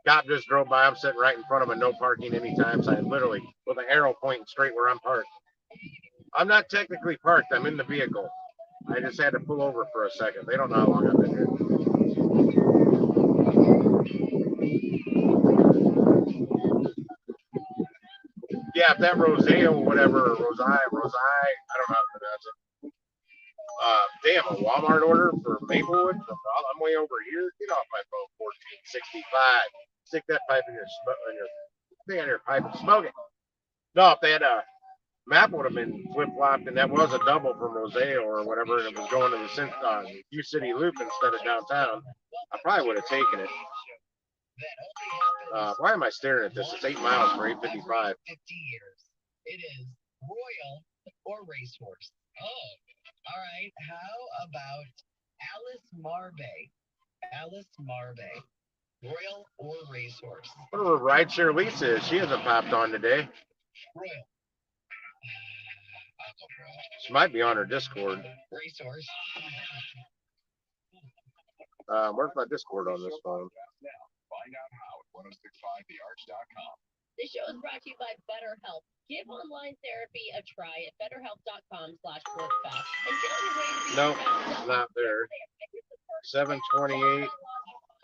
Cop just drove by. I'm sitting right in front of a no parking anytime sign, literally with an arrow pointing straight where I'm parked. I'm not technically parked. I'm in the vehicle. I just had to pull over for a second. They don't know how long I've been here. Yeah, if that Roseo or whatever, Rosai, I don't know how to pronounce it. Damn, a Walmart order for Maplewood? I'm way over here. Get off my phone, 1465. Stick that pipe in your thing on your pipe and smoke it. No, if they had a map would have been flip flopped, and that was a double from Roseo or whatever, and it was going to the U City Loop instead of downtown, I probably would have taken it. Why am I staring at this? It's 8 miles for 855. 50 years. It is Royal or Racehorse. Oh, all right. How about Alice Marbe? Alice Marbe. Royal or Racehorse? Whatever rideshare Lisa is, she hasn't popped on today. Royal. She might be on her Discord. Racehorse. Where's my Discord on this phone? Find out how at 1065thearch.com. This show is brought to you by BetterHelp. Give online therapy a try at betterhelp.com/workfast. And get on your way to Nope, not there. 728.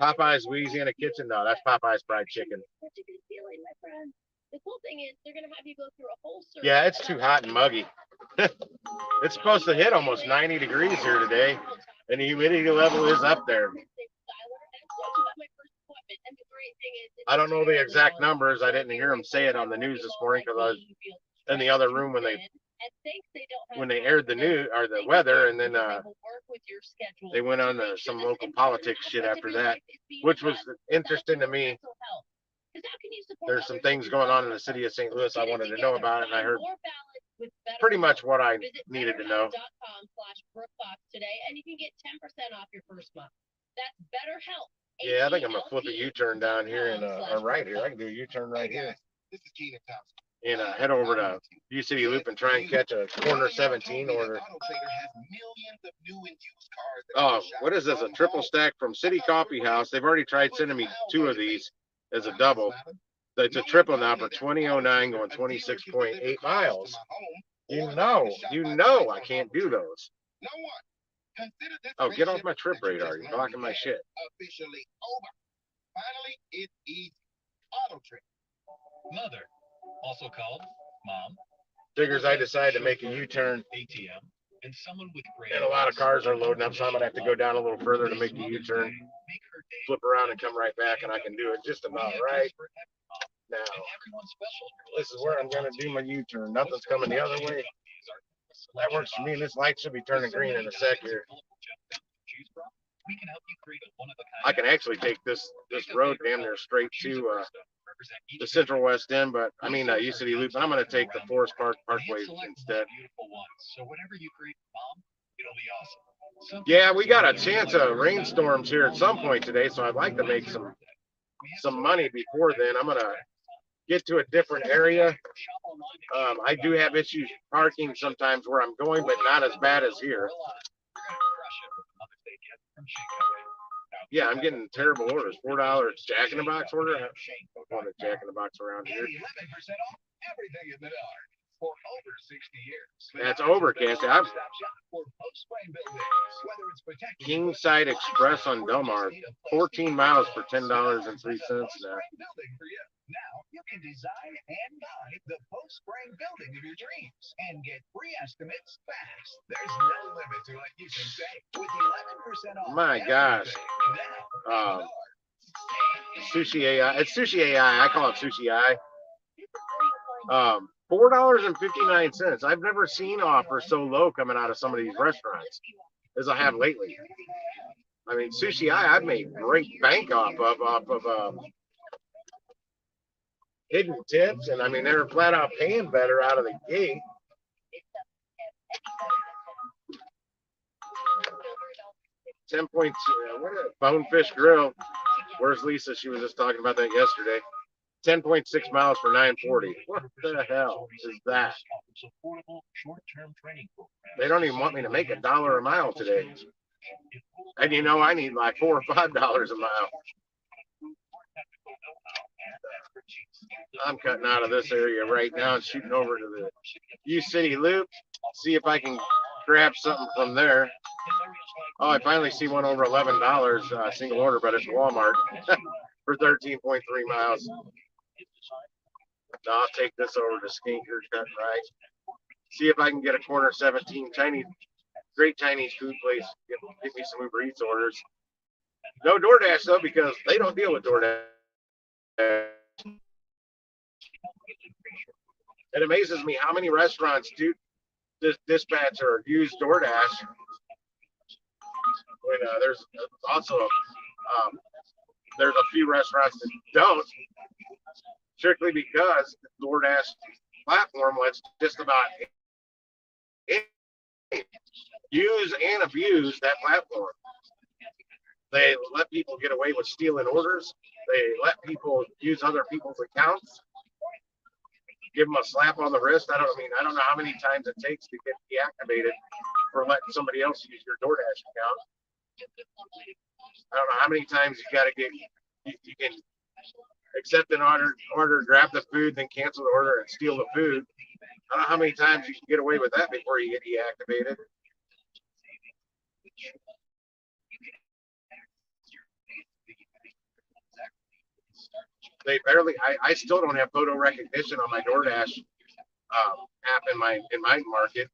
Popeye's Louisiana Kitchen. No, that's Popeye's Fried Chicken. Such a good feeling, my friend. The cool thing is they're gonna have you go through a whole search. Yeah, it's too hot and muggy. It's supposed to hit almost 90 degrees here today, and the humidity level is up there. I don't know the exact numbers. I didn't hear them say it on the news this morning because I was in the other room when they aired the news or the weather, and then they went on to some local politics shit after that, which was interesting to me. There's some things going on in the city of St. Louis I wanted to know about it, and I heard pretty much what I needed to know. Today, and you can get 10% off your first month. That's BetterHelp. Yeah, I think I'm gonna flip a U-turn down here and right here. I can do a U-turn right here. This is Keenan Thompson. And head over to U City Loop and try and catch a corner 17 order. Oh, what is this? A triple stack from City Coffee House. They've already tried sending me 2 of these as a double. It's a triple now for $20.09 going 26.8 miles. You know I can't do those. Oh, get off my trip radar. You're blocking my shit. Officially over. Finally, it's easy. Auto Trip. Mother, also called Mom. Figures I decided to make a U-turn. ATM. And someone with gray. And a lot of cars are loading up, so I'm gonna have to go down a little further to make the U-turn. Flip around and come right back, and I can do it just about right now. This is where I'm gonna do my U-turn. Nothing's coming the other way. That works for me. This light should be turning green in a sec here. I can actually take this road damn near straight to represent each the Central West End, but I mean, U City Loop. But I'm going to take the Forest Park Parkway instead. Beautiful ones. So whatever you create for mom, it'll be awesome. Yeah, we got a chance of rainstorms here at some point today, so I'd like to make some money before then. I'm gonna get to a different area. I do have issues parking sometimes where I'm going, but not as bad as here. Yeah, I'm getting terrible orders. $4 Jack in the Box order. I don't want a Jack in the Box around here. 11% off everything in the dark for over 60 years. That's overcast. I'm Stop shop for post-spray buildings. Whether it's protected Kingside Express on Delmar, 14 miles for $10.03 now. building for you. Now you can design and buy the post-spring building of your dreams and get free estimates fast. There's no limit to what you can save with 11% off. My gosh. Now, Sushi AI. It's Sushi AI. I call it Sushi AI. $4.59. I've never seen offers so low coming out of some of these restaurants as I have lately. I mean, Sushi AI, I've made great bank off of hidden tips, and I mean, they're flat out paying better out of the gate. Bonefish Grill. Where's Lisa? She was just talking about that yesterday. 10.6 miles for $9.40. What the hell is that? They don't even want me to make $1 a mile today. And you know, I need like $4 or $5 a mile. I'm cutting out of this area right now and shooting over to the U City Loop. See if I can grab something from there. Oh, I finally see one over $11 single order, but it's Walmart for 13.3 miles. Now I'll take this over to Skinker's Cut and Rice. See if I can get a corner 17 great Chinese food place. Get me some Uber Eats orders. No DoorDash though, because they don't deal with DoorDash. It amazes me how many restaurants do dispatch or use DoorDash. When there's also there's a few restaurants that don't, strictly because the DoorDash platform lets just about use and abuse that platform. They let people get away with stealing orders. They let people use other people's accounts. Give them a slap on the wrist. I don't know how many times it takes to get deactivated for letting somebody else use your DoorDash account. I don't know how many times you got to get, you can accept an order, grab the food, then cancel the order and steal the food. I don't know how many times you can get away with that before you get deactivated. They barely, I still don't have photo recognition on my DoorDash app in my market.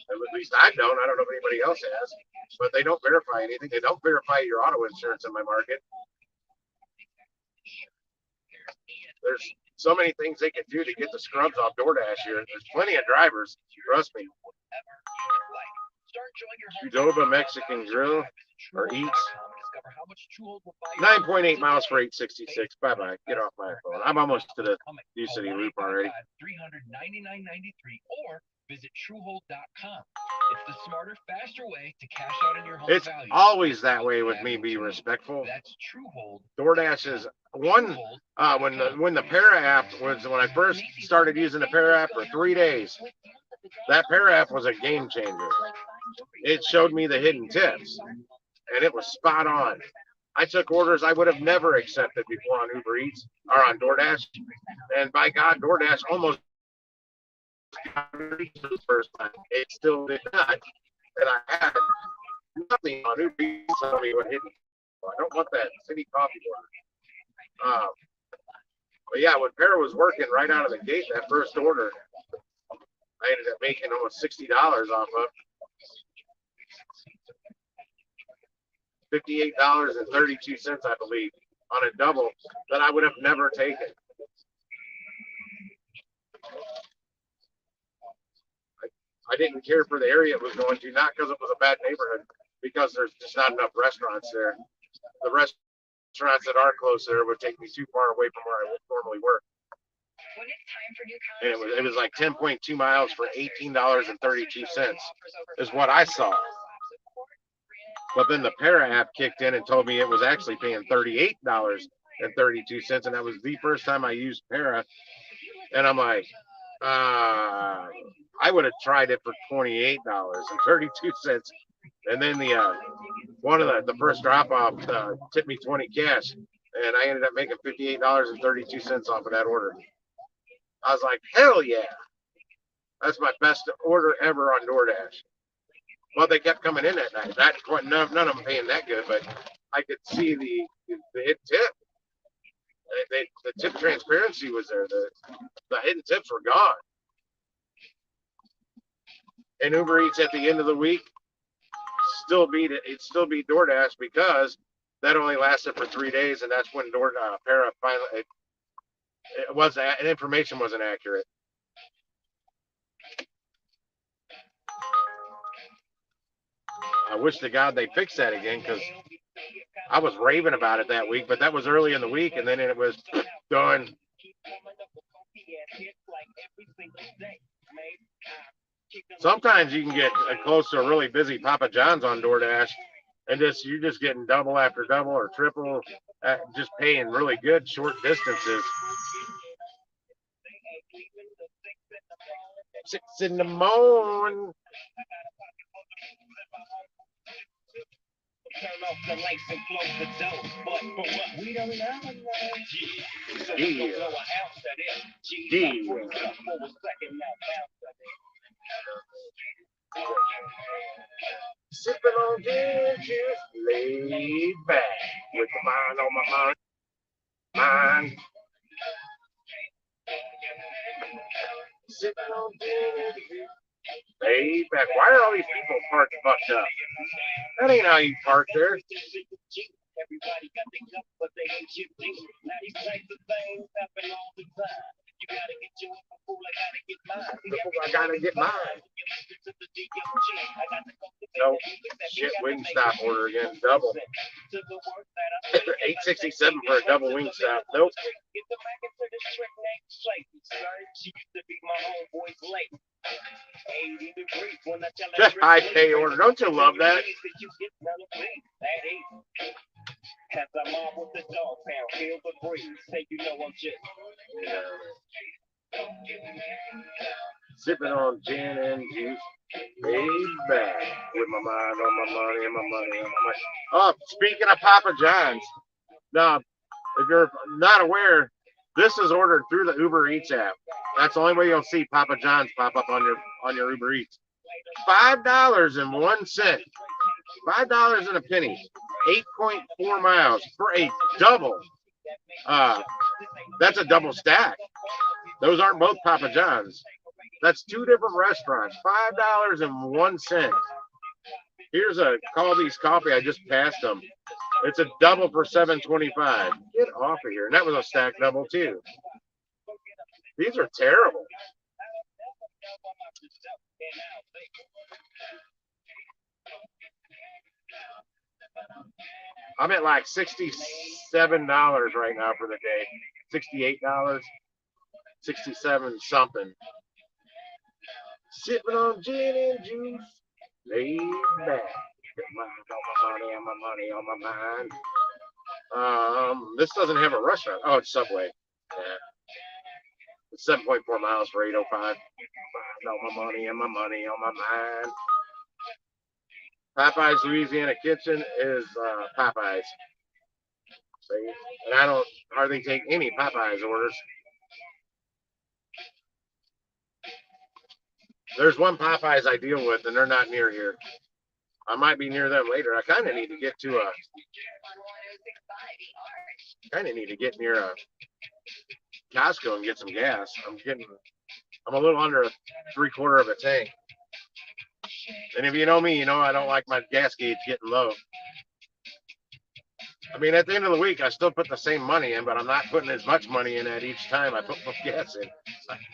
At least I don't. I don't know if anybody else has. But they don't verify anything. They don't verify your auto insurance in my market. There's so many things they can do to get the scrubs off DoorDash here. There's plenty of drivers. Trust me. Qdoba Mexican Grill or Eats. 9.8 miles for $8.66. Bye-bye. Get off my phone. I'm almost to the U City Loop already. $399.93 or visit Truehold.com. It's the smarter, faster way to cash out on your home It's value. always that way with me. Be respectful. That's Truehold. DoorDash is one. When the Para app was, when I first started using the Para app for 3 days, that Para app was a game changer. It showed me the hidden tips, and it was spot on. I took orders I would have never accepted before on Uber Eats or on DoorDash, and by God, DoorDash almost got me the first time. It still did not, and I had nothing on Uber Eats telling me what hidden. I don't want that city coffee order. But yeah, when Para was working right out of the gate, that first order, I ended up making almost $60 off of. $58.32, I believe, on a double that I would have never taken. I didn't care for the area it was going to, not because it was a bad neighborhood, because there's just not enough restaurants there. The restaurants that are closer would take me too far away from where I would normally work. When it's time for new And colors, it was like 10.2 miles for $18.32 is what I saw. But then the Para app kicked in and told me it was actually paying $38.32, and that was the first time I used Para. And I'm like, I would have tried it for $28.32. And then one of the first drop off tipped me 20 cash, and I ended up making $58.32 off of that order. I was like, hell yeah, that's my best order ever on DoorDash. Well, they kept coming in that night. None of them paying that good, but I could see the hidden tip. The tip transparency was there. The hidden tips were gone. And Uber Eats at the end of the week still beat DoorDash because that only lasted for 3 days, and that's when Para finally the information wasn't accurate. I wish to God they fixed that again, because I was raving about it that week, but that was early in the week, and then it was done. Sometimes you can get close to a really busy Papa John's on DoorDash, and you're just getting double after double or triple, just paying really good short distances. 6 in the morning. Turn off the lights and close the door. But for what? We don't know. Yeah. So we gon' blow a ounce of this. Yeah. For a second now. Sipping on gin juice, laid back with my mind on my mind. Sipping on gin juice, laid back. Why are all these people parked fucked up? That ain't how you park there. Everybody got the cup, but they ain't you. Now these types of things happen all the time. You gotta get yours before I gotta get mine. Before I gotta get mine. No shit, Wingstop order again, double. $8.67 for a double Wingstop. Nope. High pay order. Don't you love that? As I'm on with the dog pound, feel the breeze, say you know I'm just sipping on gin and juice, laid back with my mind on my money and my money on my money. Oh, speaking of Papa John's, now if you're not aware, this is ordered through the Uber Eats app. That's the only way you'll see Papa John's pop up on your Uber Eats. $5.01. $5 and a penny. 8.4 miles for a double. That's a double stack. Those aren't both Papa John's. That's two different restaurants. $5.01. Here's a Caldy's coffee. I just passed them. It's a double for $7.25. Get off of here. And that was a stack double too. These are terrible. I'm at like $67 right now for the day. $68, 67 something. Sipping on gin and juice, laid back. Got my money on my money on my mind. This doesn't have a restaurant. Oh, it's Subway. Yeah. It's 7.4 miles for $8.05. My money and my money on my mind. Popeye's Louisiana Kitchen is Popeye's. See? And I don't hardly take any Popeye's orders. There's one Popeye's I deal with, and they're not near here. I might be near them later. I kind of need to get to near a Costco and get some gas. I'm a little under 3/4 of a tank. And if you know me, you know I don't like my gas gauge getting low. I mean, at the end of the week, I still put the same money in, but I'm not putting as much money in at each time I put gas in.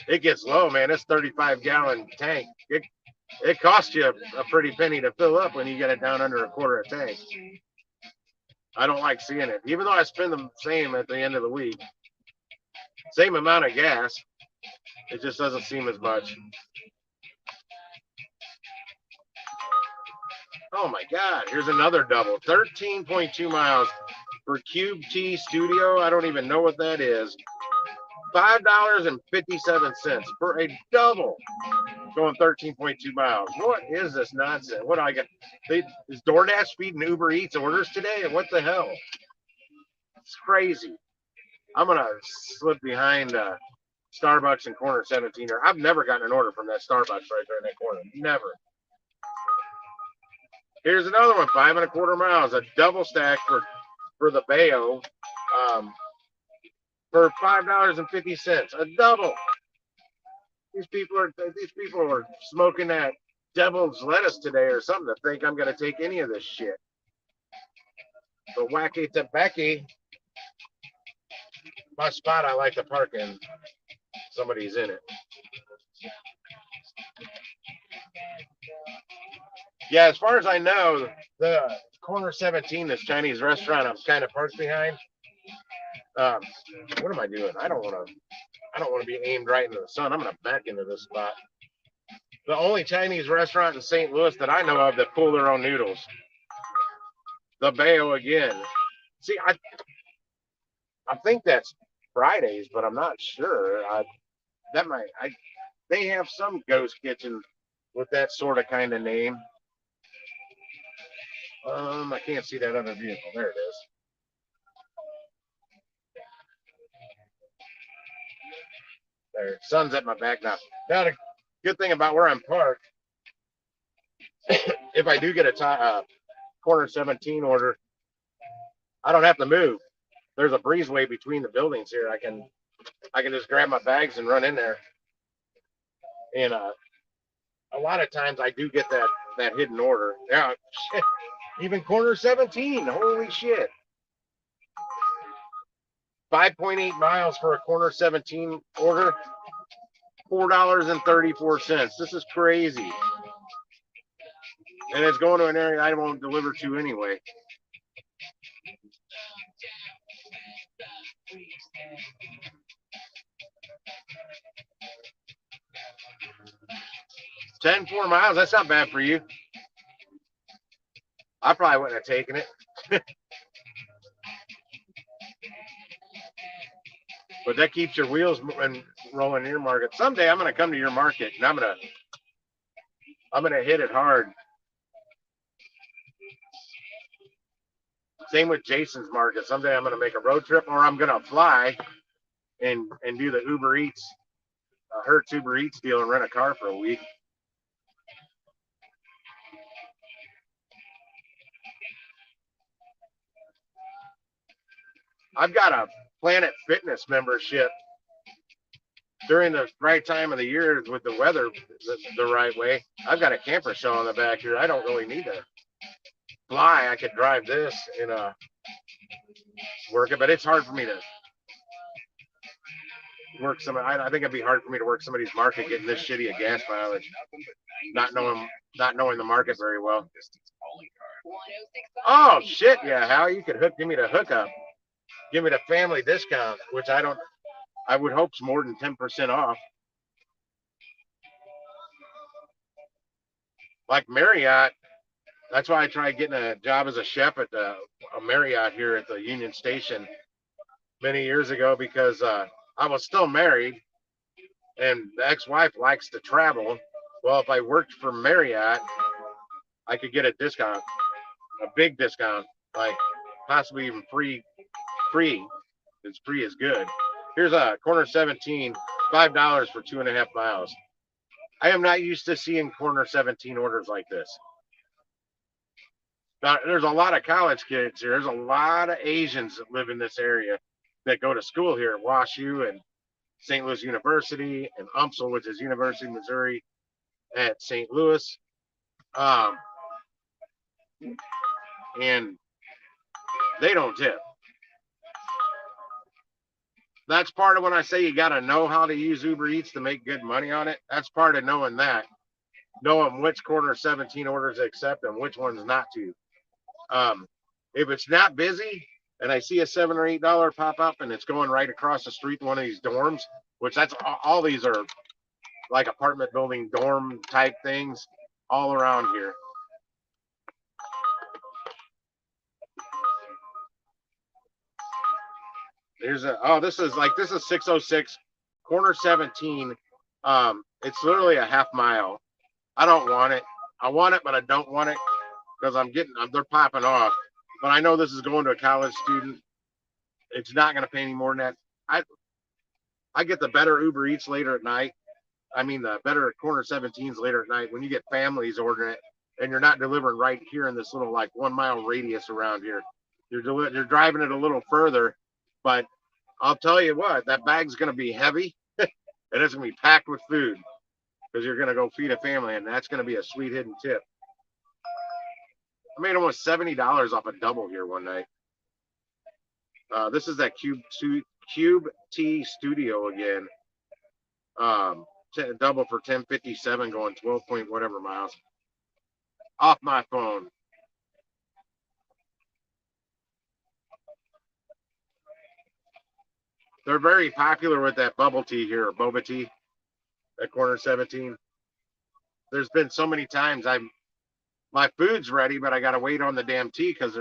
It gets low, man. It's 35-gallon tank. It costs you a pretty penny to fill up when you get it down under 1/4 a tank. I don't like seeing it. Even though I spend the same at the end of the week, same amount of gas, it just doesn't seem as much. Oh my God, here's another double. 13.2 miles for Cube T Studio. I don't even know what that is. $5.57 for a double going 13.2 miles. What is this nonsense? What do I get? Is DoorDash feeding Uber Eats orders today? What the hell? It's crazy. I'm going to slip behind Starbucks in corner 17. I've never gotten an order from that Starbucks right there in that corner. Never. Here's another one, 5.25 miles, a double stack for the Bayo, for $5.50, a double. These people are smoking that devil's lettuce today or something to think I'm gonna take any of this shit. The wacky tobacco. My spot I like to park in. Somebody's in it. Yeah, as far as I know, the corner 17, this Chinese restaurant I'm kind of parked behind. What am I doing? I don't want to be aimed right into the sun. I'm gonna back into this spot. The only Chinese restaurant in St. Louis that I know of that pull their own noodles. The Bayo again. See, I think that's Fridays, but I'm not sure. They have some ghost kitchen with that sort of kind of name. I can't see that other vehicle. There it is. There, sun's at my back now. Now, the good thing about where I'm parked, if I do get a corner 17 order, I don't have to move. There's a breezeway between the buildings here. I can just grab my bags and run in there. And a lot of times I do get that hidden order. Yeah, shit. Even corner 17. Holy shit. 5.8 miles for a corner 17 order. $4.34. This is crazy. And it's going to an area I won't deliver to anyway. $10.4 miles. That's not bad for you. I probably wouldn't have taken it. But that keeps your wheels rolling in your market. Someday I'm going to come to your market and I'm going to hit it hard. Same with Jason's market. Someday I'm going to make a road trip, or I'm going to fly and do the Uber Eats, Hertz Uber Eats deal and rent a car for a week. I've got a Planet Fitness membership during the right time of the year with the weather the right way. I've got a camper shell on the back here. I don't really need to fly. I could drive this and work it, but it's hard for me to work some. I think it'd be hard for me to work somebody's market getting this shitty a gas mileage, not knowing the market very well. Oh shit, yeah, Hal, you could give me the hookup. Give me the family discount, which I would hope is more than 10% off. Like Marriott, that's why I tried getting a job as a chef at a Marriott here at the Union Station many years ago, because I was still married and the ex-wife likes to travel. Well, if I worked for Marriott, I could get a discount, a big discount, like possibly even free. It's free is good. Here's a corner 17, $5 for 2.5 miles. I am not used to seeing corner 17 orders like this. Now, there's a lot of college kids here. There's a lot of Asians that live in this area that go to school here at WashU and St. Louis University and UMSL, which is University of Missouri at St. Louis. And they don't tip. That's part of when I say you got to know how to use Uber Eats to make good money on it. That's part of knowing that. Knowing which corner 17 orders to accept and which ones not to. If it's not busy and I see a $7 or $8 pop up and it's going right across the street in one of these dorms, which that's all these are like apartment building dorm type things all around here. There's this is 606 corner 17. It's literally a half mile. I don't want it. I want it, but I don't want it because they're popping off. But I know this is going to a college student. It's not going to pay any more than that. I get the better Uber Eats later at night. I mean, the better corner 17s later at night when you get families ordering it and you're not delivering right here in this little like 1 mile radius around here. You're driving it a little further, but I'll tell you what, that bag's going to be heavy and it's going to be packed with food because you're going to go feed a family, and that's going to be a sweet hidden tip. I made almost $70 off a double here one night. This is that Cube T Studio again. Double for 1057 going 12 point whatever miles. Off my phone. They're very popular with that bubble tea here, or boba tea, at corner 17. There's been so many times my food's ready, but I gotta wait on the damn tea because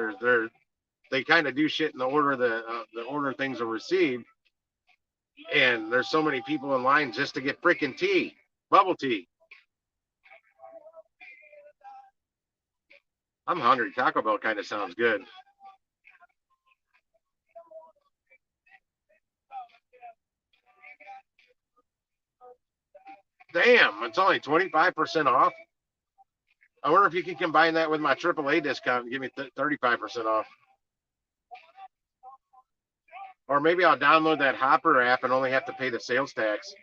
they kind of do shit in the order the order things are received, and there's so many people in line just to get freaking tea, bubble tea. I'm hungry. Taco Bell kind of sounds good. Damn, it's only 25% off. I wonder if you can combine that with my AAA discount and give me 35% off. Or maybe I'll download that Hopper app and only have to pay the sales tax.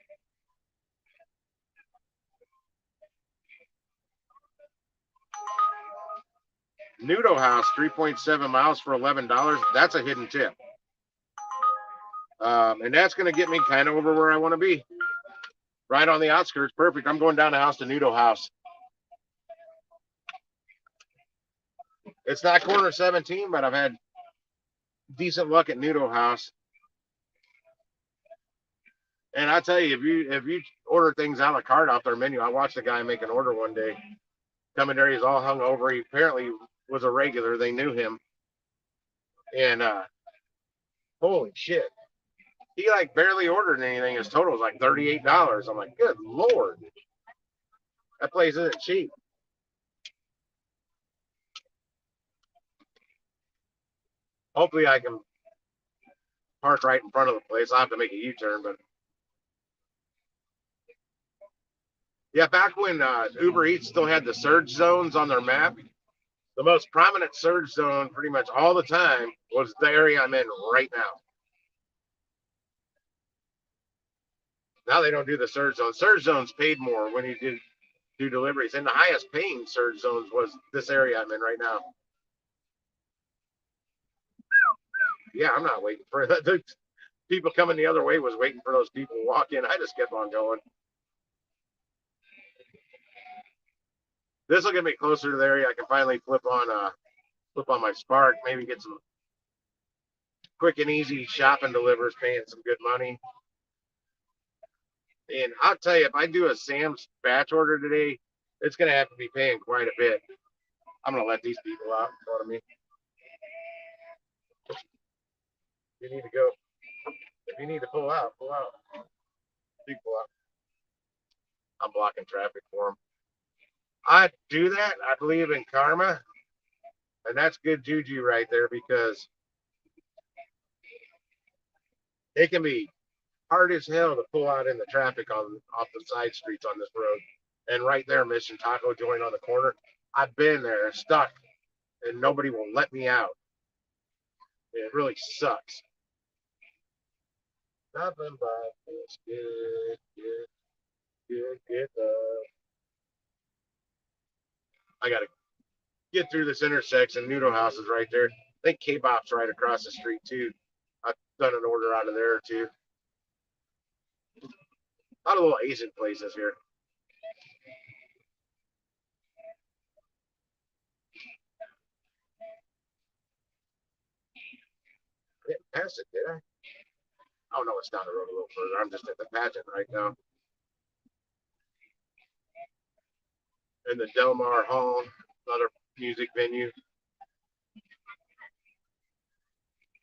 Noodle House, 3.7 miles for $11. That's a hidden tip. And that's going to get me kind of over where I want to be. Right on the outskirts. Perfect. I'm going down the house to Noodle House. It's not corner 17, but I've had decent luck at Noodle House. And I tell you, if you order things a la carte off their menu, I watched a guy make an order one day. Coming there, he's all hung over. He apparently was a regular. They knew him. And holy shit. He like barely ordered anything. His total was like $38. I'm like, good Lord. That place isn't cheap. Hopefully I can park right in front of the place. I'll have to make a U-turn, but yeah, back when Uber Eats still had the surge zones on their map, the most prominent surge zone pretty much all the time was the area I'm in right now. Now they don't do the surge zones. Surge zones paid more when you do deliveries, and the highest paying surge zones was this area I'm in right now. Yeah, I'm not waiting for that. The people coming the other way was waiting for those people to walk in. I just kept on going. This will get me closer to the area. I can finally flip on my Spark, maybe get some quick and easy shopping delivers, paying some good money. And I'll tell you, if I do a Sam's batch order today, it's going to have to be paying quite a bit. I'm going to let these people out in front of me. You need to go. If you need to pull out, pull out. You pull out. I'm blocking traffic for them. I do that. I believe in karma. And that's good juju right there because it can be hard as hell to pull out in the traffic off the side streets on this road. And right there, Mission Taco Joint on the corner. I've been there, stuck, and nobody will let me out. It really sucks. Nothing but this good love. I gotta get through this intersection. Noodle House is right there. I think K-Bop's right across the street too. I've done an order out of there too. A lot of little Asian places here. past it, did I? Oh no, it's down the road a little further. I'm just at the pageant right now. In the Del Mar Hall, another music venue.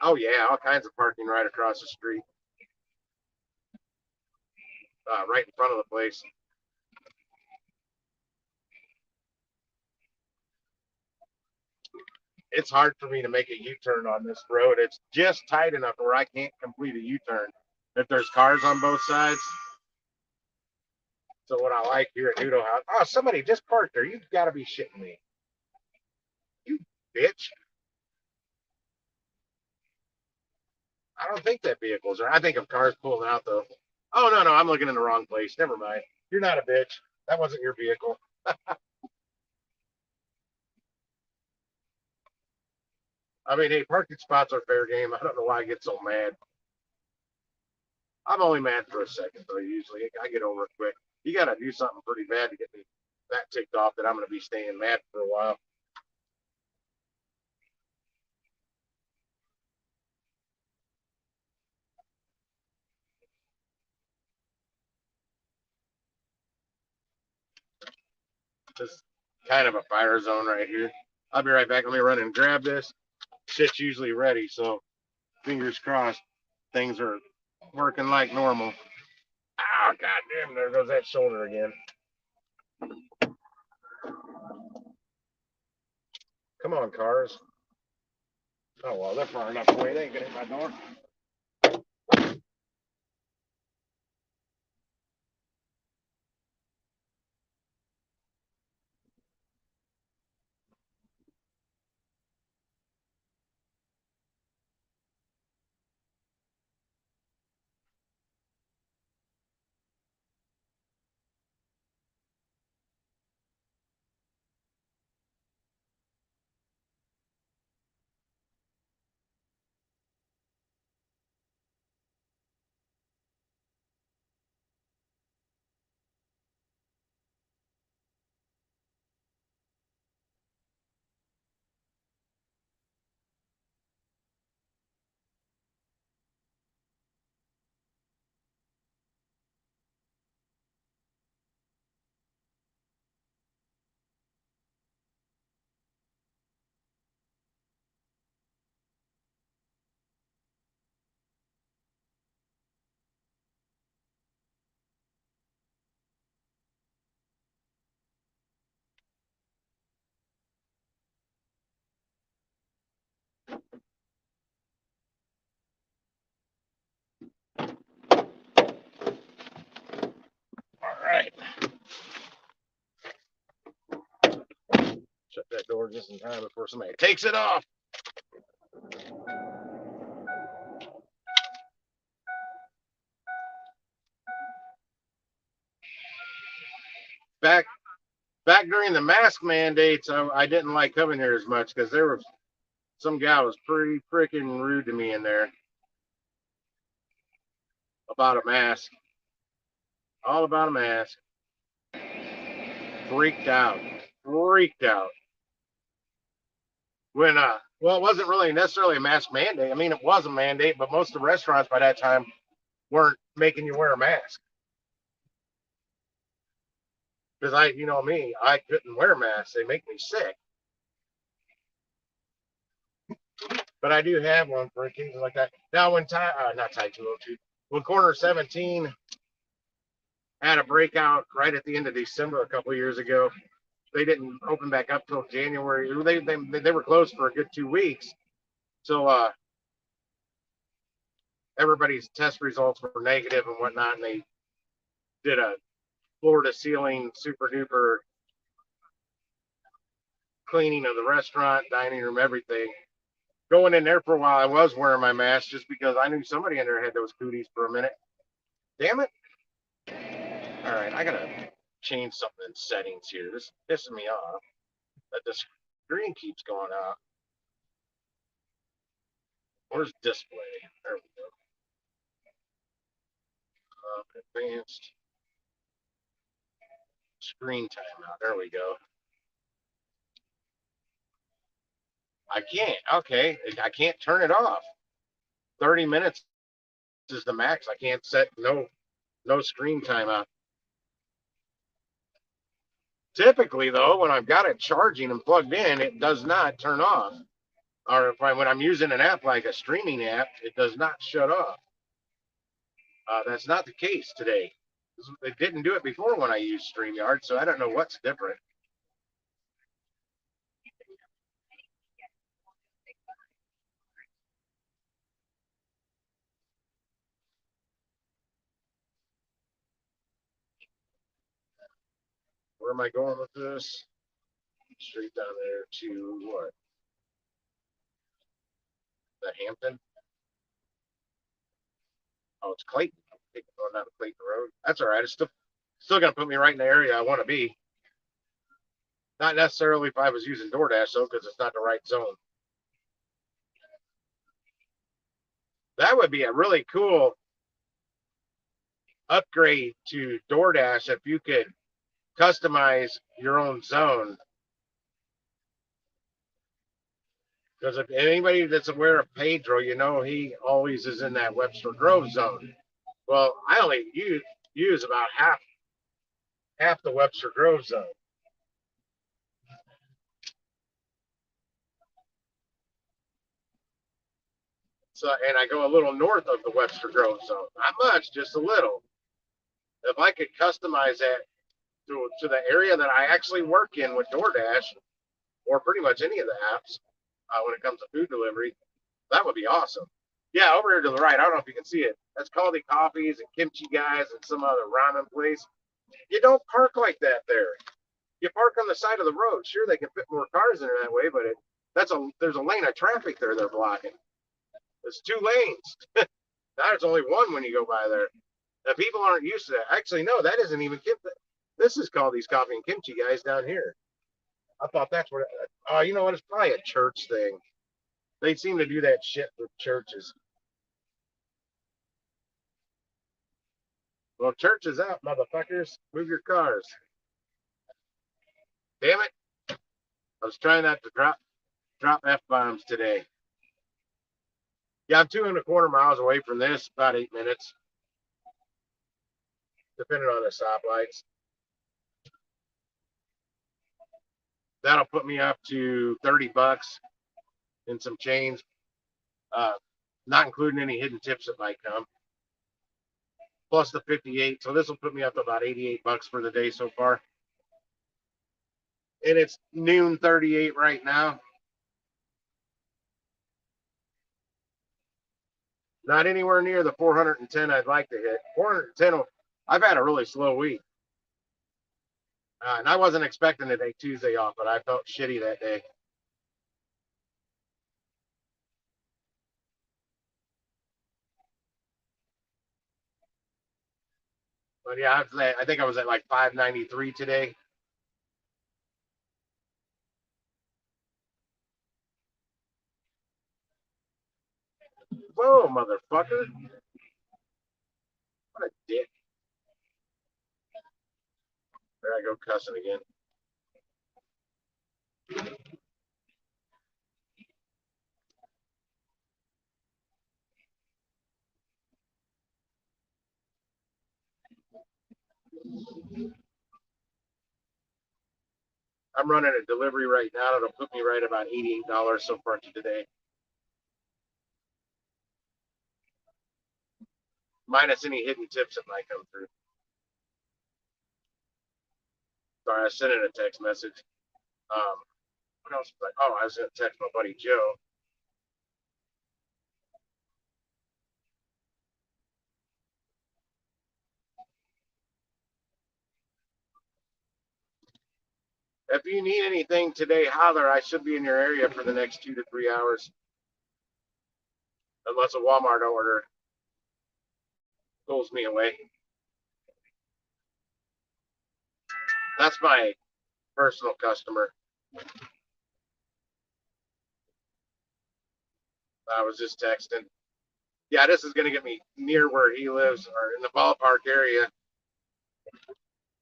Oh yeah, all kinds of parking right across the street. Right in front of the place. It's hard for me to make a U-turn on this road. It's just tight enough where I can't complete a U-turn if there's cars on both sides. So what I like here at Noodle House, oh, somebody just parked there. You've got to be shitting me. You bitch. I don't think that vehicle's there. I think of cars pulling out though. Oh, no, I'm looking in the wrong place. Never mind. You're not a bitch. That wasn't your vehicle. I mean, hey, parking spots are fair game. I don't know why I get so mad. I'm only mad for a second, though, usually. I get over it quick. You got to do something pretty bad to get me that ticked off that I'm going to be staying mad for a while. This is kind of a fire zone right here. I'll be right back. Let me run and grab this. Shit's usually ready, so fingers crossed things are working like normal. Oh, goddamn, there goes that shoulder again. Come on, cars. Oh, well, they're far enough away. They ain't gonna hit my door. All right. Shut that door just in time before somebody takes it off. Back during the mask mandates, I didn't like coming here as much because there was some guy was pretty freaking rude to me in there about a mask. All about a mask. Freaked out. When well, it wasn't really necessarily a mask mandate. I mean, it was a mandate, but most of the restaurants by that time weren't making you wear a mask. Because you know me, I couldn't wear masks. They make me sick. But I do have one for occasions like that. Now, when not Tide 202, when Corner 17 had a breakout right at the end of December a couple of years ago, they didn't open back up till January. They were closed for a good 2 weeks. So everybody's test results were negative and whatnot, and they did a floor to ceiling super duper cleaning of the restaurant, dining room, everything. Going in there for a while, I was wearing my mask just because I knew somebody in there had those cooties for a minute. Damn it. All right, I gotta change something in settings here. This is pissing me off that the screen keeps going out. Where's display? There we go. Advanced screen timeout. There we go. I can't. Okay, I can't turn it off. 30 minutes is the max. I can't set no screen time out. Typically, though, when I've got it charging and plugged in, it does not turn off. Or when I'm using an app like a streaming app, it does not shut off. That's not the case today. It didn't do it before when I used StreamYard, so I don't know what's different. Where am I going with this? Straight down there to what? The Hampton? Oh, it's Clayton. I'm going down to Clayton Road. That's all right. It's still going to put me right in the area I want to be. Not necessarily if I was using DoorDash, though, because it's not the right zone. That would be a really cool upgrade to DoorDash if you could customize your own zone. Because if anybody that's aware of Pedro, you know he always is in that Webster Grove zone. Well, I only use about half the Webster Grove zone. So, and I go a little north of the Webster Grove zone. Not much, just a little. If I could customize that to the area that I actually work in with DoorDash, or pretty much any of the apps, when it comes to food delivery, that would be awesome. Yeah, over here to the right, I don't know if you can see it. That's Caldi Coffees and Kimchi Guys and some other ramen place. You don't park like that there. You park on the side of the road. Sure, they can fit more cars in that way, but there's a lane of traffic there they're blocking. There's 2 lanes. Now there's only one when you go by there. The people aren't used to that. Actually, no, that isn't even Kimchi. This is Caldi's Coffee and Kimchi Guys down here. I thought that's what. Oh, you know what? It's probably a church thing. They seem to do that shit with churches. Well, church is out, motherfuckers. Move your cars. Damn it. I was trying not to drop F-bombs today. Yeah, I'm 2.25 miles away from this, about 8 minutes. Depending on the stoplights. That'll put me up to $30 and some change. Not including any hidden tips that might come. Plus the 58. So this will put me up to about $88 for the day so far. And it's noon 38 right now. Not anywhere near the 410 I'd like to hit. 410, I've had a really slow week. And I wasn't expecting to take Tuesday off, but I felt shitty that day. But yeah, I think I was at like 593 today. Whoa, motherfucker. What a dick. There I go cussing again. I'm running a delivery right now. That'll put me right about $88 so far today. Minus any hidden tips that might come through. Sorry, I sent in a text message. What else? Oh, I was going to text my buddy Joe. If you need anything today, holler. I should be in your area for the next 2 to 3 hours. Unless a Walmart order pulls me away. That's my personal customer. I was just texting. Yeah, this is going to get me near where he lives or in the ballpark area.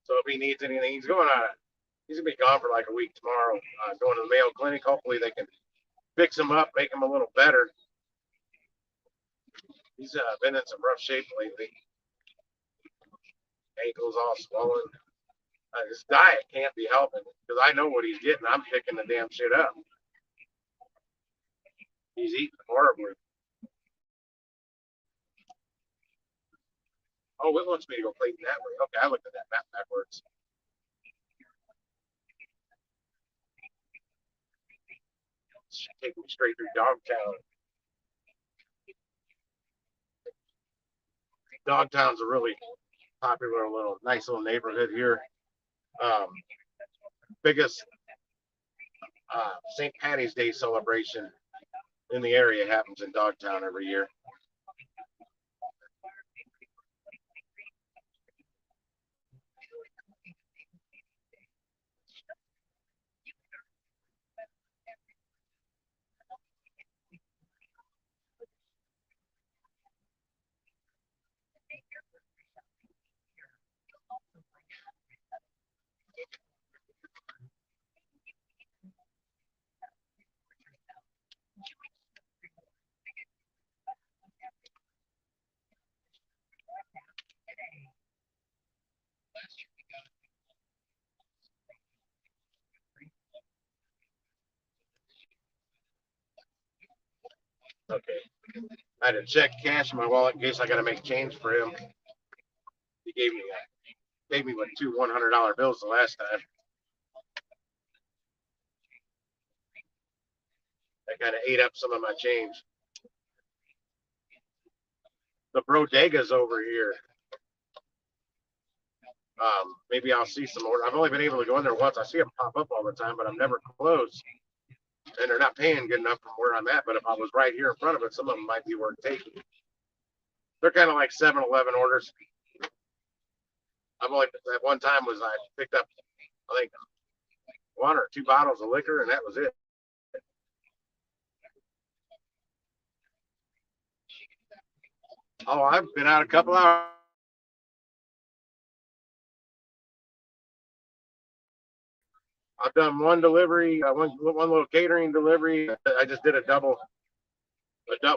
So if he needs anything, he's going to be gone for like a week tomorrow, going to the Mayo Clinic. Hopefully they can fix him up, make him a little better. He's been in some rough shape lately. Ankles all swollen. His diet can't be helping because I know what he's getting. I'm picking the damn shit up. He's eating horribly. Oh, it wants me to go Clayton that way. Okay, I looked at that map backwards. Should take me straight through Dogtown. Dogtown's a really popular little, nice little neighborhood here. Biggest St. Patty's Day celebration in the area happens in Dogtown every year. Okay. I had to check cash in my wallet in case I got to make change for him. He gave me like two $100 bills the last time. That kind of ate up some of my change. The bodega's over here. Maybe I'll see some more. I've only been able to go in there once. I see them pop up all the time, but I'm never close. And they're not paying good enough from where I'm at. But if I was right here in front of it, some of them might be worth taking. They're kind of like 7-Eleven orders. I've only at one time was I picked up, I think, 1 or 2 bottles of liquor, and that was it. Oh, I've been out a couple hours. I've done one delivery, one little catering delivery. I just did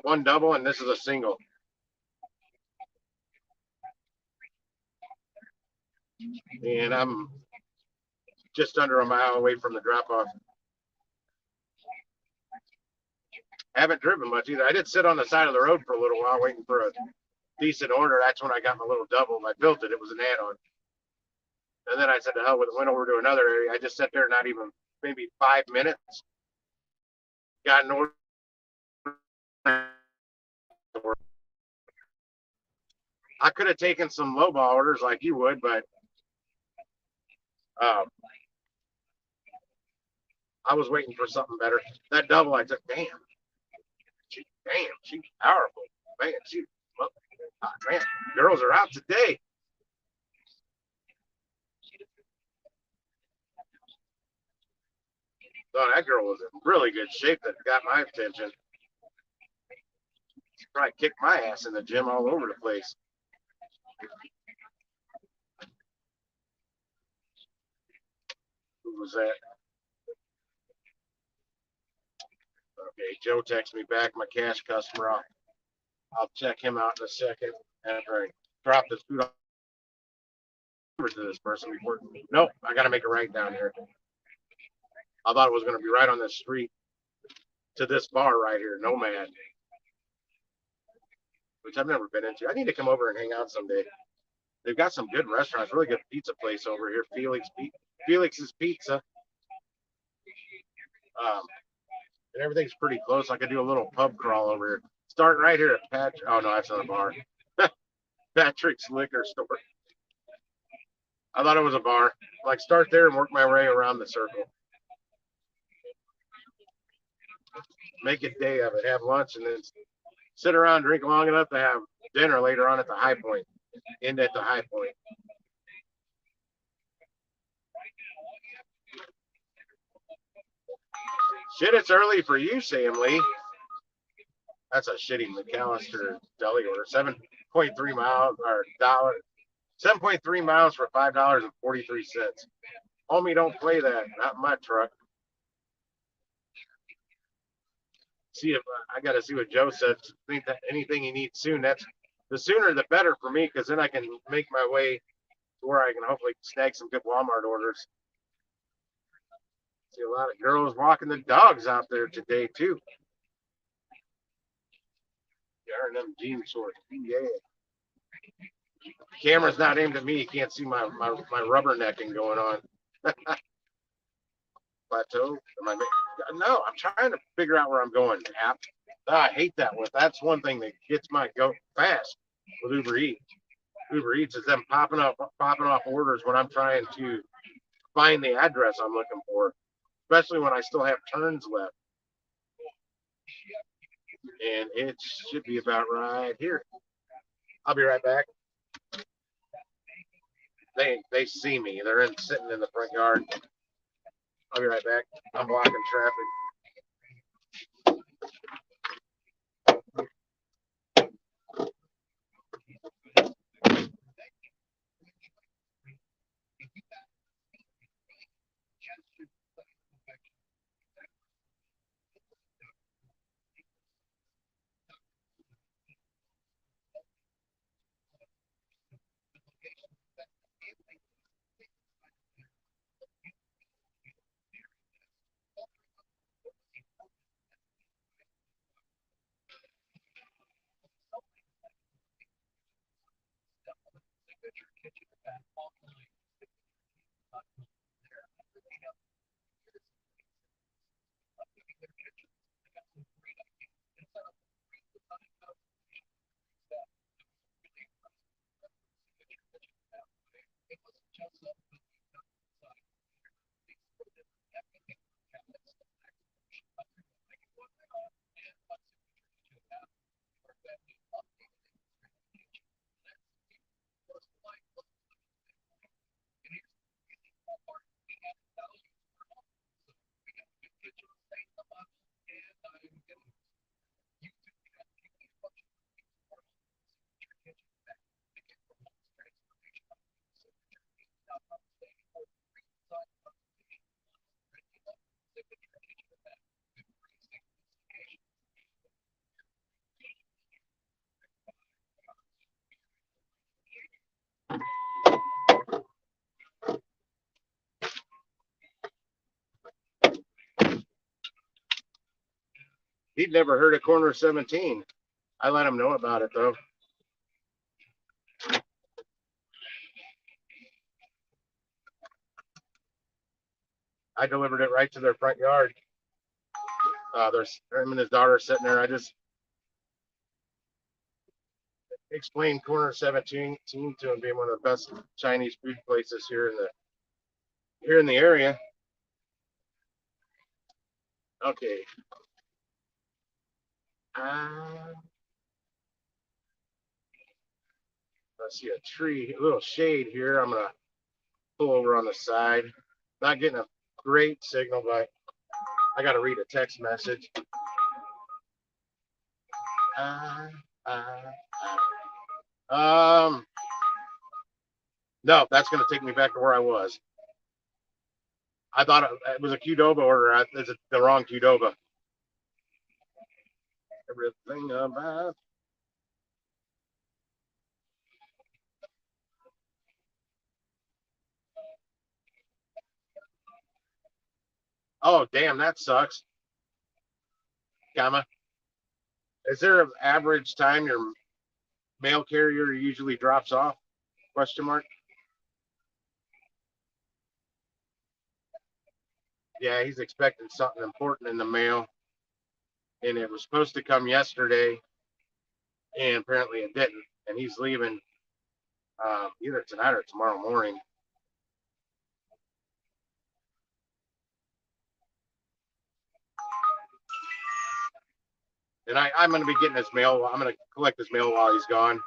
one double, and this is a single. And I'm just under a mile away from the drop-off. Haven't driven much either. I did sit on the side of the road for a little while waiting for a decent order. That's when I got my little double. I built it. It was an add-on. And then I said to hell with it, went over to another area. I just sat there not even maybe 5 minutes. Got an order. I could have taken some lowball orders like you would, but I was waiting for something better. That double I took, damn, she's powerful. Man, man, girls are out today. Oh, that girl was in really good shape that got my attention. She probably kicked my ass in the gym all over the place. Who was that? Okay, Joe texted me back, my cash customer. I'll check him out in a second after I drop this food off to this person before. Nope, I got to make a right down here. I thought it was going to be right on the street to this bar right here, Nomad, which I've never been into. I need to come over and hang out someday. They've got some good restaurants, really good pizza place over here, Felix's Pizza. And everything's pretty close. I could do a little pub crawl over here. Start right here at Patrick. Oh no, that's not a bar. Patrick's Liquor Store. I thought it was a bar. Like start there and work my way around the circle. Make a day of it. Have lunch and then sit around, drink long enough to have dinner later on at the High Point. End at the High Point. Shit, it's early for you, Sam Lee. That's a shitty McAllister deli order. 7.3 miles or dollar. 7.3 miles for $5.43. Homie, don't play that. Not in my truck. see if I got to see what Joe said. Think that anything he needs soon. That's the sooner the better for me, because then I can make my way to where I can hopefully snag some good Walmart orders. See a lot of girls walking the dogs out there today too. Darn them jean shorts. Yeah. Camera's not aimed at me. You can't see my rubbernecking going on. Plateau? No, I'm trying to figure out where I'm going. App. I hate that one. That's one thing that gets my goat fast with Uber Eats. Uber Eats is them popping off orders when I'm trying to find the address I'm looking for, especially when I still have turns left. And it should be about right here. I'll be right back. They see me. They're sitting in the front yard. I'll be right back. I'm blocking traffic. He'd never heard of Corner 17. I let him know about it though. I delivered it right to their front yard. There's him and his daughter sitting there. I just explained Corner 17 to him being one of the best Chinese food places here in the area. Okay. I see a tree, a little shade here. I'm gonna pull over on the side. Not getting a great signal, but I gotta read a text message. No, that's gonna take me back to where I was. I thought it was a Qdoba order. It's the wrong Qdoba. Everything about. Oh, damn, that sucks. Gamma. Is there an average time your mail carrier usually drops off? Question mark. Yeah, he's expecting something important in the mail. And it was supposed to come yesterday. And apparently it didn't. And he's leaving either tonight or tomorrow morning. And I'm going to be getting his mail. I'm going to collect his mail while he's gone.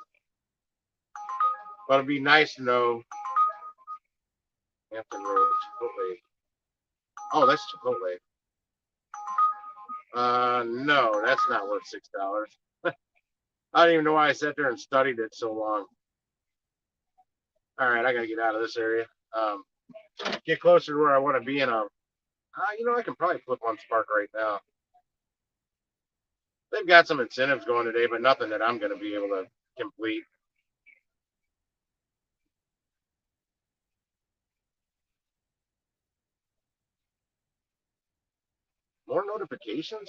But it'd be nice to know. Hampton Road, Chipotle. Oh, that's Chipotle. No, that's not worth $6. I don't even know why I sat there and studied it so long. All right, I got to get out of this area. Get closer to where I want to be in a. I can probably flip on Spark right now. They've got some incentives going today, but nothing that I'm going to be able to complete. More notifications?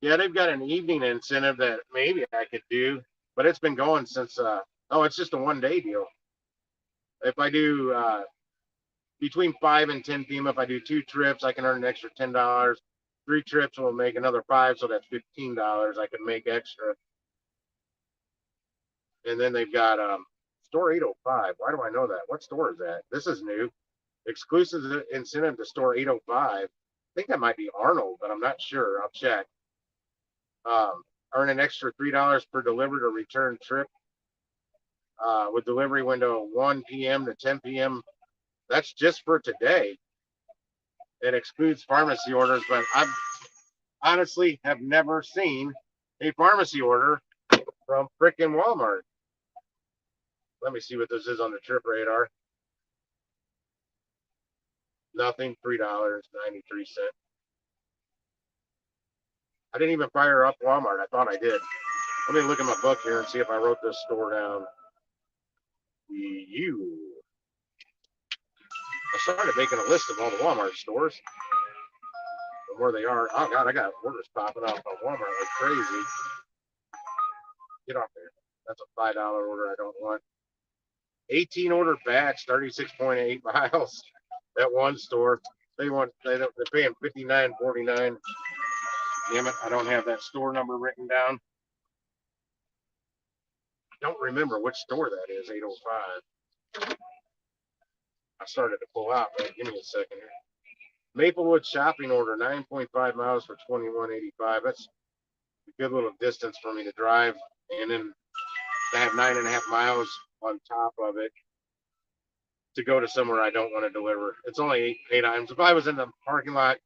Yeah, they've got an evening incentive that maybe I could do, but it's been going since, oh, it's just a 1 day deal. If I do between 5 and 10 p.m., if I do 2 trips, I can earn an extra $10. 3 trips will make another 5, so that's $15 I can make extra. And then they've got store 805. Why do I know that? What store is that? This is new. Exclusive incentive to store 805. I think that might be Arnold, but I'm not sure. I'll check. Earn an extra $3 per delivered or return trip with delivery window 1 p.m. to 10 p.m. That's just for today. It excludes pharmacy orders, but I've honestly have never seen a pharmacy order from frickin' Walmart. Let me see what this is on the trip radar. Nothing, $3.93. I didn't even fire up Walmart. I thought I did. Let me look at my book here and see if I wrote this store down. I started making a list of all the Walmart stores and where they are. Oh God, I got orders popping off on Walmart like crazy. Get off there. That's a $5 order I don't want. 18 order batch, 36.8 miles. That one store. They're paying $59.49. Damn it, I don't have that store number written down. Don't remember which store that is, 805. I started to pull out, but give me a second here. Maplewood shopping order, 9.5 miles for $21.85. That's a good little distance for me to drive. And then I have 9.5 miles on top of it to go to somewhere I don't want to deliver. It's only eight items. If I was in the parking lot,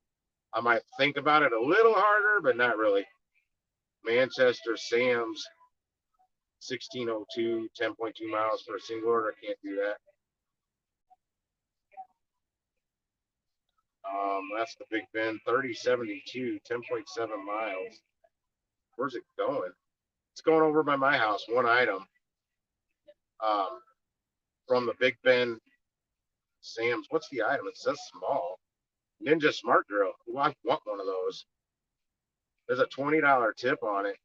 I might think about it a little harder, but not really. Manchester Sam's, 1602, 10.2 miles for a single order. I can't do that. That's the Big Bend, 3072, 10.7 miles. Where's it going? It's going over by my house, one item. From the Big Bend Sam's. What's the item? It says small. Ninja Smart Grill. Ooh, I want one of those. There's a $20 tip on it.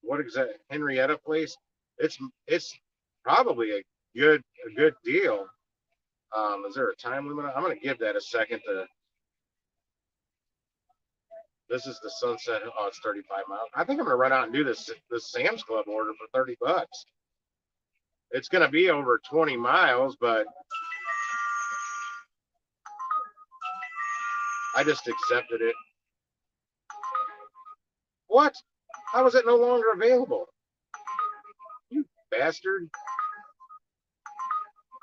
What is that? Henrietta Place? It's probably a good deal. Is there a time limit? I'm gonna give that a second to. This is the Sunset. Oh, it's 35 miles. I think I'm gonna run out and do this Sam's Club order for $30. It's gonna be over 20 miles, but I just accepted it. What? How is it no longer available? You bastard.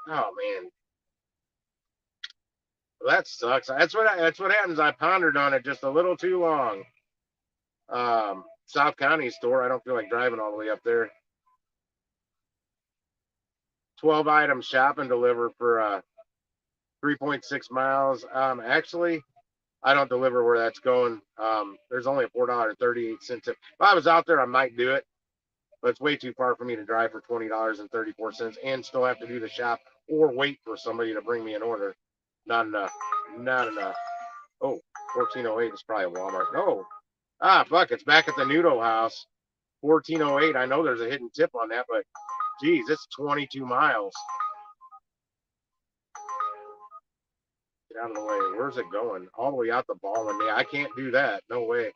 Oh man. Well, that sucks. That's what happens. I pondered on it just a little too long. South County store. I don't feel like driving all the way up there. 12 items shop and deliver for 3.6 miles. Actually, I don't deliver where that's going. There's only a $4.38 tip. If I was out there, I might do it, but it's way too far for me to drive for $20.34 and still have to do the shop or wait for somebody to bring me an order. Not enough. Not enough. Oh, 1408 is probably a Walmart. No. Ah, fuck, it's back at the Noodle House. 1408. I know there's a hidden tip on that, but geez, it's 22 miles. Get out of the way. Where's it going? All the way out the Baldwin. Yeah, I can't do that. No way.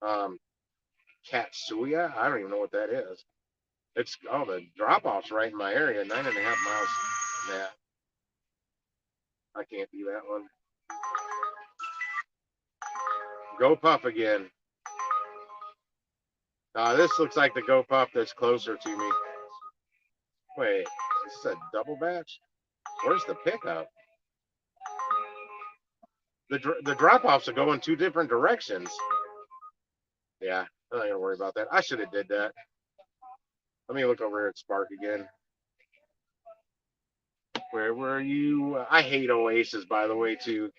Katsuya? I don't even know what that is. It's the drop off's right in my area, 9.5 miles. Yeah. I can't do that one. Go Puff again. This looks like the Go Puff that's closer to me. Wait, is this a double batch? Where's the pickup? The drop-offs are going 2 different directions. Yeah, I'm not gonna worry about that. I should have did that. Let me look over here at Spark again. Where were you? I hate Oasis, by the way, too.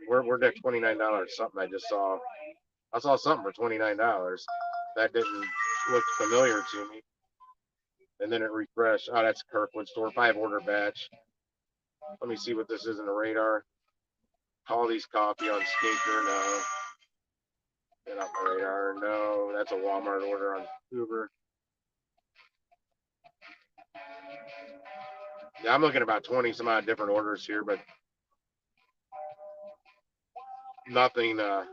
Where'd that $29 something I just saw? I saw something for $29. That didn't look familiar to me. And then it refreshed. Oh, that's Kirkwood store. 5-order batch. Let me see what this is in the radar. Holly's coffee on Skinker. No. Get off my radar. No. That's a Walmart order on Uber. Yeah, I'm looking at about 20 some odd different orders here, but nothing nothing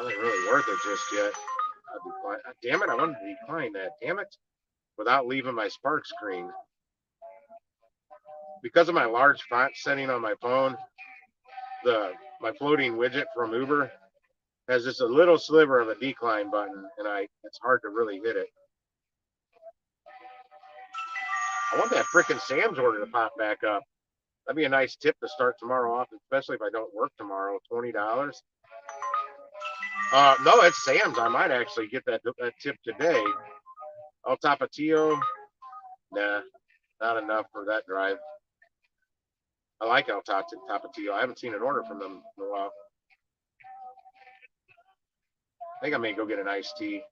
really worth it just yet. Damn it, I wanted to decline that. Damn it. Without leaving my Spark screen. Because of my large font setting on my phone, my floating widget from Uber has just a little sliver of a decline button, and it's hard to really hit it. I want that frickin' Sam's order to pop back up. That'd be a nice tip to start tomorrow off, especially if I don't work tomorrow. $20. No, it's Sam's. I might actually get that tip today. El Tapatio, nah, not enough for that drive. I like El Tapatio. I haven't seen an order from them in a while. I think I may go get an iced tea.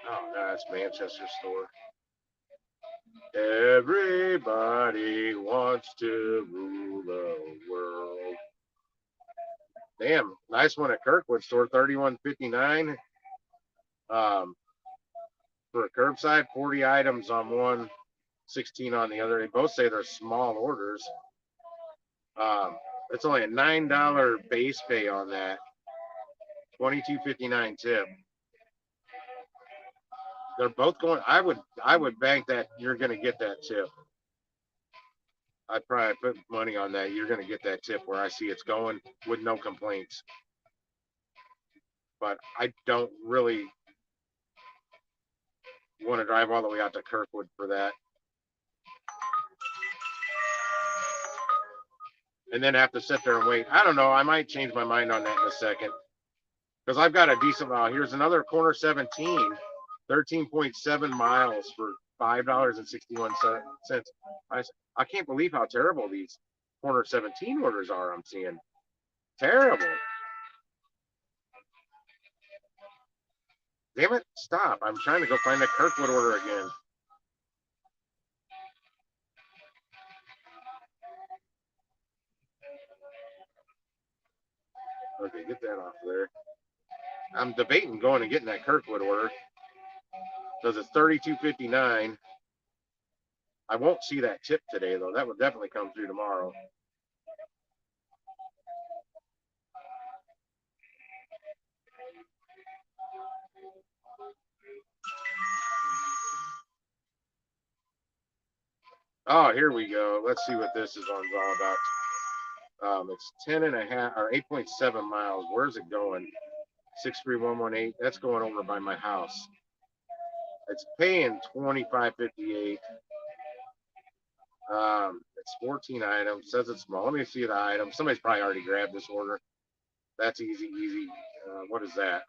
Oh, no, that's Manchester store. Everybody wants to rule the world. Damn, nice one at Kirkwood store, $31.59. For a curbside, 40 items on one, 16 on the other. They both say they're small orders. It's only a $9 base pay on that. $22.59 tip. They're both going. I would bank that you're going to get that tip. I'd probably put money on that. You're going to get that tip where I see it's going with no complaints. But I don't really want to drive all the way out to Kirkwood for that. And then have to sit there and wait. I don't know. I might change my mind on that in a second. Because I've got a decent amount. Here's another corner 17, 13.7 miles for $5.61. I can't believe how terrible these corner 17 orders are I'm seeing. Terrible. Damn it, stop. I'm trying to go find the Kirkwood order again. Okay, get that off there. I'm debating going and getting that Kirkwood order. Because it's $32.59. I won't see that tip today, though. That would definitely come through tomorrow. Oh, here we go. Let's see what this is all about. It's 10.5 or 8.7 miles. Where's it going? 63118. That's going over by my house. It's paying $25.58. It's 14 items. Says it's small. Let me see the item. Somebody's probably already grabbed this order. That's easy. What is that?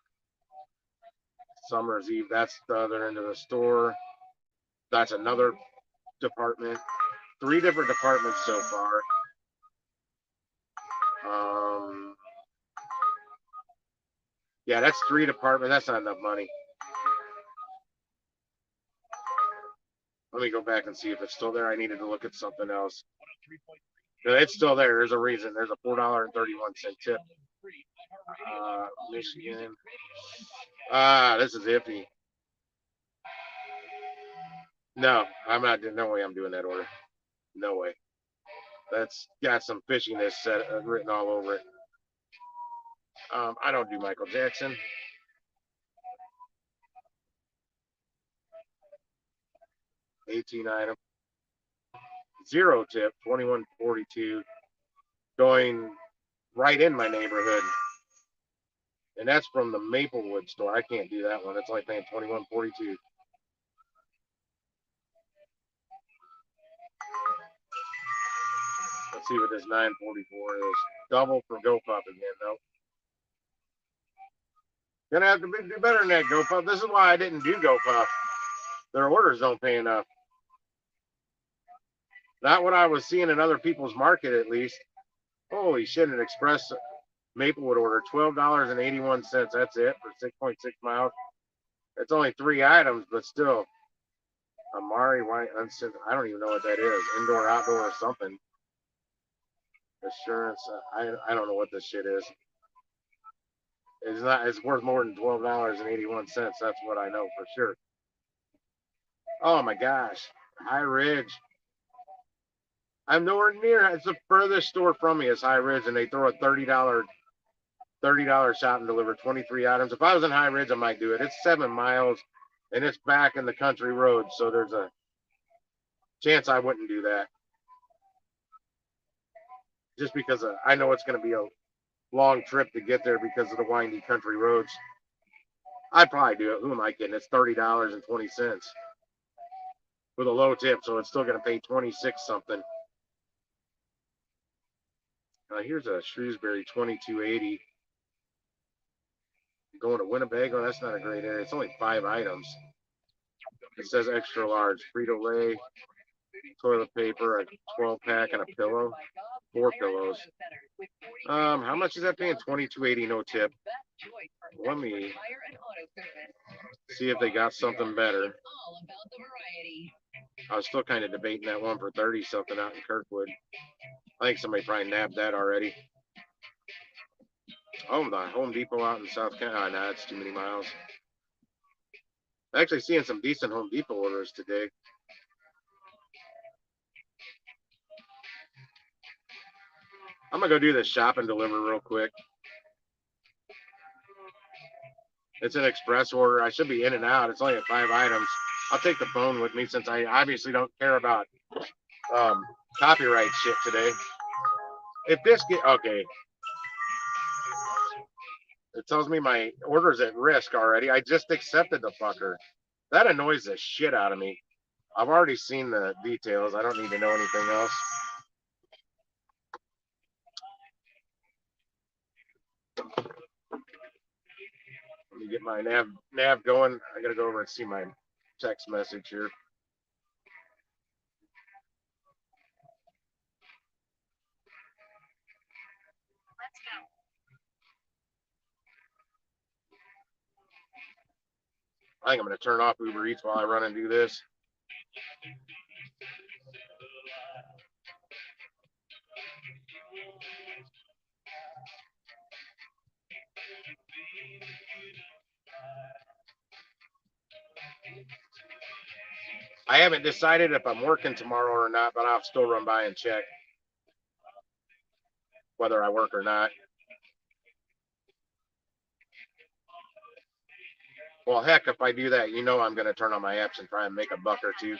Summer's Eve. That's the other end of the store. That's another department. 3 different departments so far. Yeah, that's 3 departments. That's not enough money. Let me go back and see if it's still there. I needed to look at something else. No, it's still there. There's a reason. There's a $4.31 tip. Michigan. This is iffy. No, I'm not. No way I'm doing that order. No way. That's got some fishiness written all over it. I don't do Michael Jackson. $18 item. 0 tip, $21.42. Going right in my neighborhood. And that's from the Maplewood store. I can't do that one. It's only paying $21.42. Let's see what this $9.44 is. Double for GoPuff again, though. Gonna have to do better than that, GoPuff. This is why I didn't do GoPuff. Their orders don't pay enough. Not what I was seeing in other people's market, at least. Holy shit, an Express Maplewood order, $12.81. That's it for 6.6 miles. It's only 3 items, but still. Amari White, I don't even know what that is. Indoor, outdoor, or something. Assurance. I don't know what this shit is. It's not. It's worth more than $12.81. That's what I know for sure. Oh my gosh, High Ridge. I'm nowhere near. It's the furthest store from me is High Ridge, and they throw a $30 shop and deliver 23 items. If I was in High Ridge, I might do it. It's 7 miles, and it's back in the country road, so there's a chance I wouldn't do that. Just because I know it's going to be a long trip to get there because of the windy country roads. I'd probably do it. Who am I kidding? It's $30.20 with a low tip, so it's still going to pay 26 something. Here's a Shrewsbury 2280. Going to Winnebago, that's not a great area. It's only 5 items. It says extra large. Frito-Lay, toilet paper, a 12-pack, and a pillow. 4 pillows. How much is that paying? $22.80 no tip. Let me see if they got something better. I was still kind of debating that one for 30 something out in Kirkwood. I think somebody probably nabbed that already. Oh, the Home Depot out in South Carolina. Nah, that's too many miles. I'm actually seeing some decent Home Depot orders today. I'm going to go do this shop and deliver real quick. It's an express order. I should be in and out. It's only at 5 items. I'll take the phone with me since I obviously don't care about copyright shit today. If this okay. It tells me my order's at risk already. I just accepted the fucker. That annoys the shit out of me. I've already seen the details. I don't need to know anything else. Let me get my nav going. I gotta go over and see my text message here. Let's go. I think I'm gonna turn off Uber Eats while I run and do this. I haven't decided if I'm working tomorrow or not, but I'll still run by and check whether I work or not. Well, heck, if I do that, you know I'm going to turn on my apps and try and make a buck or two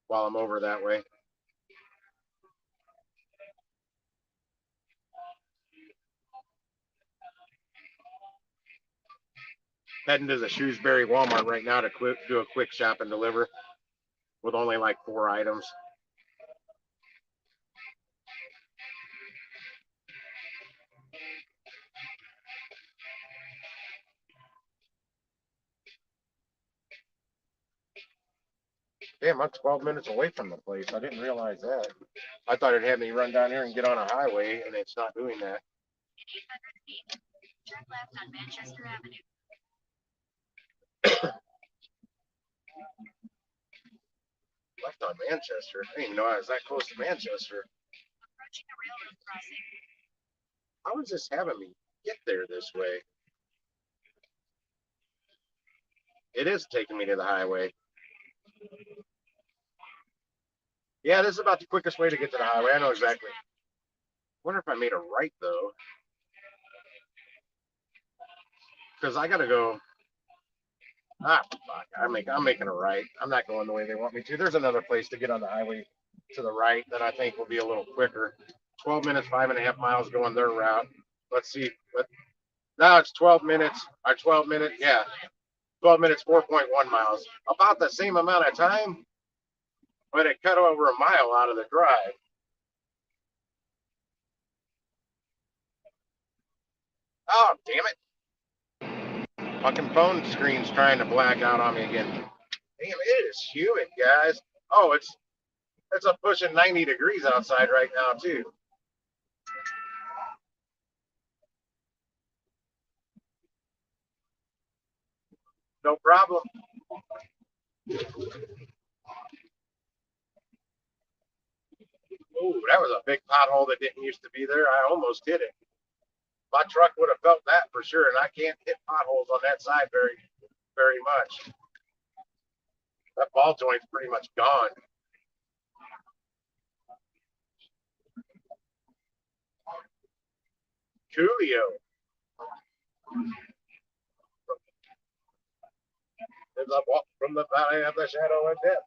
while I'm over that way. Heading to the Shrewsbury Walmart right now to do a quick shop and deliver with only like 4 items. Damn, I'm 12 minutes away from the place. I didn't realize that. I thought it'd have me run down here and get on a highway, and it's not doing that. 800 feet. Turn left on Manchester Avenue. Left on Manchester? I didn't even know I was that close to Manchester. Approaching the railroad crossing. How is this having me get there this way? It is taking me to the highway. Yeah, this is about the quickest way to get to the highway. I know exactly. Wonder if I made a right though, because I gotta go. Fuck! I'm making a right. I'm not going the way they want me to. There's another place to get on the highway to the right that I think will be a little quicker. 12 minutes, 5.5 miles going their route. Let's see. Now it's 12 minutes. 12 minutes. Yeah, 12 minutes, 4.1 miles. About the same amount of time, but it cut over a mile out of the drive. Oh, damn it. Fucking phone screen's trying to black out on me again. Damn, it is humid, guys. Oh, it's up pushing 90 degrees outside right now too. No problem. Ooh, that was a big pothole that didn't used to be there. I almost hit it. My truck would have felt that for sure, and I can't hit potholes on that side very, very much. That ball joint's pretty much gone. Coolio. Lives up from the valley of the shadow of death.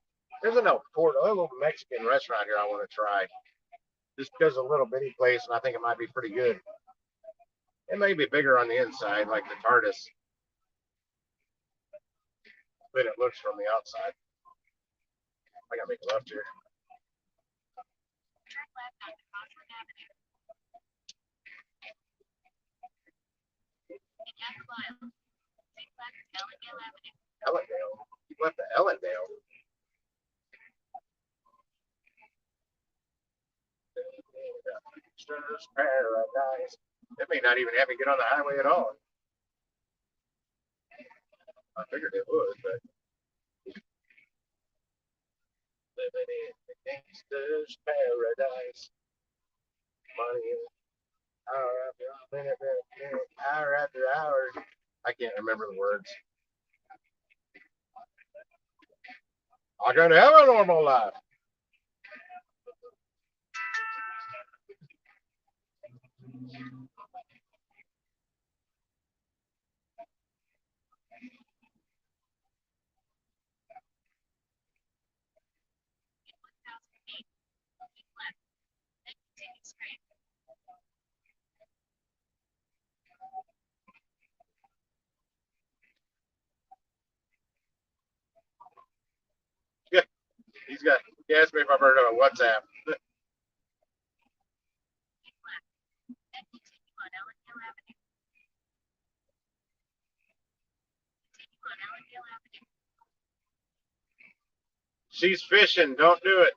There's a little Mexican restaurant here I want to try. Just because it's a little bitty place, and I think it might be pretty good. It may be bigger on the inside, like the TARDIS, than it looks from the outside. I gotta make a left here. Ellendale. You left the Ellendale. Gangster's Paradise. It may not even have me get on the highway at all. I figured it would, but living in the gangster's paradise. Money hour after minute, hour after hour. I can't remember the words. I can have a normal life. Yeah, he's got. He asked me if I've heard of a WhatsApp. She's fishing. Don't do it.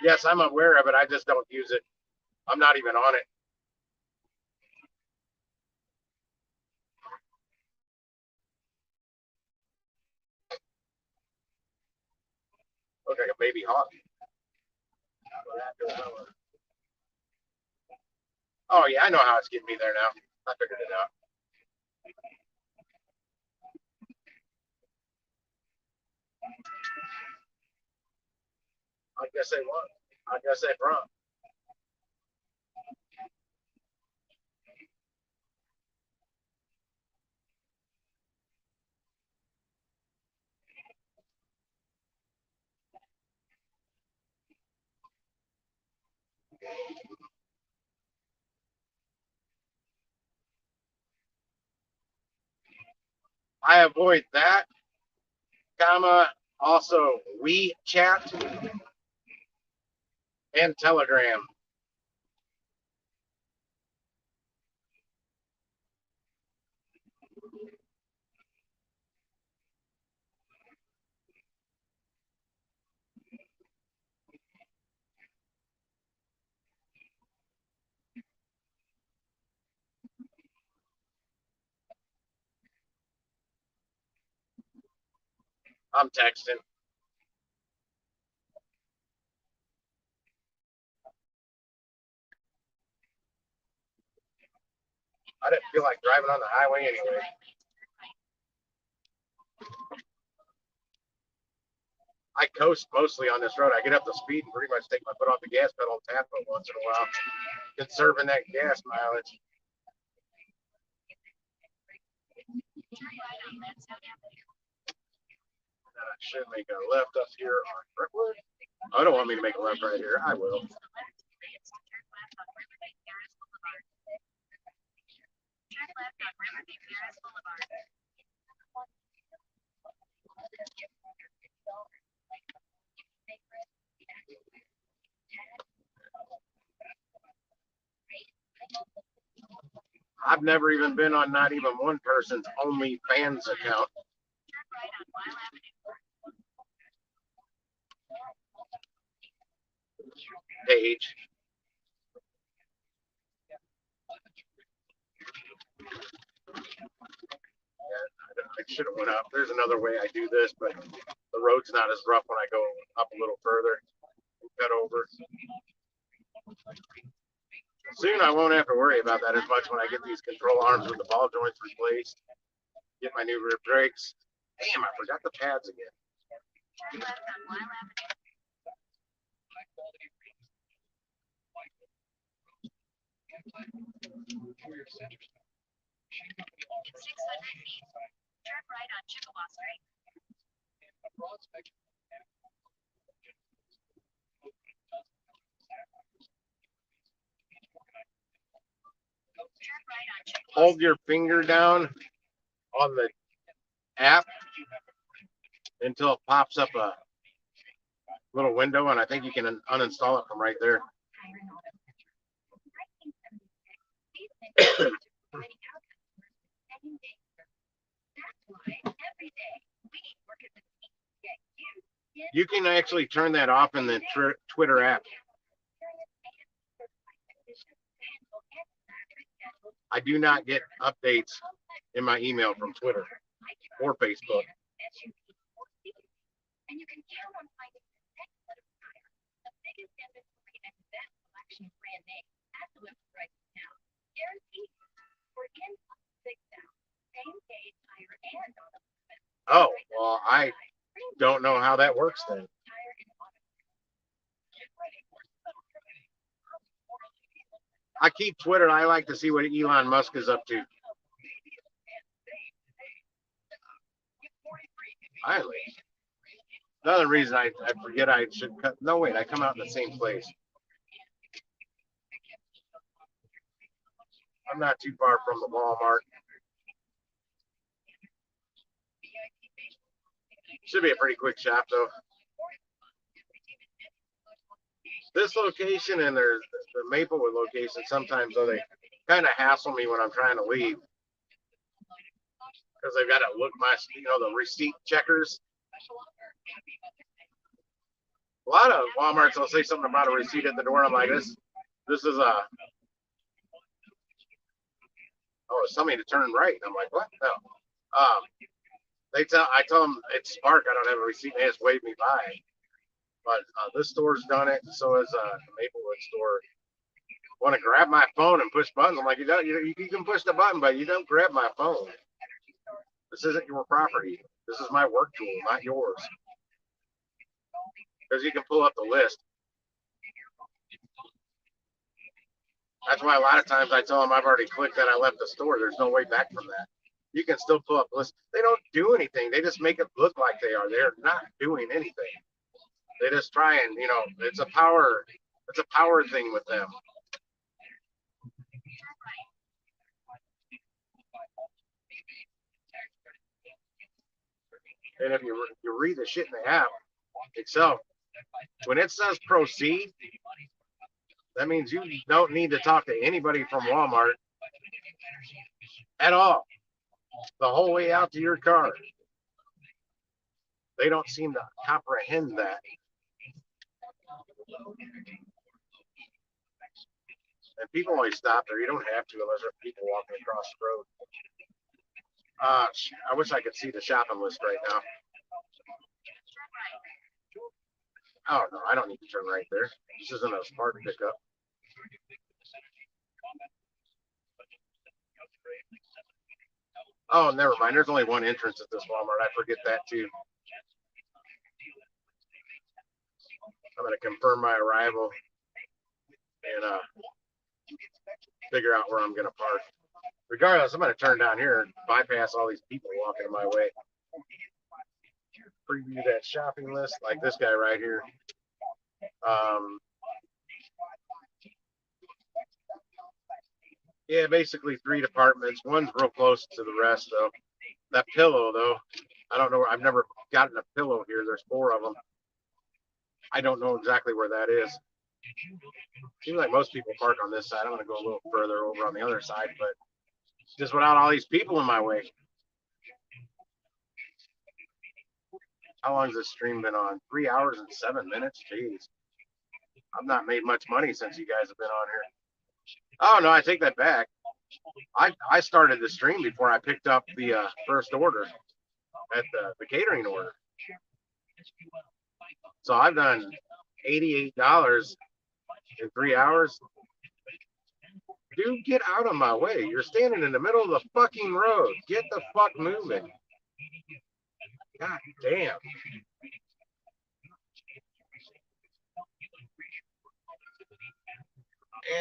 Yes, I'm aware of it. I just don't use it. I'm not even on it. Look like a baby hawk. Oh yeah, I know how it's getting me there now. I figured it out. I guess they won. I guess they won. I avoid that, comma, also WeChat and Telegram. I'm texting. I didn't feel like driving on the highway anyway. I coast mostly on this road. I get up to speed and pretty much take my foot off the gas pedal and tap it once in a while, conserving that gas mileage. I should make a left up here on Brentwood. I don't want me to make a left right here. I will. I've never even been on not even one person's OnlyFans account. Page. I should have went up. There's another way I do this, but the road's not as rough when I go up a little further and cut over. Soon I won't have to worry about that as much when I get these control arms with the ball joints replaced. Get my new rear brakes. Damn, I forgot the pads again. In 600 feet, turn right on Chippewa Street. Hold your finger down on the app until it pops up a little window, and I think you can uninstall it from right there. You can actually turn that off in the Twitter app. I do not get updates in my email from Twitter or Facebook. And you can count on finding the next set of tires, the biggest inventory and best selection of brand names at the lowest price now. Guaranteed for in 6 down, same day tire and on the. Oh, well, I don't know how that works then. I keep Twitter. I like to see what Elon Musk is up to. Another reason I forget I should cut. No, wait, I come out in the same place. I'm not too far from the Walmart. Should be a pretty quick shop, though. This location and there's the Maplewood location, sometimes, though, they kind of hassle me when I'm trying to leave. Because they've got to look my, the receipt checkers. A lot of Walmarts will say something about a receipt at the door. I'm like, this is a, oh, it's telling me to turn right. I'm like, what? No. I tell them it's Spark. I don't have a receipt. They just wave me by. But this store's done it. And so is the Maplewood store. Want to grab my phone and push buttons? I'm like, you can push the button, but you don't grab my phone. This isn't your property. This is my work tool, not yours. Because you can pull up the list. That's why a lot of times I tell them I've already clicked that I left the store. There's no way back from that. You can still pull up the list. They don't do anything. They just make it look like they are. They're not doing anything. They just try and, it's a power thing with them. And if you read the shit in the app itself, when it says proceed, that means you don't need to talk to anybody from Walmart at all. The whole way out to your car. They don't seem to comprehend that. And people always stop there. You don't have to unless there are people walking across the road. I wish I could see the shopping list right now. Oh, no, I don't need to turn right there. This isn't a Spark pickup. Oh, never mind. There's only one entrance at this Walmart. I forget that, too. I'm going to confirm my arrival and figure out where I'm going to park. Regardless, I'm going to turn down here and bypass all these people walking in my way. Preview that shopping list, like this guy right here. Yeah, basically 3 departments. One's real close to the rest, though. That pillow, though, I don't know. I've never gotten a pillow here. There's 4 of them. I don't know exactly where that is. Seems like most people park on this side. I'm going to go a little further over on the other side, but Just without all these people in my way. How long has this stream been on? 3 hours and 7 minutes? Jeez. I've not made much money since you guys have been on here. Oh, no, I take that back. I started the stream before I picked up the first order at the catering order. So I've done $88 in 3 hours. Dude, get out of my way. You're standing in the middle of the fucking road. Get the fuck moving. God damn.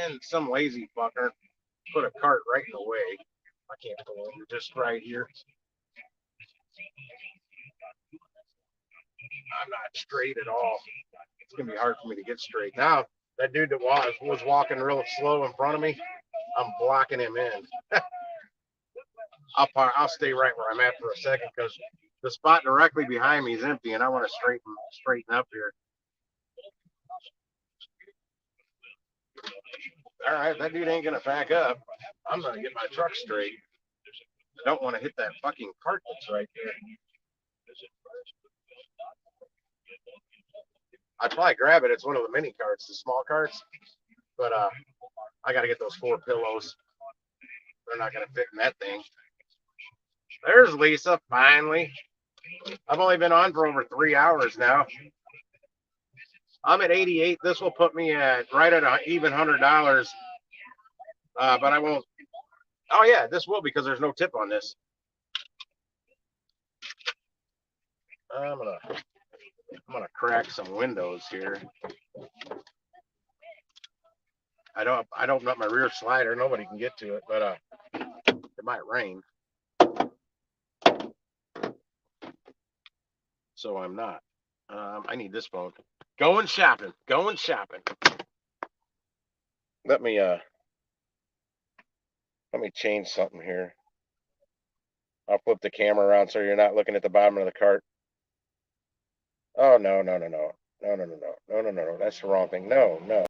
And some lazy fucker put a cart right in the way. I can't pull over just right here. I'm not straight at all. It's gonna be hard for me to get straight. Now, that dude that was walking real slow in front of me, I'm blocking him in. I'll stay right where I'm at for a second because the spot directly behind me is empty and I want to straighten up here. All right, that dude ain't gonna back up. I'm gonna get my truck straight. I don't want to hit that fucking cart that's right there. I'd probably grab it. It's one of the mini carts, the small carts. But I got to get those 4 pillows. They're not going to fit in that thing. There's Lisa, finally. I've only been on for over 3 hours now. I'm at 88. This will put me at right at even $100. But I won't. Oh, yeah, this will because there's no tip on this. I'm gonna crack some windows here. I don't open up my rear slider. Nobody can get to it, but it might rain. So I'm not. I need this phone. Going shopping. Let me change something here. I'll flip the camera around so you're not looking at the bottom of the cart. Oh, no. That's the wrong thing. No.